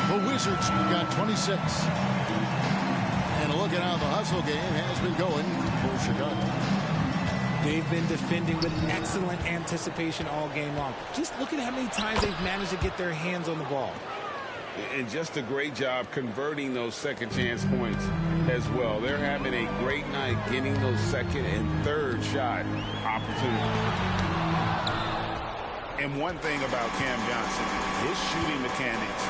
The Wizards got 26. And a look at how the hustle game has been going for Chicago. They've been defending with excellent anticipation all game long. Just look at how many times they've managed to get their hands on the ball. And just a great job converting those second chance points as well. They're having a great night getting those second and third shot opportunities. And one thing about Cam Johnson, his shooting mechanics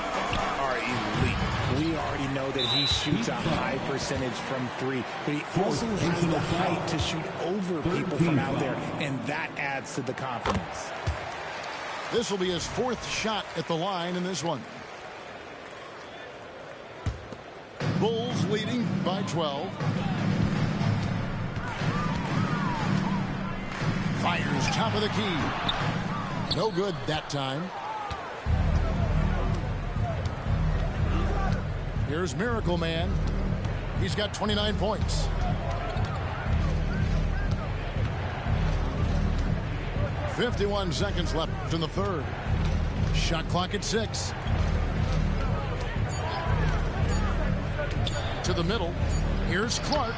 are elite. We already know that he shoots a high percentage from three, but he also has the height to shoot over people from out there, and that adds to the confidence. This will be his 4th shot at the line in this one. Bulls leading by 12. Fires top of the key. No good that time. Here's Miracle Man. He's got 29 points. .51 seconds left in the third. Shot clock at 6. To the middle. Here's Clark.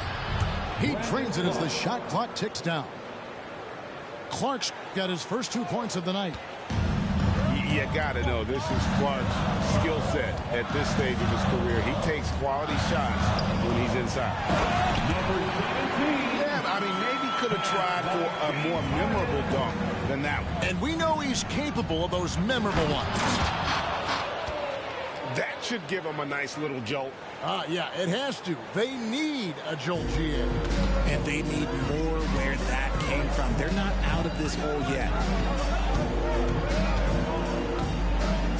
He drains it as the shot clock ticks down. Clark's got his first 2 points of the night. You got to know this is Clark's skill set at this stage of his career. He takes quality shots when he's inside. Yeah, I mean, maybe could have tried for a more memorable dunk than that one. And we know he's capable of those memorable ones. That should give him a nice little jolt. Yeah, it has to. They need a jolt, GA. And they need more where that came from. They're not out of this hole yet.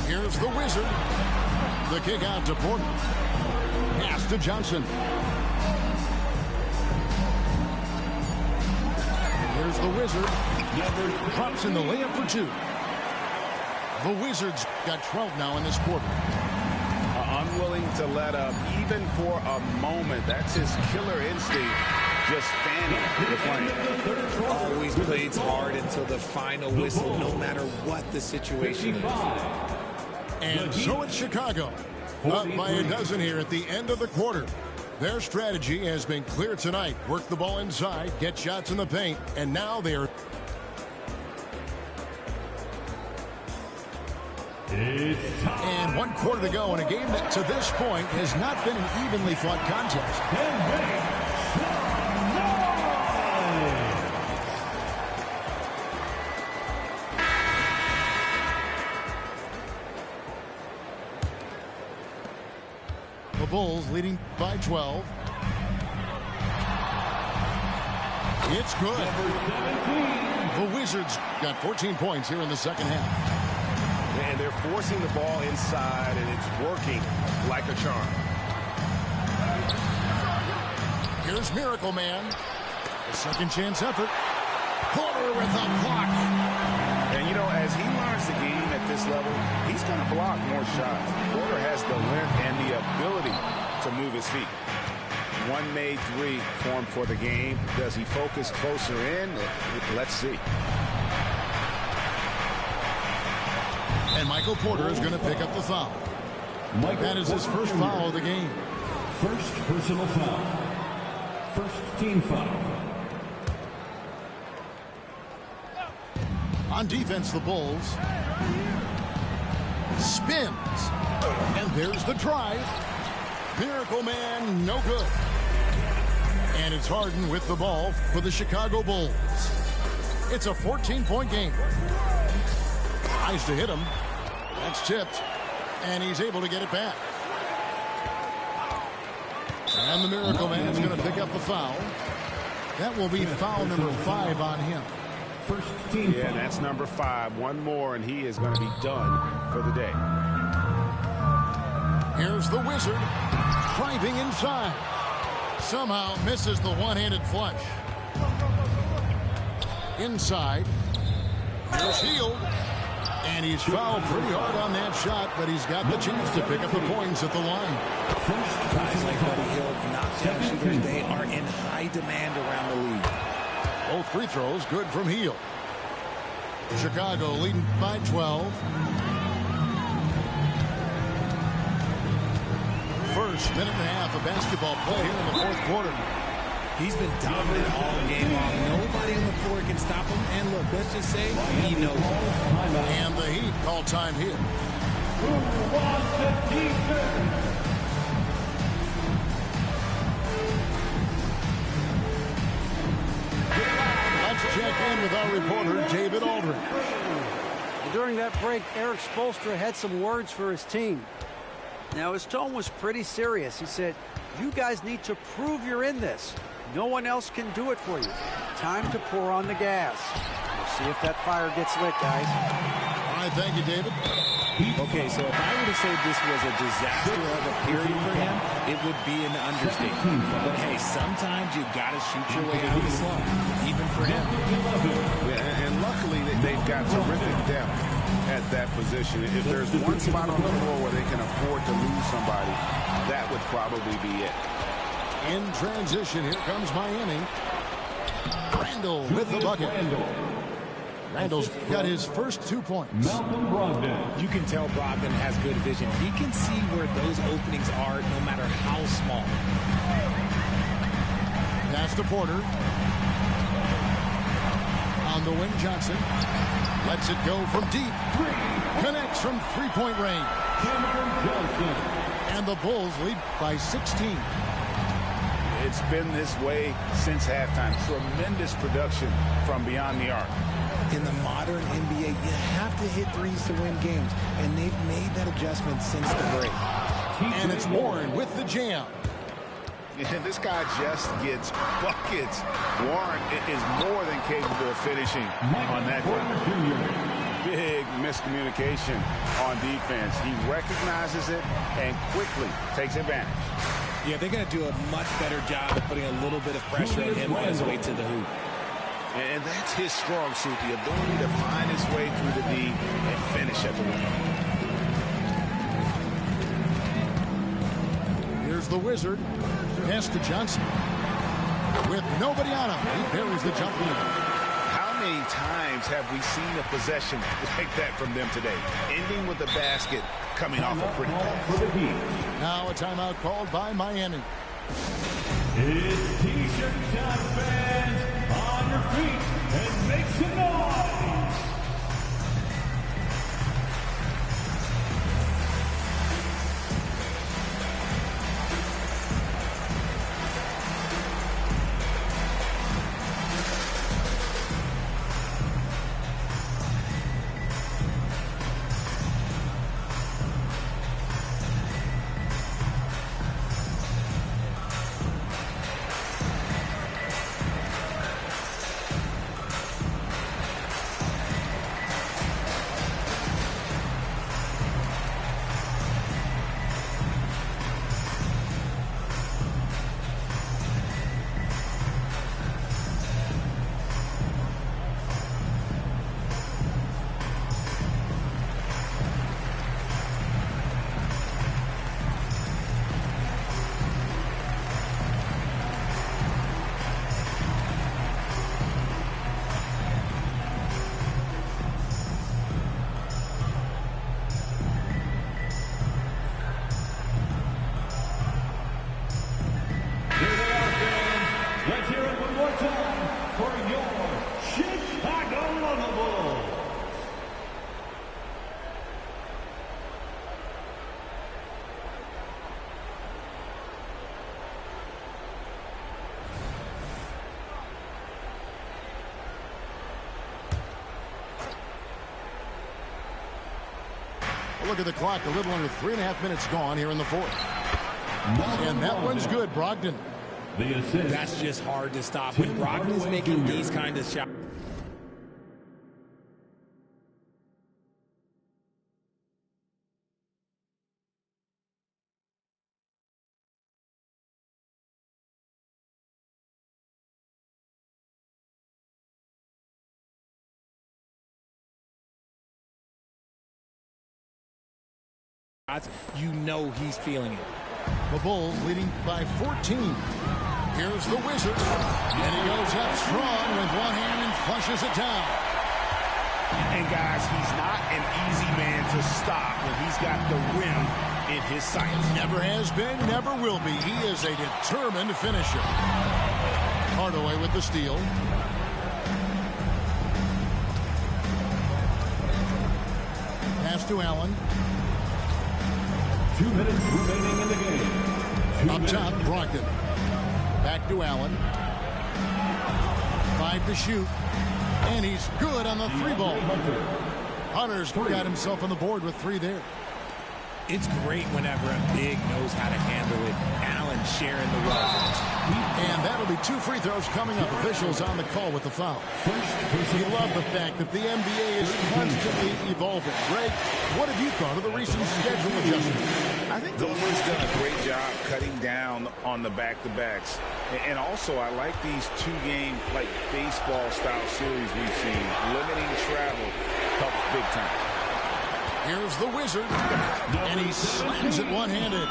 Here's the Wizard. The kick out to Porter. Pass to Johnson. Here's the Wizard. Drops in the layup for 2. The Wizards got 12 now in this quarter. Unwilling to let up even for a moment. That's his killer instinct. Just fanning the flame. Always plays hard until the final whistle, no matter what the situation is. And so it's Chicago. Up by a dozen here at the end of the quarter. Their strategy has been clear tonight. Work the ball inside, get shots in the paint, and now they're... And 1 quarter to go in a game that to this point has not been an evenly fought contest. The Bulls leading by 12. It's good. The Wizards got 14 points here in the second half. And they're forcing the ball inside, and it's working like a charm. Here's Miracle Man. A second chance effort. Porter with the block. And, you know, as he learns the game at this level, he's going to block more shots. Porter has the length and the ability to move his feet. 1 made 3 formed for the game. Does he focus closer in? Let's see. And Michael Porter is going to pick up the foul. That is his first foul of the game. First personal foul. First team foul. On defense, the Bulls. Spins. And there's the drive. Miracle Man, no good. And it's Harden with the ball for the Chicago Bulls. It's a 14-point game. Tries to hit him. That's tipped. And he's able to get it back. And the Miracle Man is going to pick up the foul. That will be foul number 5 on him. First team foul. That's number 5. 1 more, and he is going to be done for the day. Here's the Wizard. Driving inside. Somehow misses the one-handed flush. Inside. Here's Hield. And he's fouled pretty hard on that shot, but he's got the chance to pick up the points at the line. Guys like Buddy Hield, knockdown shooters, they are in high demand around the league. Both free throws good from Hield. Chicago leading by 12. First minute and a half of basketball play here in the fourth quarter. He's been dominant all game long. Nobody on the floor can stop him. And look, let's just say he knows it. And the Heat call time here. Let's check in with our reporter, David Aldridge. During that break, Eric Spoelstra had some words for his team. Now, his tone was pretty serious. He said, "You guys need to prove you're in this. No one else can do it for you. Time to pour on the gas." We'll see if that fire gets lit, guys. All right, thank you, David. Okay, so if I were to say this was a disaster of a period for him, it would be an understatement. But hey, sometimes you got to shoot your way out of the slump, even for him. Yeah, and luckily they've got terrific depth at that position. If there's one spot on the floor where they can afford to lose somebody, that would probably be it. In transition, here comes Miami. Randall with the bucket. Randall's got his first 2 points. You can tell Brogdon has good vision. He can see where those openings are no matter how small. Pass to Porter. On the wing, Johnson. Lets it go from deep. Connects from three-point range. And the Bulls lead by 16. It's been this way since halftime. Tremendous production from beyond the arc. In the modern NBA, you have to hit threes to win games, and they've made that adjustment since the break. And it's Warren with the jam. And this guy just gets buckets. Warren is more than capable of finishing on that drive. Big miscommunication on defense. He recognizes it and quickly takes advantage. Yeah, they're going to do a much better job of putting a little bit of pressure on him on his way to the hoop. And that's his strong suit, the ability to find his way through the D and finish at the rim. Here's the Wizard. Pass to Johnson. With nobody on him, he buries the jump lead. How many times have we seen a possession like that from them today? Ending with the basket, coming off a pretty pass. Now a timeout called by Miami. It's T-shirt time, fans. On your feet and make some noise. Let's hear it one more time for your Chicago Bulls. Look at the clock, a little under 3.5 minutes gone here in the fourth. And that one's good, Brogdon. That's just hard to stop when Brogdon's making these kind of shots. You know he's feeling it. The Bulls leading by 14. Here's the Wizard. And he goes up strong with one hand and flushes it down. And guys, he's not an easy man to stop when he's got the rim in his sights. Never has been, never will be. He is a determined finisher. Hardaway with the steal. Pass to Allen. 2 minutes remaining in the game. Up top, Brogdon. Back to Allen. 5 to shoot. And he's good on the 3-ball. Hunter's got himself on the board with 3 there. It's great whenever a big knows how to handle it. Allen sharing the wealth. And that'll be 2 free throws coming up. Officials on the call with the foul. We love the fact that the NBA is constantly evolving. Greg, what have you thought of the recent schedule adjustment? I think the league's done a great job cutting down on the back-to-backs. And also, I like these 2-game, like, baseball-style series we've seen. Limiting travel helps big time. Here's the Wizard, and he slams it one-handed.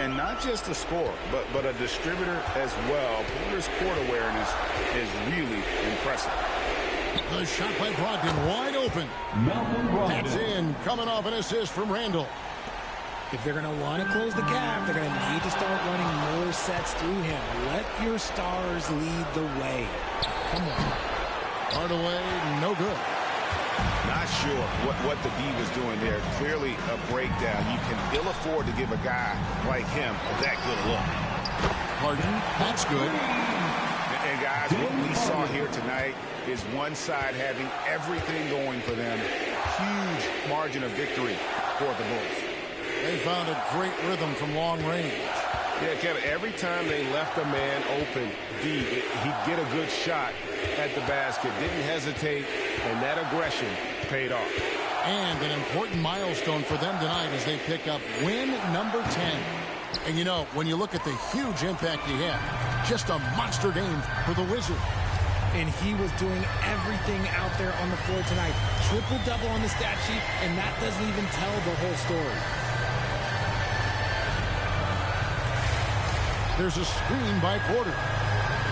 And not just a scorer, but a distributor as well. Porter's court awareness is really impressive. The shot by Brogdon, wide open. That's in, coming off an assist from Randall. If they're going to want to close the gap, they're going to need to start running more sets through him. Let your stars lead the way. Come on. Hardaway, no good. Not sure what the D was doing there. Clearly a breakdown. You can ill afford to give a guy like him that good a look. Harden, that's good. And guys, what we saw here tonight is one side having everything going for them. Huge margin of victory for the Bulls. They found a great rhythm from long range. Yeah, Kevin, every time they left a man open deep, he'd get a good shot at the basket. Didn't hesitate, and that aggression paid off. And an important milestone for them tonight as they pick up win number 10. And, you know, when you look at the huge impact he had, just a monster game for the Wizard. And he was doing everything out there on the floor tonight. Triple-double on the stat sheet, and that doesn't even tell the whole story. There's a screen by Porter.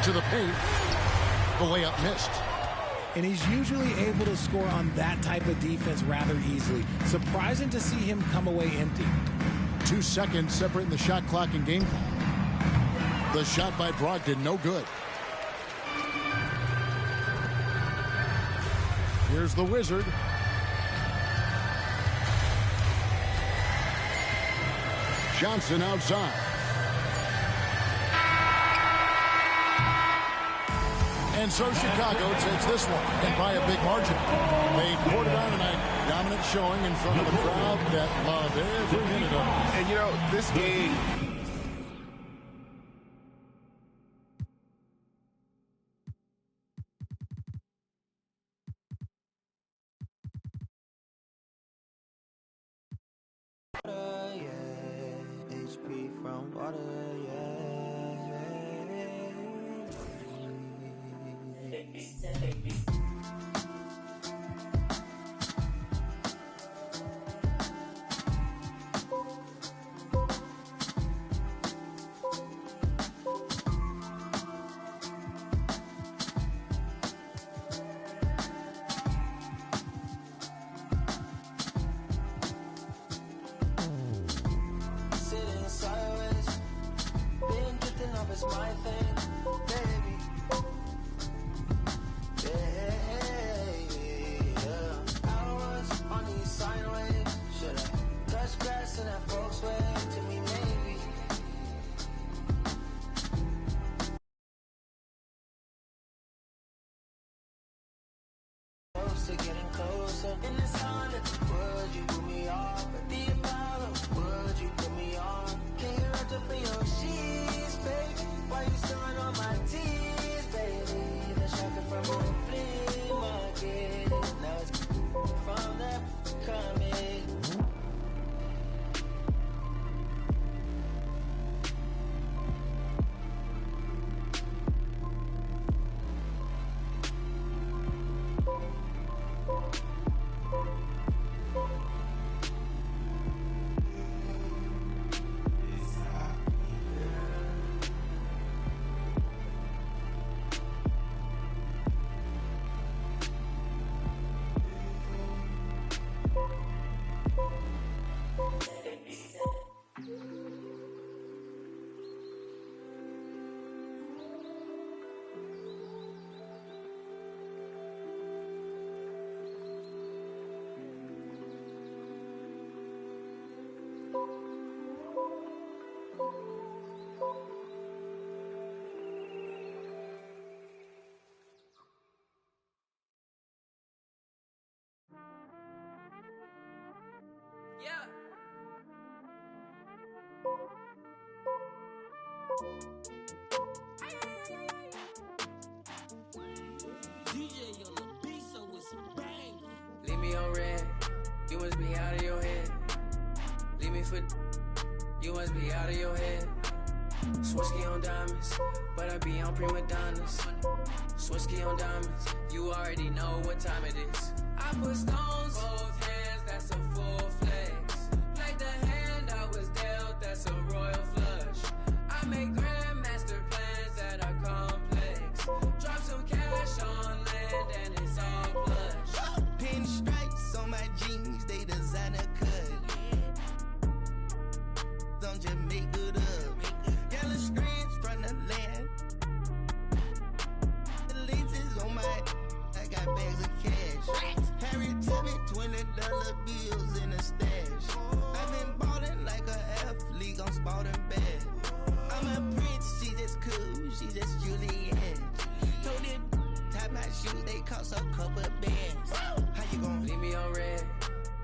To the paint. The layup missed. And he's usually able to score on that type of defense rather easily. Surprising to see him come away empty. 2 seconds separating the shot clock and game clock. The shot by Brogdon, no good. Here's the Wizard. Johnson outside. And so Chicago takes this one, and by a big margin. They poured it on tonight. Dominant showing in front of the crowd that loved every minute of it. And, you know, this game... DJ on the beat, so it's bang. Leave me on red, you must be out of your head. Leave me for, you must be out of your head. Swirsky on diamonds, but I be on prima donnas. Swirsky on diamonds, you already know what time it is. I put stones, both hands, that's a full flex. Played the hand I was dealt, that's a royal flush. I make grandmaster plans that are complex. Drop some cash on land and it's all plush. Pinstripes on my jeans, they designer cut. Don't just make it up. Yellow strands from the land. The lenses on my, I got bags of cash. Harry Tubby, $20 bills in a stash. I've been ballin' like an athlete, I'm sporting bad. I'm a prince, she just cool, she just Julianne. Told it, tie my shoes, they cost a couple bands. How you gon' leave me on red?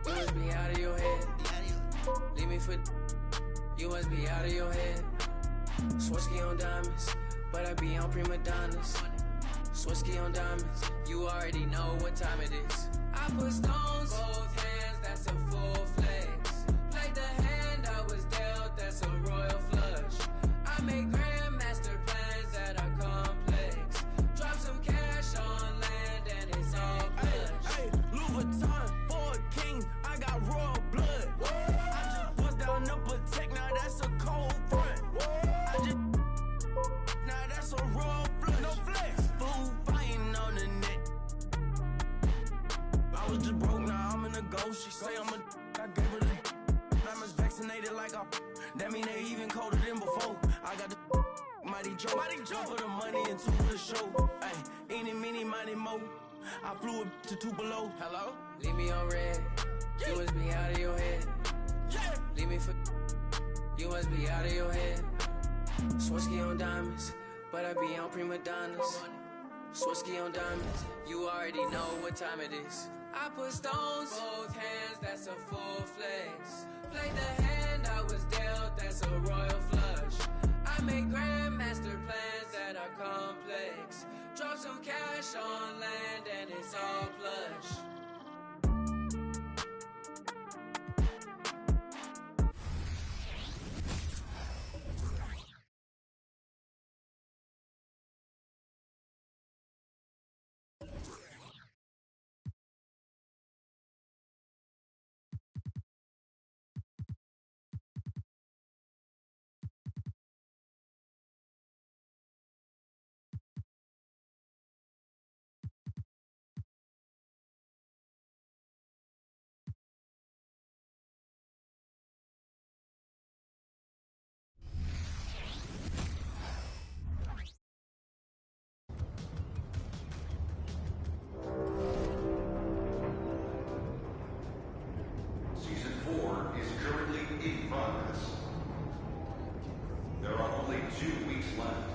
You must be out of your head. Leave me for, you must be out of your head. Swirsky on diamonds, but I be on prima donnas. Swirsky on diamonds, you already know what time it is. I put stones, both hands, that's a full flex. Played the hand I was dealt, that's a royal flush. I make grandmaster plans that are complex. Drop some cash on land and it's all plush. Hey, Louis Vuitton for a king, I got royal blood. I just bust down the protect, now that's a cold front. I just, now that's a raw flush. No flex, fool fighting on the net. I was just broke, now I'm in a ghost. She say I'm a, I gave her the, diamonds vaccinated like a, that mean they even colder than before. I got the mighty Joe, for the money and two for the show. Hey, any, mini, mighty mo. I flew it to Tupelo. Hello? Leave me on red, you must be out of your head. Leave me for, you must be out of your head. Swirsky on diamonds, but I be on prima donnas. Swirsky on diamonds, you already know what time it is. I put stones, both hands, that's a full flex. Played the hand I was dealt, that's a royal flush. I make grandmaster plans that are complex. Drop some cash on land and it's all plush. Season 4 is currently in progress. There are only 2 weeks left.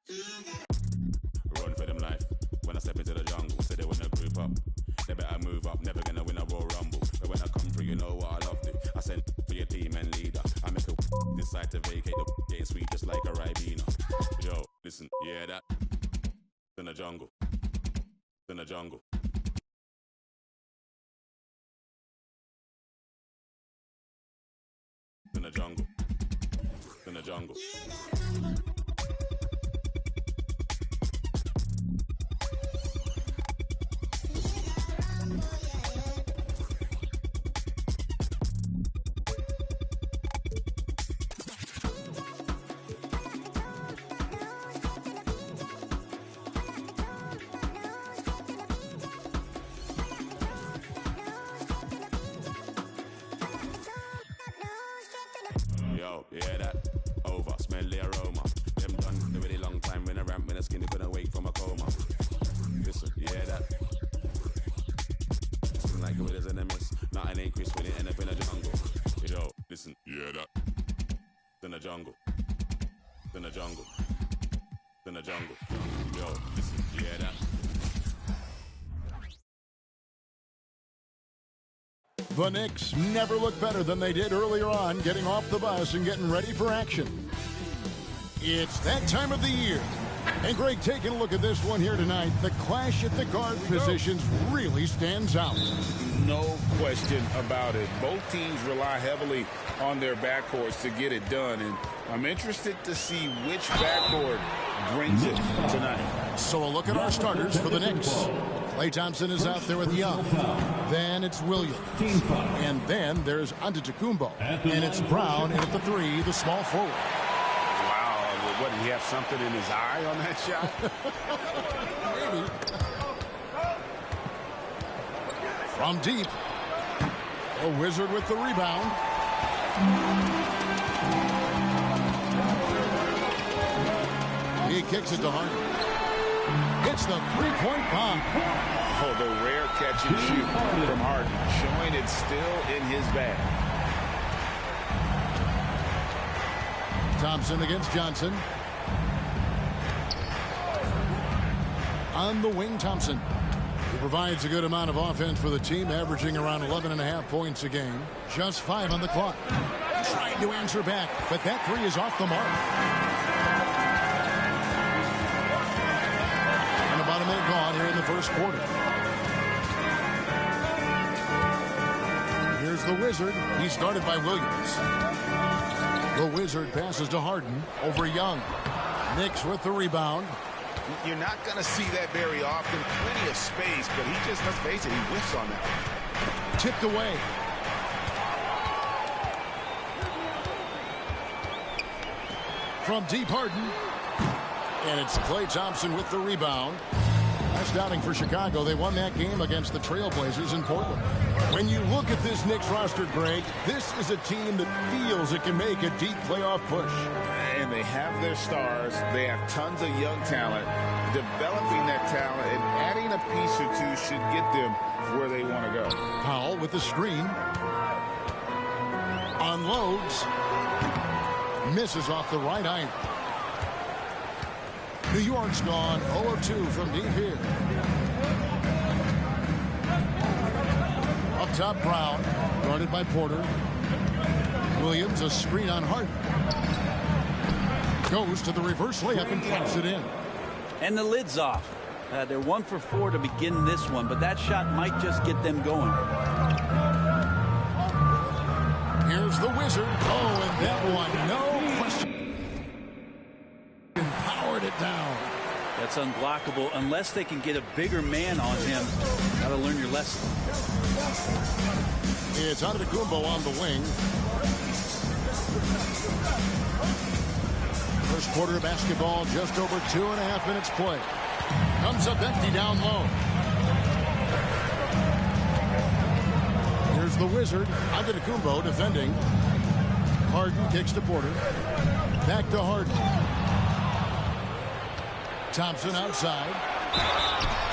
Run for them life. When I step into the jungle, say they wanna group up. They better move up, never gonna win a Royal Rumble. But when I come through, you know what I love to. I send for your team and leader. I make a decide to vacate the getting sweet just like a Ribena. Yo, listen, you hear that? In the jungle. In the jungle. In the jungle. In the jungle. Yo, yeah, that over, smell the aroma. Them done a really long time when I ramp, when I skinny couldn't wake from a coma. Listen, yeah, that. Something like it is in a miss. Nothing ain't Chris when it end up in the jungle. Yo, listen, yeah, that. In the jungle. In the jungle. In the jungle. Yo, listen, yeah, that. The Knicks never look better than they did earlier on, getting off the bus and getting ready for action. It's that time of the year. And Greg, taking a look at this one here tonight, the clash at the guard positions really stands out. No question about it. Both teams rely heavily on their backcourts to get it done, and I'm interested to see which backcourt brings it tonight. So a look at our starters for the Knicks. Klay Thompson is out there with Young. Then it's Williams. And then there's Antetokounmpo. And it's Brown, and at the 3, the small forward. Wow, what, did he have something in his eye on that shot? Maybe. From deep, a Wizard with the rebound. He kicks it to Harden. Hits the three-point bomb. Oh, the rare catch and shoot from Harden, showing it's still in his bag. Thompson against Johnson. On the wing, Thompson. He provides a good amount of offense for the team, averaging around 11.5 points a game. Just 5 on the clock. Trying to answer back, but that 3 is off the mark. About a minute gone here in the first quarter. Here's the Wizard. He's guarded by Williams. The Wizard passes to Harden over Young. Knicks with the rebound. You're not going to see that very often. Plenty of space, but he just, let's face it, he whiffs on that. Tipped away. From deep, Harden. And it's Klay Thompson with the rebound. Last outing for Chicago, they won that game against the Trailblazers in Portland. When you look at this Knicks roster, Greg, this is a team that feels it can make a deep playoff push. And they have their stars. They have tons of young talent. Developing that talent and adding a piece or two should get them where they want to go. Powell with the screen. Unloads. Misses off the right iron. New York's gone 0 of 2 from deep here. Up top, Brown, guarded by Porter. Williams, a screen on Harden. Goes to the reverse layup and taps it in. And the lid's off. They're 1 for 4 to begin this one, but that shot might just get them going. Here's the Wizard. Oh, and that one, no question. Powered it down. That's unblockable unless they can get a bigger man on him. Got to learn your lesson. It's Antetokounmpo on the wing. First quarter of basketball, just over 2.5 minutes play. Comes up empty down low. Here's the Wizard. Antetokounmpo defending. Harden kicks to Porter. Back to Harden. Thompson outside.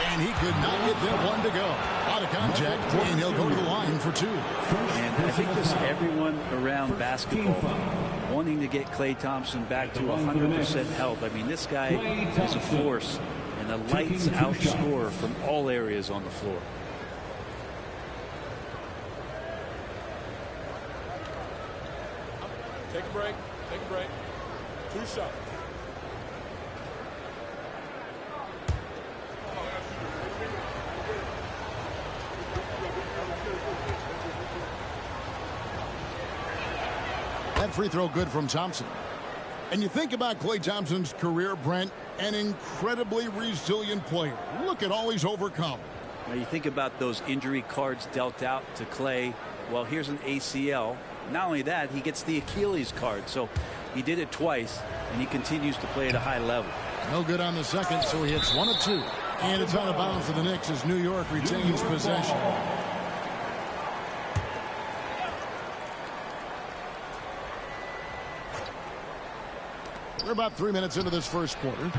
And he could not get that one to go. Out of contact, and he'll go to the line for 2. And I think this everyone around basketball wanting to get Klay Thompson back to 100% health. I mean, this guy is a force and a lights-out scorer from all areas on the floor. Take a break. Take a break. 2 shots. That free throw good from Thompson. And you think about Klay Thompson's career, Brent, an incredibly resilient player. Look at all he's overcome. Now you think about those injury cards dealt out to Klay. Well, here's an ACL. Not only that, he gets the Achilles card. So he did it twice, and he continues to play at a high level. No good on the second, so he hits 1 of 2. And it's out of bounds to the Knicks as New York retains possession. We're about 3 minutes into this first quarter.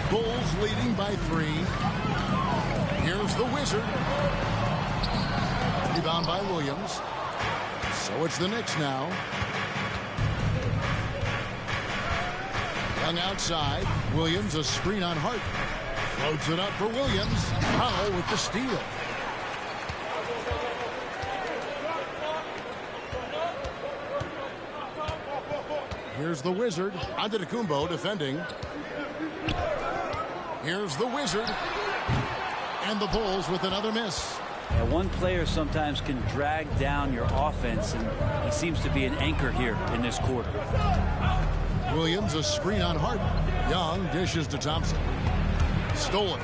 Bulls leading by 3. Here's the Wizard. Rebound by Williams. So it's the Knicks now. Young outside. Williams, a screen on Hart. Floats it up for Williams. Powell with the steal. Here's the Wizard. Antetokounmpo defending. Here's the Wizard. And the Bulls with another miss. Yeah, one player sometimes can drag down your offense, and he seems to be an anchor here in this quarter. Williams, a screen on Hart. Young dishes to Thompson. Stolen.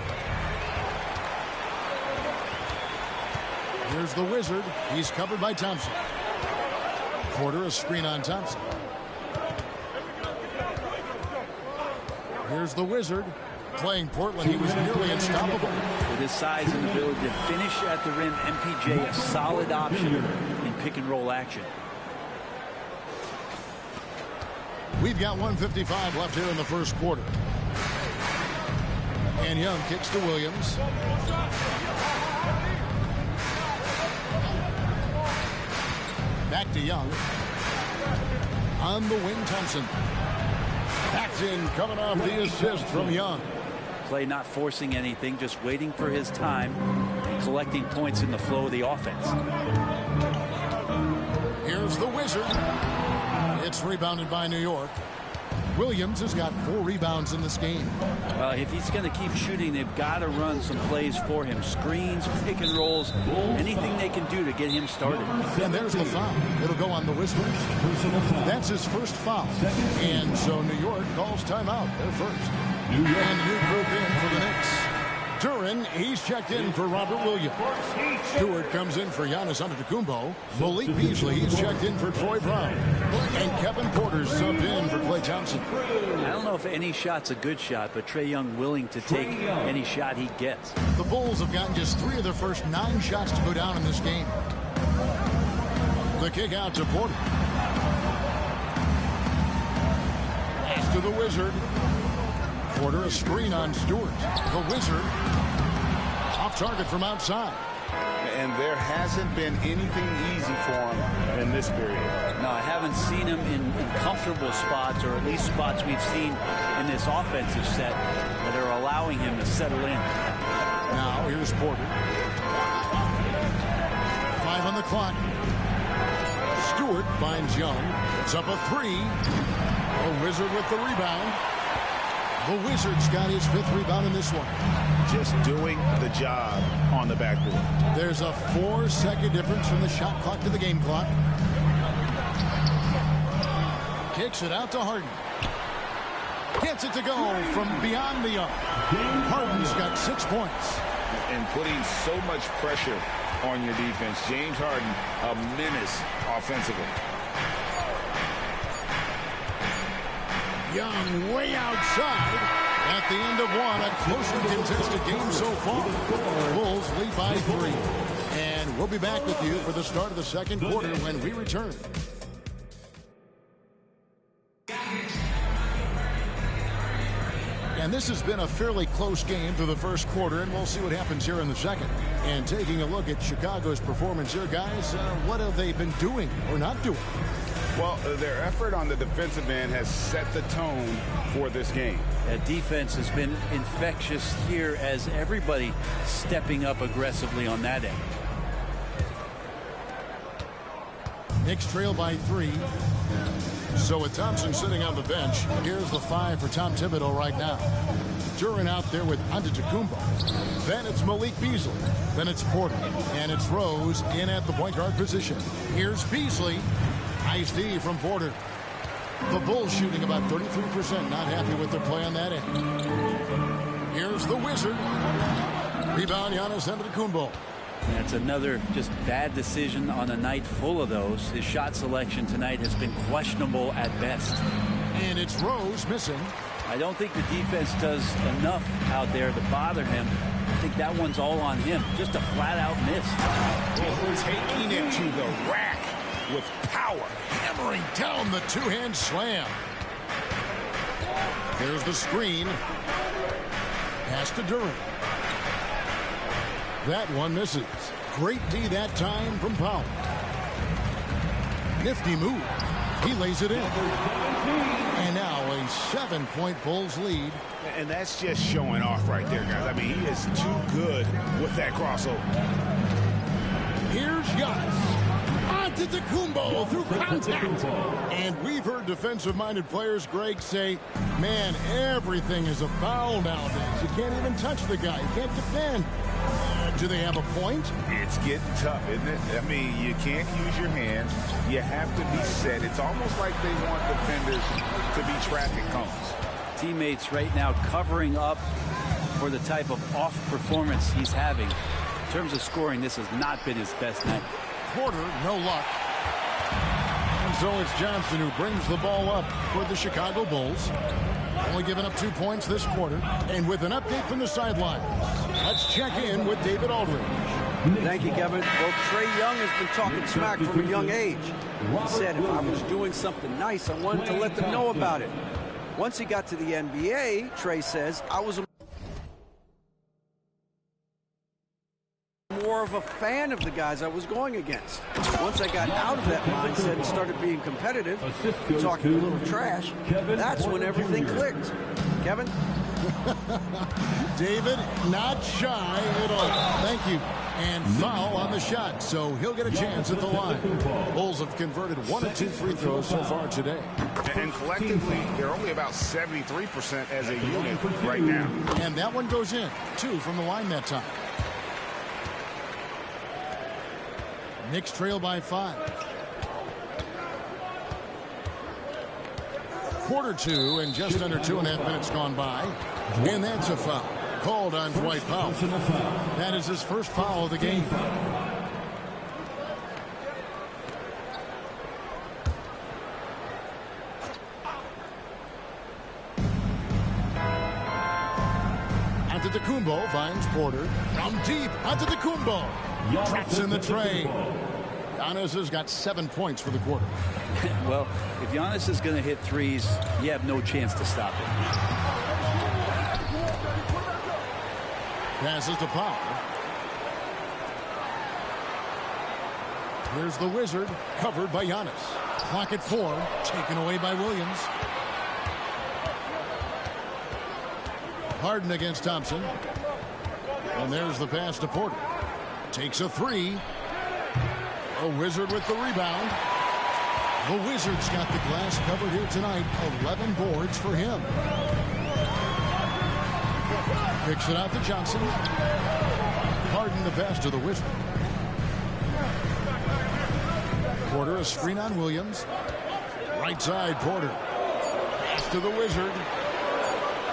Here's the Wizard. He's covered by Thompson. Porter, a screen on Thompson. Here's the Wizard. Playing Portland, he was nearly unstoppable. With his size and ability to finish at the rim, MPJ a solid option in pick-and-roll action. We've got 1:55 left here in the first quarter. And Young kicks to Williams. Back to Young. On the wing, Thompson. Backs in, coming off the assist from Young. Klay not forcing anything, just waiting for his time and collecting points in the flow of the offense. Here's the Wizard. It's rebounded by New York. Williams has got 4 rebounds in this game. If he's going to keep shooting, they've got to run some plays for him. Screens, pick and rolls, anything they can do to get him started. And there's the foul. It'll go on the Wizards. That's his first foul. And so New York calls timeout. They're first. And new group in for the Knicks. Duren, he's checked in for Robert Williams. Stewart comes in for Giannis Antetokounmpo. Malik Beasley, he's checked in for Troy Brown. And Kevin Porter's subbed in for Klay Thompson. I don't know if any shot's a good shot, but Trae Young willing to take any shot he gets. The Bulls have gotten just 3 of their first 9 shots to go down in this game. The kick out to Porter. Pass to the Wizard. Porter, a screen on Stewart. The Wizard off target from outside. And there hasn't been anything easy for him in this period. No, I haven't seen him in comfortable spots, or at least spots we've seen in this offensive set that are allowing him to settle in. Now here's Porter. 5 on the clock. Stewart finds Young. It's up a 3. The Wizard with the rebound. The Wizards got his 5th rebound in this one. Just doing the job on the backboard. There's a 4-second difference from the shot clock to the game clock. Kicks it out to Harden. Gets it to go from beyond the arc. Harden's got 6 points. And putting so much pressure on your defense. James Harden, a menace offensively. Young way outside. At the end of one, a closely contested game so far. Bulls lead by 3. And we'll be back with you for the start of the second quarter when we return. And this has been a fairly close game through the first quarter, and we'll see what happens here in the second. And taking a look at Chicago's performance here, guys, what have they been doing or not doing? Well, their effort on the defensive end has set the tone for this game. That defense has been infectious here as everybody stepping up aggressively on that end. Knicks trail by 3. So with Thompson sitting on the bench, here's the 5 for Tom Thibodeau right now. Duran out there with Antetokounmpo. Then it's Malik Beasley. Then it's Porter. And it's Rose in at the point guard position. Here's Beasley. Nice D from Porter. The Bulls shooting about 33%. Not happy with their play on that end. Here's the Wizard. Rebound, Giannis Antetokounmpo. That's another just bad decision on a night full of those. His shot selection tonight has been questionable at best. And it's Rose missing. I don't think the defense does enough out there to bother him. I think that one's all on him. Just a flat-out miss. Taking it to the rack with power. Hammering down the two-hand slam. There's the screen. Pass to Duran. That one misses. Great D that time from Powell. Nifty move. He lays it in. And now a 7-point Bulls lead. And that's just showing off right there, guys. I mean, he is too good with that crossover. Here's Giannis. Antetokounmpo through contact. And we've heard defensive-minded players, Greg, say, man, everything is a foul nowadays. You can't even touch the guy. You can't defend. Do they have a point? It's getting tough, isn't it? I mean, you can't use your hands. You have to be set. It's almost like they want defenders to be traffic cones. Teammates right now covering up for the type of off performance he's having. In terms of scoring, this has not been his best night. Porter, no luck. And so it's Johnson who brings the ball up for the Chicago Bulls. Only giving up 2 points this quarter. And with an update from the sidelines, let's check in with David Aldridge. Thank you, Kevin. Well, Trae Young has been talking smack from a young age. He said, if I was doing something nice, I wanted to let them know about it. Once he got to the NBA, Trae says, I was more of a fan of the guys I was going against. Once I got out of that mindset and started being competitive, talking a little trash, that's when everything clicked. Kevin? David, not shy at all. Thank you. And foul on the shot, so he'll get a chance at the line. Bulls have converted 1 of 2 free throws so far today. And collectively, they're only about 73% as a unit right now. And that one goes in. 2 from the line that time. Knicks trail by 5. Quarter 2 and just under 2.5 minutes gone by. And that's a foul called on Dwight Powell. That is his first foul of the game. Antetokounmpo finds Porter. From deep, Antetokounmpo traps in the tray. Giannis has got 7 points for the quarter. Well, if Giannis is going to hit threes, you have no chance to stop it. Passes to Powell. Here's the Wizard, covered by Giannis. Clock at 4, taken away by Williams. Harden against Thompson. And there's the pass to Porter. Takes a 3. A Wizard with the rebound. The Wizards got the glass covered here tonight. 11 boards for him. Kicks it out to Johnson. Harden the pass to the Wizard. Porter a screen on Williams. Right side Porter. Pass to the Wizard.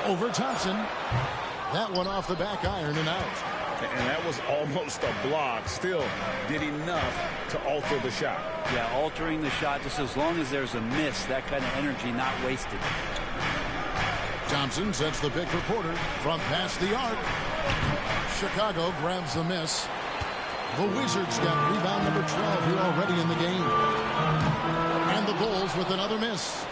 Over Thompson. That one off the back iron and out. And that was almost a block. Still did enough to alter the shot. Yeah, altering the shot just as long as there's a miss. That kind of energy not wasted. Thompson sets the pick for Porter from past the arc. Chicago grabs the miss. The Wizards got rebound number 12 here already in the game. And the Bulls with another miss.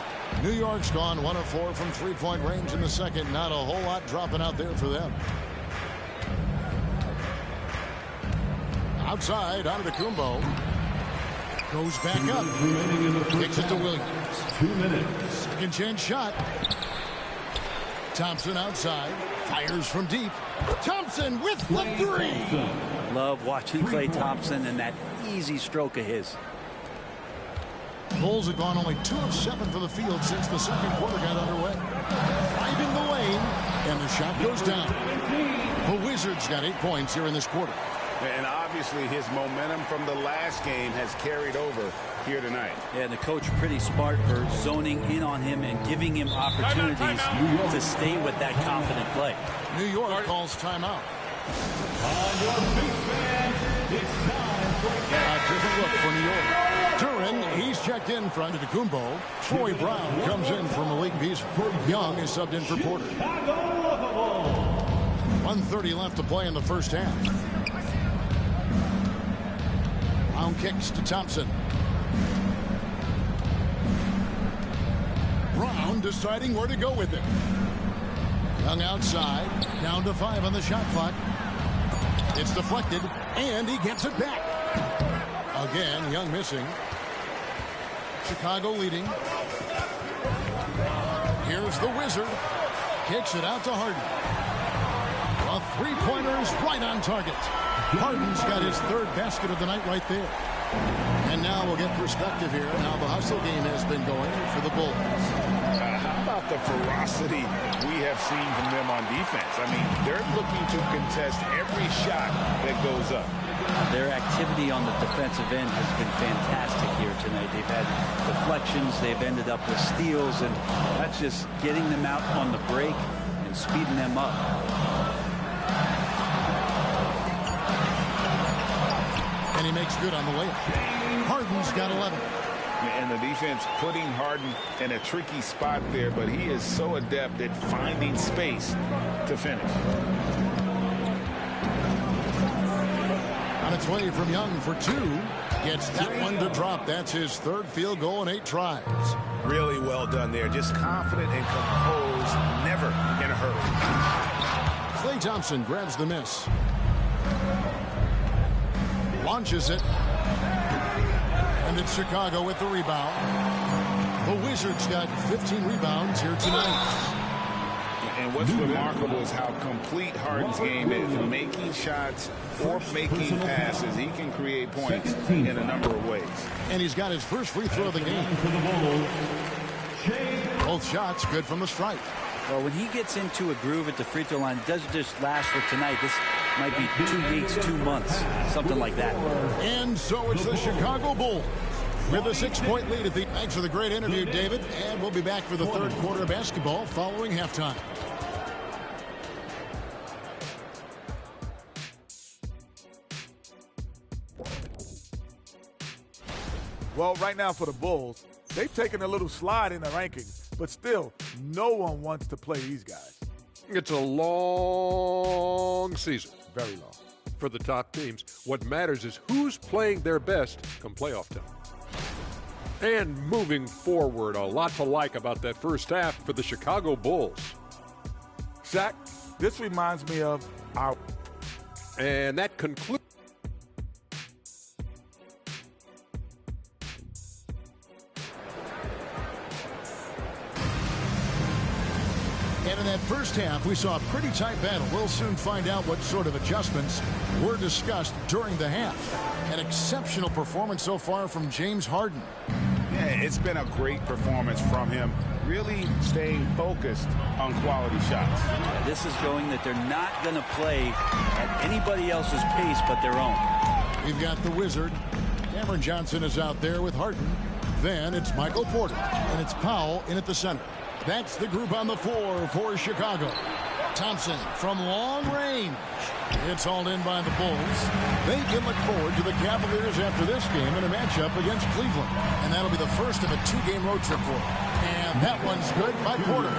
New York's gone 1 of 4 from three-point range in the second. Not a whole lot dropping out there for them. Outside, Antetokounmpo. Goes back up. Kicks it to Williams. 2 minutes. Second chance shot. Thompson outside. Fires from deep. Thompson with the three. Love watching Klay Thompson and that easy stroke of his. Bulls have gone only 2 of 7 from the field since the second quarter got underway. Driving the lane, and the shot goes down. The Wizards got 8 points here in this quarter. And obviously his momentum from the last game has carried over here tonight. Yeah, the coach pretty smart for zoning in on him and giving him opportunities to stay with that confident play. New York calls timeout. On your feet, fans, it's time for a different look for New York. Duran, he's checked in for Antetokounmpo. Troy Brown comes in for Malik Beasley. Young is subbed in for Porter. 1:30 left to play in the first half. Brown kicks to Thompson. Brown deciding where to go with it. Young outside, down to 5 on the shot clock. It's deflected, and he gets it back. Again, Young missing. Chicago leading. Here's the Wizard. Kicks it out to Harden. A three-pointer is right on target. Harden's got his 3rd basket of the night right there. And now we'll get perspective here on how the hustle game has been going for the Bulls. How about the ferocity we have seen from them on defense? I mean, they're looking to contest every shot that goes up. Their activity on the defensive end has been fantastic here tonight. They've had deflections, they've ended up with steals, and that's just getting them out on the break and speeding them up. And he makes good on the layup. Harden's got 11. And the defense putting Harden in a tricky spot there, but he is so adept at finding space to finish. On its way from Young for 2. Gets that one to drop. That's his 3rd field goal in 8 tries. Really well done there. Just confident and composed. Never in a hurry. Klay Thompson grabs the miss. Launches it. And it's Chicago with the rebound. The Wizards got 15 rebounds here tonight. And what's remarkable is how complete Harden's game is. Making shots or making passes, he can create points in a number of ways. And he's got his first free throw of the game. Both shots good from the stripe. Well, when he gets into a groove at the free throw line, it doesn't just last for tonight. This might be 2 weeks, 2 months, something like that. And so it's the Chicago Bulls with a 6-point lead at the. Thanks for the great interview, David. And we'll be back for the 3rd quarter of basketball following halftime. Well, right now for the Bulls, they've taken a little slide in the rankings, but still, no one wants to play these guys. It's a long season. Very long. For the top teams. What matters is who's playing their best come playoff time. And moving forward, a lot to like about that first half for the Chicago Bulls. Shaq, this reminds me of our... And that concludes... And in that first half, we saw a pretty tight battle. We'll soon find out what sort of adjustments were discussed during the half. An exceptional performance so far from James Harden. Yeah, it's been a great performance from him. Really staying focused on quality shots. Yeah, this is showing that they're not going to play at anybody else's pace but their own. We've got the Wizard. Cameron Johnson is out there with Harden. Then it's Michael Porter, and it's Powell in at the center. That's the group on the floor for Chicago. Thompson from long range. It's hauled in by the Bulls. They can look forward to the Cavaliers after this game in a matchup against Cleveland. And that'll be the first of a 2-game road trip for them. And that one's good by Porter.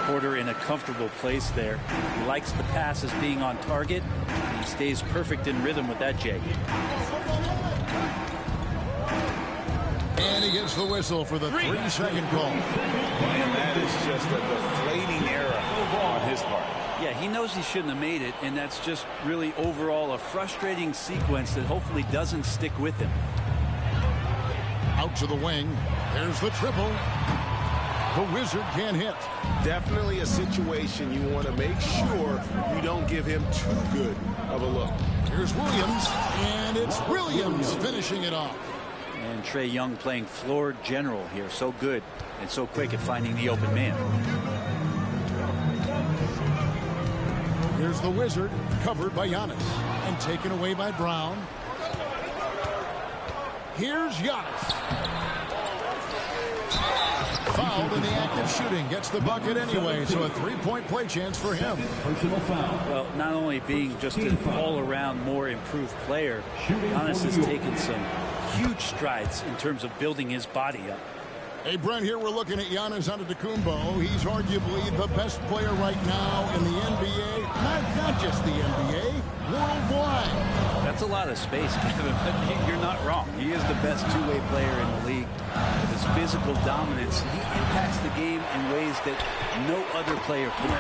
Porter in a comfortable place there. He likes the passes being on target. He stays perfect in rhythm with that, Jay. And And he gets the whistle for the 3-second call. And that is just a deflating error on his part. Yeah, he knows he shouldn't have made it, and that's just really overall a frustrating sequence that hopefully doesn't stick with him. Out to the wing. There's the triple. The Wizard can't hit. Definitely a situation you want to make sure you don't give him too good of a look. Here's Williams, and it's Williams finishing it off. And Trae Young playing floor general here. So good and so quick at finding the open man. Here's the Wizard, covered by Giannis, and taken away by Brown. Here's Giannis. Fouled in the act of shooting. Gets the bucket anyway, so a three-point play chance for him. Well, not only being just an all-around more improved player, Giannis has taken some huge strides in terms of building his body up. Hey, Brent, here we're looking at Giannis Antetokounmpo. He's arguably the best player right now in the NBA. Not just the NBA, worldwide. That's a lot of space, Kevin, but you're not wrong. He is the best two-way player in the league. With his physical dominance, he impacts the game in ways that no other player can.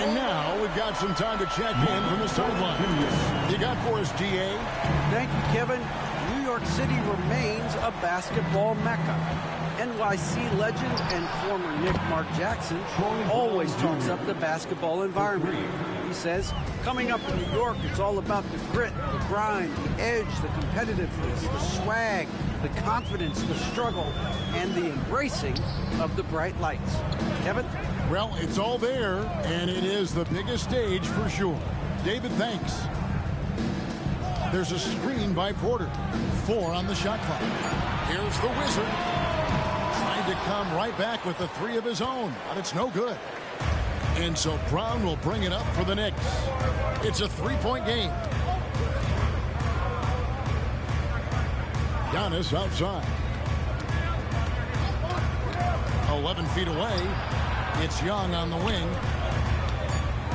And now we've got some time to check in from the sideline. You got for us, GA? Thank you, Kevin. New York City remains a basketball mecca. NYC legend and former Knick Mark Jackson always talks up the basketball environment. He says, coming up in New York, it's all about the grit, the grind, the edge, the competitiveness, the swag, the confidence, the struggle, and the embracing of the bright lights. Kevin? Well, it's all there, and it is the biggest stage for sure. David, thanks. There's a screen by Porter. 4 on the shot clock. Here's the Wizard. Trying to come right back with the 3 of his own, but it's no good. And so Brown will bring it up for the Knicks. It's a 3-point game. Giannis outside. 11 feet away. It's Young on the wing.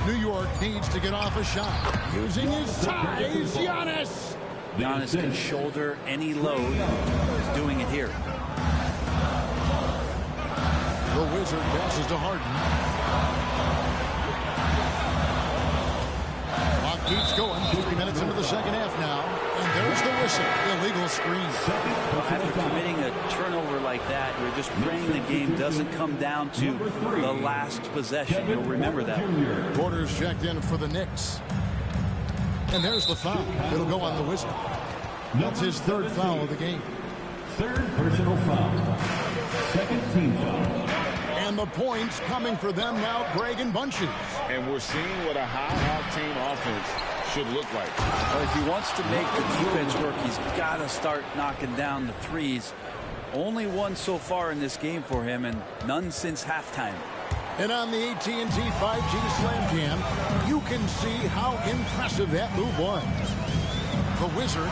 New York needs to get off a shot. Using his size, Giannis. Giannis can shoulder any load. He's doing it here. The Wizard passes to Harden. Clock keeps going. 3 minutes into the second half now. And there's the whistle. Illegal screen. After committing a turnover like that, you're just praying the game doesn't come down to the last possession. You'll remember that. Porter's checked in for the Knicks. And there's the foul. It'll go on the Wizard. That's his 3rd foul of the game. 3rd personal foul. 2nd team foul. And the points coming for them now, Greg and Bunches. And we're seeing what a high-octane offense should look like. Well, if he wants to make the defense work, he's got to start knocking down the threes. Only one so far in this game for him, and none since halftime. And on the AT&T 5G Slam Cam, you can see how impressive that move was. The Wizard,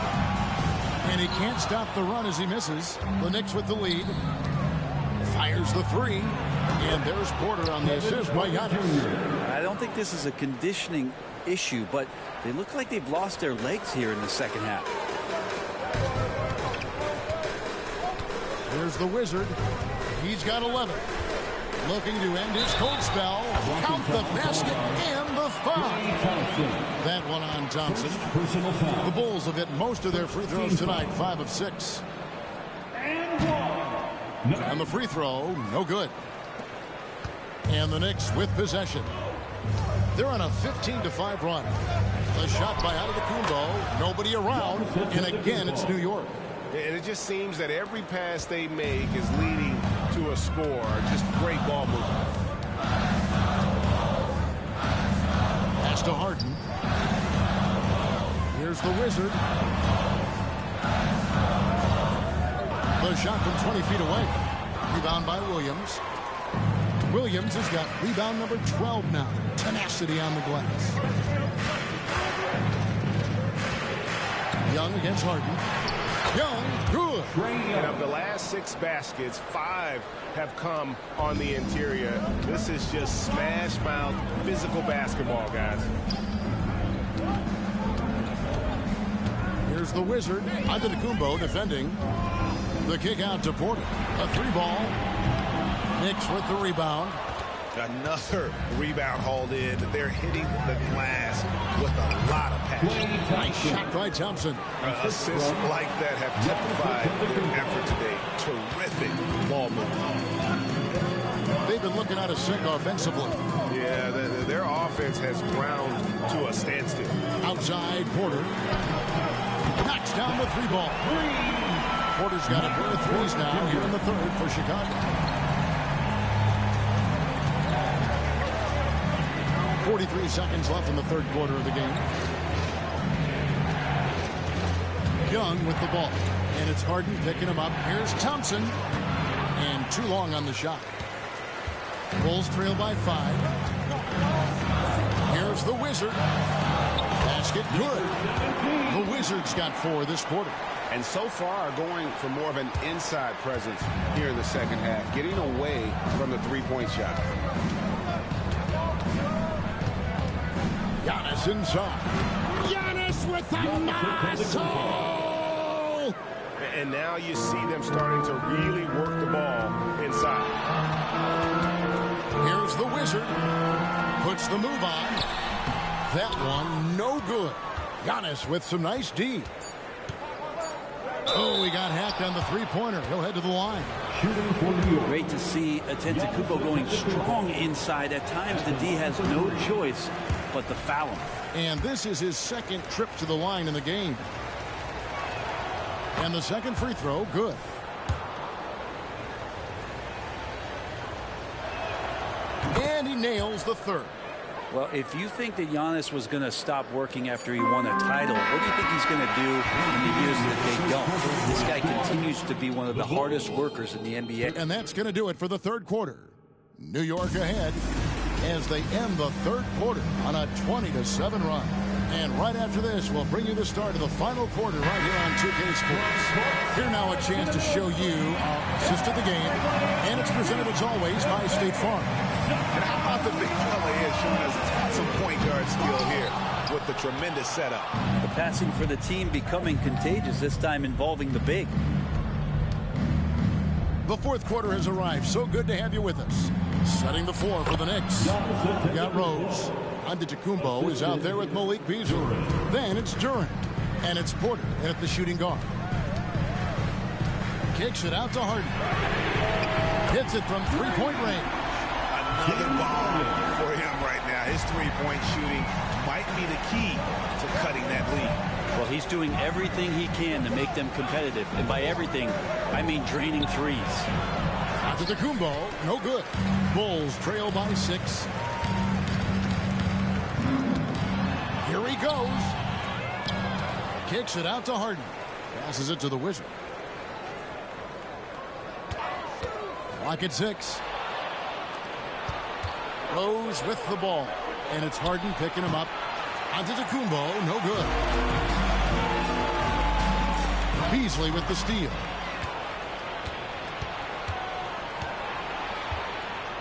and he can't stop the run as he misses. The Knicks with the lead. Fires the 3, and there's Porter on the assist by Giannis. I don't think this is a conditioning issue, but they look like they've lost their legs here in the second half. Here's the Wizard. He's got 11. Looking to end his cold spell. Count the basket and the foul. That one on Thompson. The Bulls have hit most of their free throws tonight, 5 of 6. And the free throw, no good. And the Knicks with possession. They're on a 15-5 run. The shot by Antetokounmpo, nobody around, and again it's New York. And it just seems that every pass they make is leading to a score. Just great ball movement. Pass to Harden. Here's the Wizard. The shot from 20 feet away. Rebound by Williams. Williams has got rebound number 12 now. Tenacity on the glass. Young against Harden. Young, good. And of the last 6 baskets, 5 have come on the interior. This is just smash mouth physical basketball, guys. Here's the Wizard. Antetokounmpo defending. The kick out to Porter. A 3-ball. Knicks with the rebound. Another rebound hauled in. They're hitting the glass with a lot of passion. Nice shot by Thompson. Assists like that have typified their effort today. Terrific ball movement. They've been looking out of sync offensively. Yeah, their offense has ground to a standstill. Outside, Porter. Knocks down the 3-ball. Porter's got a pair of threes now here in the third for Chicago. 43 seconds left in the third quarter of the game. Young with the ball. And it's Harden picking him up. Here's Thompson. And too long on the shot. Bulls trail by 5. Here's the Wizard. Basket good. The Wizards got 4 this quarter. And so far are going for more of an inside presence here in the second half, getting away from the three-point shot. Giannis inside. Giannis with a muscle! And now you see them starting to really work the ball inside. Here's the Wizard. Puts the move on. That one no good. Giannis with some nice D. Oh, he got hacked on the three-pointer. He'll head to the line. Great to see Antetokounmpo going strong inside. At times, the D has no choice but to foul him. And this is his second trip to the line in the game. And the second free throw, good. And he nails the third. Well, if you think that Giannis was going to stop working after he won a title, what do you think he's going to do in the years that they don't? This guy continues to be one of the hardest workers in the NBA. And that's going to do it for the third quarter. New York ahead as they end the third quarter on a 20-7 run. And right after this, we'll bring you the start of the final quarter right here on 2K Sports. Here now a chance to show you our assist of the game. And it's presented as always by State Farm. And how about the big fella here showing us some point guard skill here with the tremendous setup. The passing for the team becoming contagious, this time involving the big. The fourth quarter has arrived. So good to have you with us. Setting the floor for the Knicks. We got Rose. Antetokounmpo is out there with Malik Beasley. Then it's Durant. And it's Porter at the shooting guard. Kicks it out to Harden. Hits it from three-point range. Another ball for him right now. His three-point shooting might be the key to cutting that lead. Well, he's doing everything he can to make them competitive. And by everything, I mean draining threes. Antetokounmpo, no good. Bulls trail by 6. Here he goes. Kicks it out to Harden. Passes it to the Wizard. Clock at 6. Rose with the ball. And it's Harden picking him up. Antetokounmpo, no good. Beasley with the steal.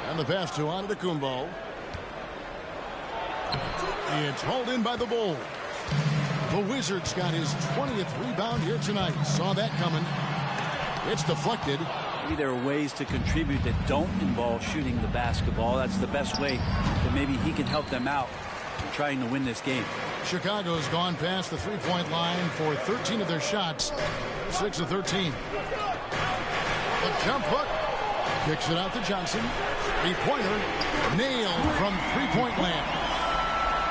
And the pass to Antetokounmpo. It's hauled in by the Bulls. The Wizards got his 20th rebound here tonight. Saw that coming. It's deflected. Maybe there are ways to contribute that don't involve shooting the basketball. That's the best way that maybe he can help them out in trying to win this game. Chicago's gone past the three-point line for 13 of their shots. 6 of 13. The jump hook. Kicks it out to Johnson. Three-pointer. Nailed from three-point land.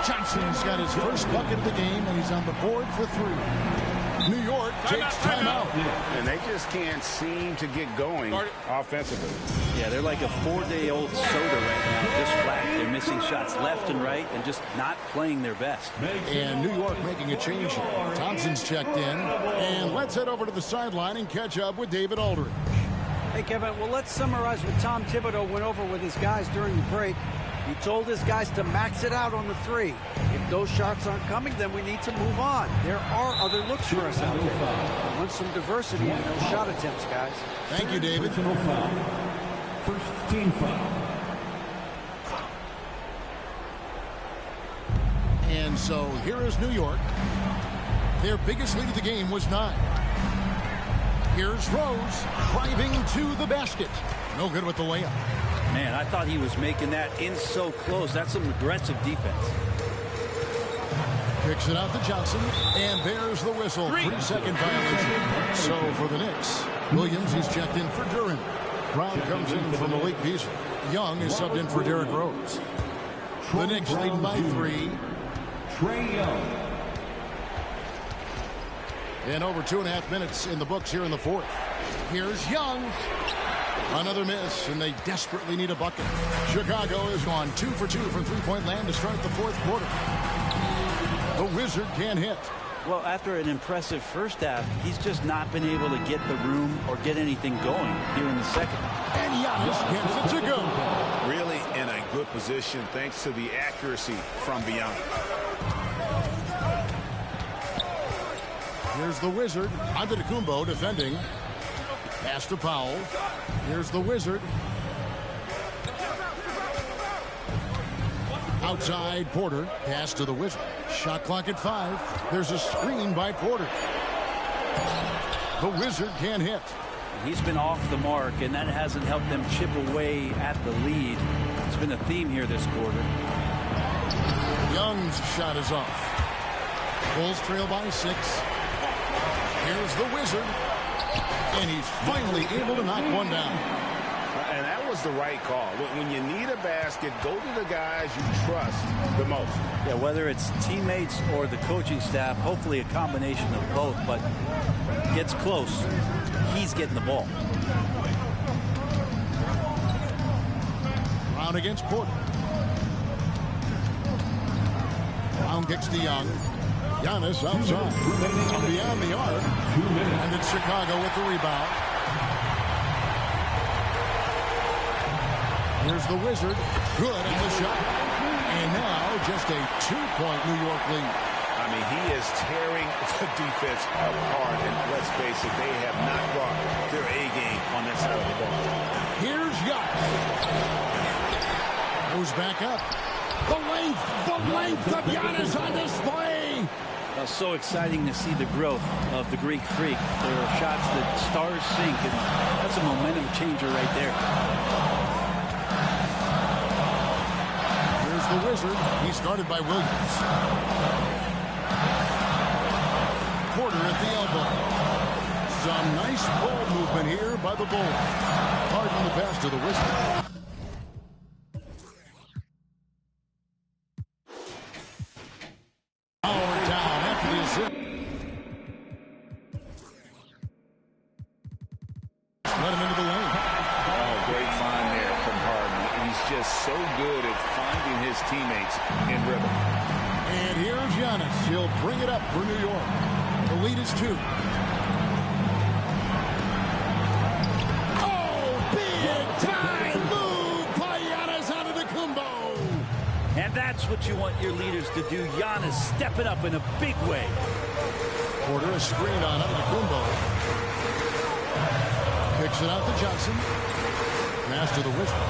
Johnson's got his first bucket of the game, and he's on the board for 3. New York takes timeout. And they just can't seem to get going offensively. Yeah, they're like a 4-day-old soda right now, just flat. They're missing shots left and right and just not playing their best. And New York making a change here. Thompson's checked in. And let's head over to the sideline and catch up with David Aldridge. Hey, Kevin, well, let's summarize what Tom Thibodeau went over with his guys during the break. He told his guys to max it out on the 3. If those shots aren't coming, then we need to move on. There are other looks for us out there. I want some diversity in those shot attempts, guys. Thank you, David. First team foul. And so here is New York. Their biggest lead of the game was 9. Here's Rose driving to the basket. No good with the layup. Man, I thought he was making that in so close. That's some aggressive defense. Kicks it out to Johnson, and there's the whistle. 3-second violation. So for the Knicks, Williams, he's checked in for Duren. Brown comes in for Malik Beasley. Young is subbed in for Derrick Rose. The Knicks leading by 3. Trae Young. And over 2.5 minutes in the books here in the fourth. Here's Young. Another miss, and they desperately need a bucket. Chicago has gone 2 for 2 from three-point land to start the fourth quarter. The Wizard can't hit. Well, after an impressive first half, he's just not been able to get the room or get anything going here in the second. And Giannis gets it to go. Really in a good position thanks to the accuracy from beyond. Here's the Wizard. Antetokounmpo defending. Pass to Powell. Here's the Wizard. Outside Porter. Pass to the Wizard. Shot clock at 5. There's a screen by Porter. The Wizard can't hit. He's been off the mark, and that hasn't helped them chip away at the lead. It's been a theme here this quarter. Young's shot is off. Bulls trail by 6. Here's the Wizard. And he's finally able to knock one down. And that was the right call. When you need a basket, go to the guys you trust the most. Yeah, whether it's teammates or the coaching staff, hopefully a combination of both, but gets close. He's getting the ball. Brown against Porter. Brown kicks to Young. Giannis outside. Beyond the arc. And it's Chicago with the rebound. Here's the Wizard. Good on the shot. And now just a 2-point New York lead. I mean, he is tearing the defense apart. And let's face it, they have not brought their A-game on that side of the ball. Here's Giannis. Goes back up. The length of Giannis on display. So exciting to see the growth of the Greek Freak. There are shots that stars sink, and that's a momentum changer right there. Here's the Wizard. He's guarded by Williams. Porter at the elbow. Some nice ball movement here by the Bulls. Pardon the pass to the Wizard. Let him into the lane. Oh, great find there from Harden. He's just so good at finding his teammates in rhythm. And here's Giannis. He'll bring it up for New York. The lead is 2. Oh, big time move by Giannis Antetokounmpo. And that's what you want your leaders to do. Giannis stepping up in a big way. Porter a screen on Antetokounmpo. Kicks it out to Johnson. Pass to the Wizard.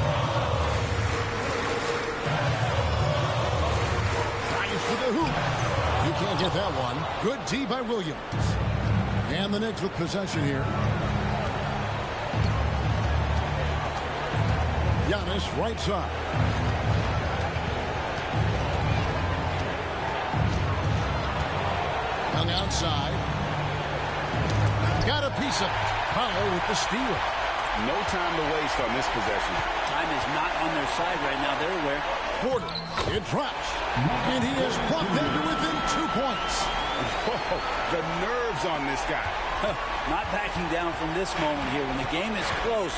Drives to the hoop. You can't get that one. Good D by Williams. And the Knicks with possession here. Giannis right side. Young outside. Got a piece of it. Powell with the steal. No time to waste on this possession. Time is not on their side right now. They're aware. Porter, it drops. And he has brought them to within 2 points. Whoa, the nerves on this guy. Not backing down from this moment here. When the game is close,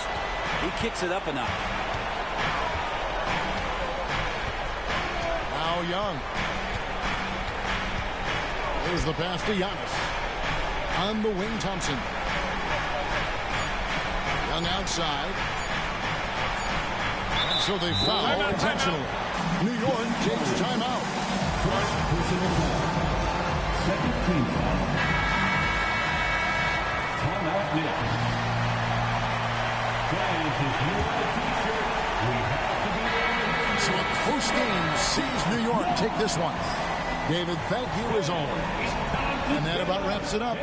he kicks it up a notch. Now Young. Here's the pass to Giannis. On the wing, Thompson. Young outside. And so they foul intentionally. New York takes timeout. First personal foul. Second team foul. Timeout Knicks. Fans, if you want a t-shirt, we have to be there. So a close game sees New York take this one. David, thank you as always. And that about wraps it up.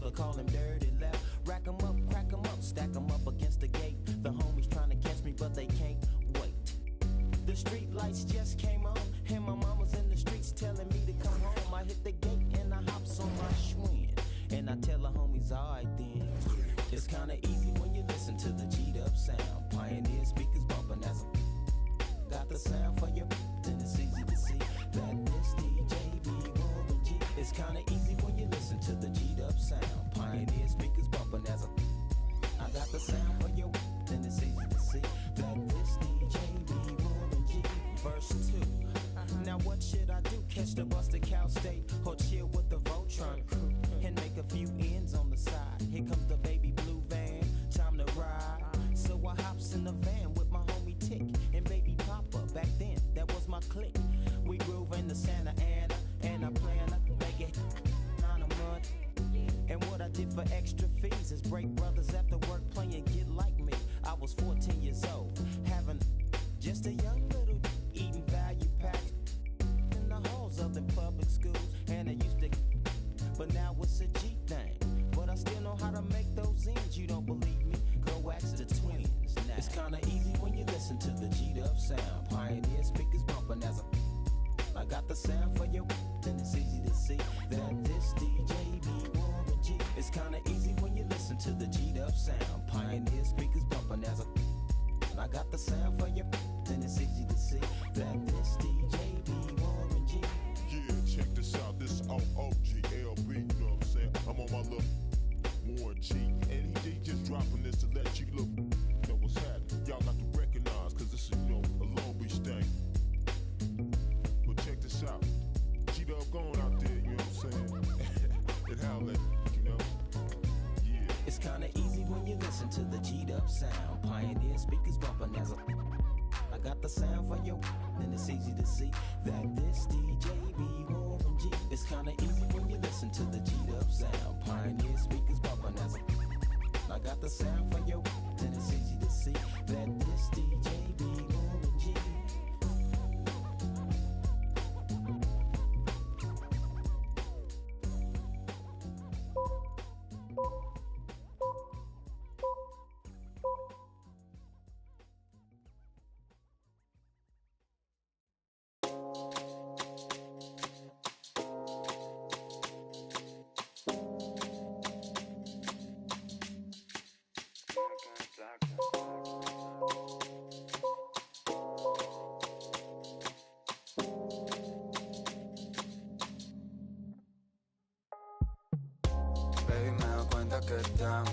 brother, call him dirty left. Rack 'em up, crack 'em up, stack 'em up against the gate. The homies trying to catch me, but they can't wait. The street lights just came on, and my mama's in the streets telling me to come home. I hit the gate and I hops on my Schwinn, and I tell the homies, alright then. It's kinda easy when you listen to the G'd up sound. Pioneer speakers bumping as I got the sound for you, then it's easy to see that this DJ be Warren G. It's kinda easy when you listen to the G'd up sound. Pioneer speakers bumping as I got the sound for you, then it's easy to see that this DJ be Warren G. Verse 2. Now what should I do? Catch the bus to Cal State or chill with the Voltron crew and make a few ends on the side? Here comes the baby blue van, time to ride. So I hops in the van with my homie Tick and baby Papa. Back then, that was my clique. We groove in the Santa Ana and I plan to make it on a month. And what I did for extra fees is break brothers after work playing Get Like Me. I was 14 years old, having just a young little eating value packs in the halls of the public schools, and it used to, but now it's a G thing. But I still know how to make those ends. You don't believe me? Go ask the twins. Now, it's kinda easy when you listen to the G'd up sound. Pioneer speakers bumping as I got the sound for you, then it's easy to see that this DJ be Warren G. It's kinda easy when you listen to the G'd up sound. Pioneer speakers bumping as I got the sound for you, then it's easy to see that this DJ be Warren G. Yeah, check this out, this is OOGLB, you know what I'm saying? I'm on my little Warren G, and he just dropping this to let you know what's happening. Y'all got to recognize, cause this is, you know, a Long Beach thing. But check this out, G-Dub going out there, you know what I'm saying? And how that, you know, yeah. It's kinda easy when you listen to the G'd up sound. Pioneer speakers bumping as I got the sound for you, then it's easy to see that this DJ be Warren G. It's kinda easy when you listen to the G'd up sound. Pioneer speakers bumping as I got the sound for you, then it's easy to see that this DJ be Warren G. Baby, me doy cuenta que te amo,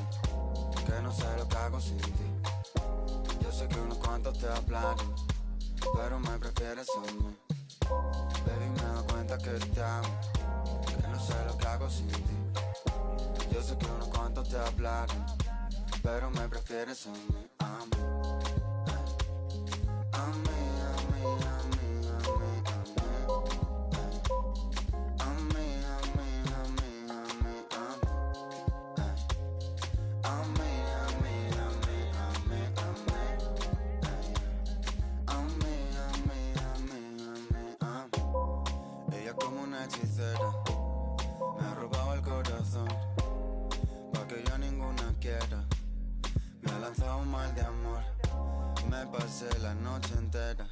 que no sé lo que hago sin ti. Yo sé que unos cuantos te hablan, pero me prefieres a mí. Baby, me doy cuenta que te amo, que no sé lo que hago sin ti. Yo sé que unos cuantos te hablan, pero me prefieres a mí. A mí, a mí, a mí, a mí, a mí, a mí. A mí, a mí, a mí, a mí, a mí. A mí, a mí, a mí, a mí, a mí. A mí, a mí, a mí, a mí, a mí. Ella como una hechicera me ha robado el corazón, pa' que yo ninguna quiera. Me ha lanzado un mal de amor, me pasé la noche entera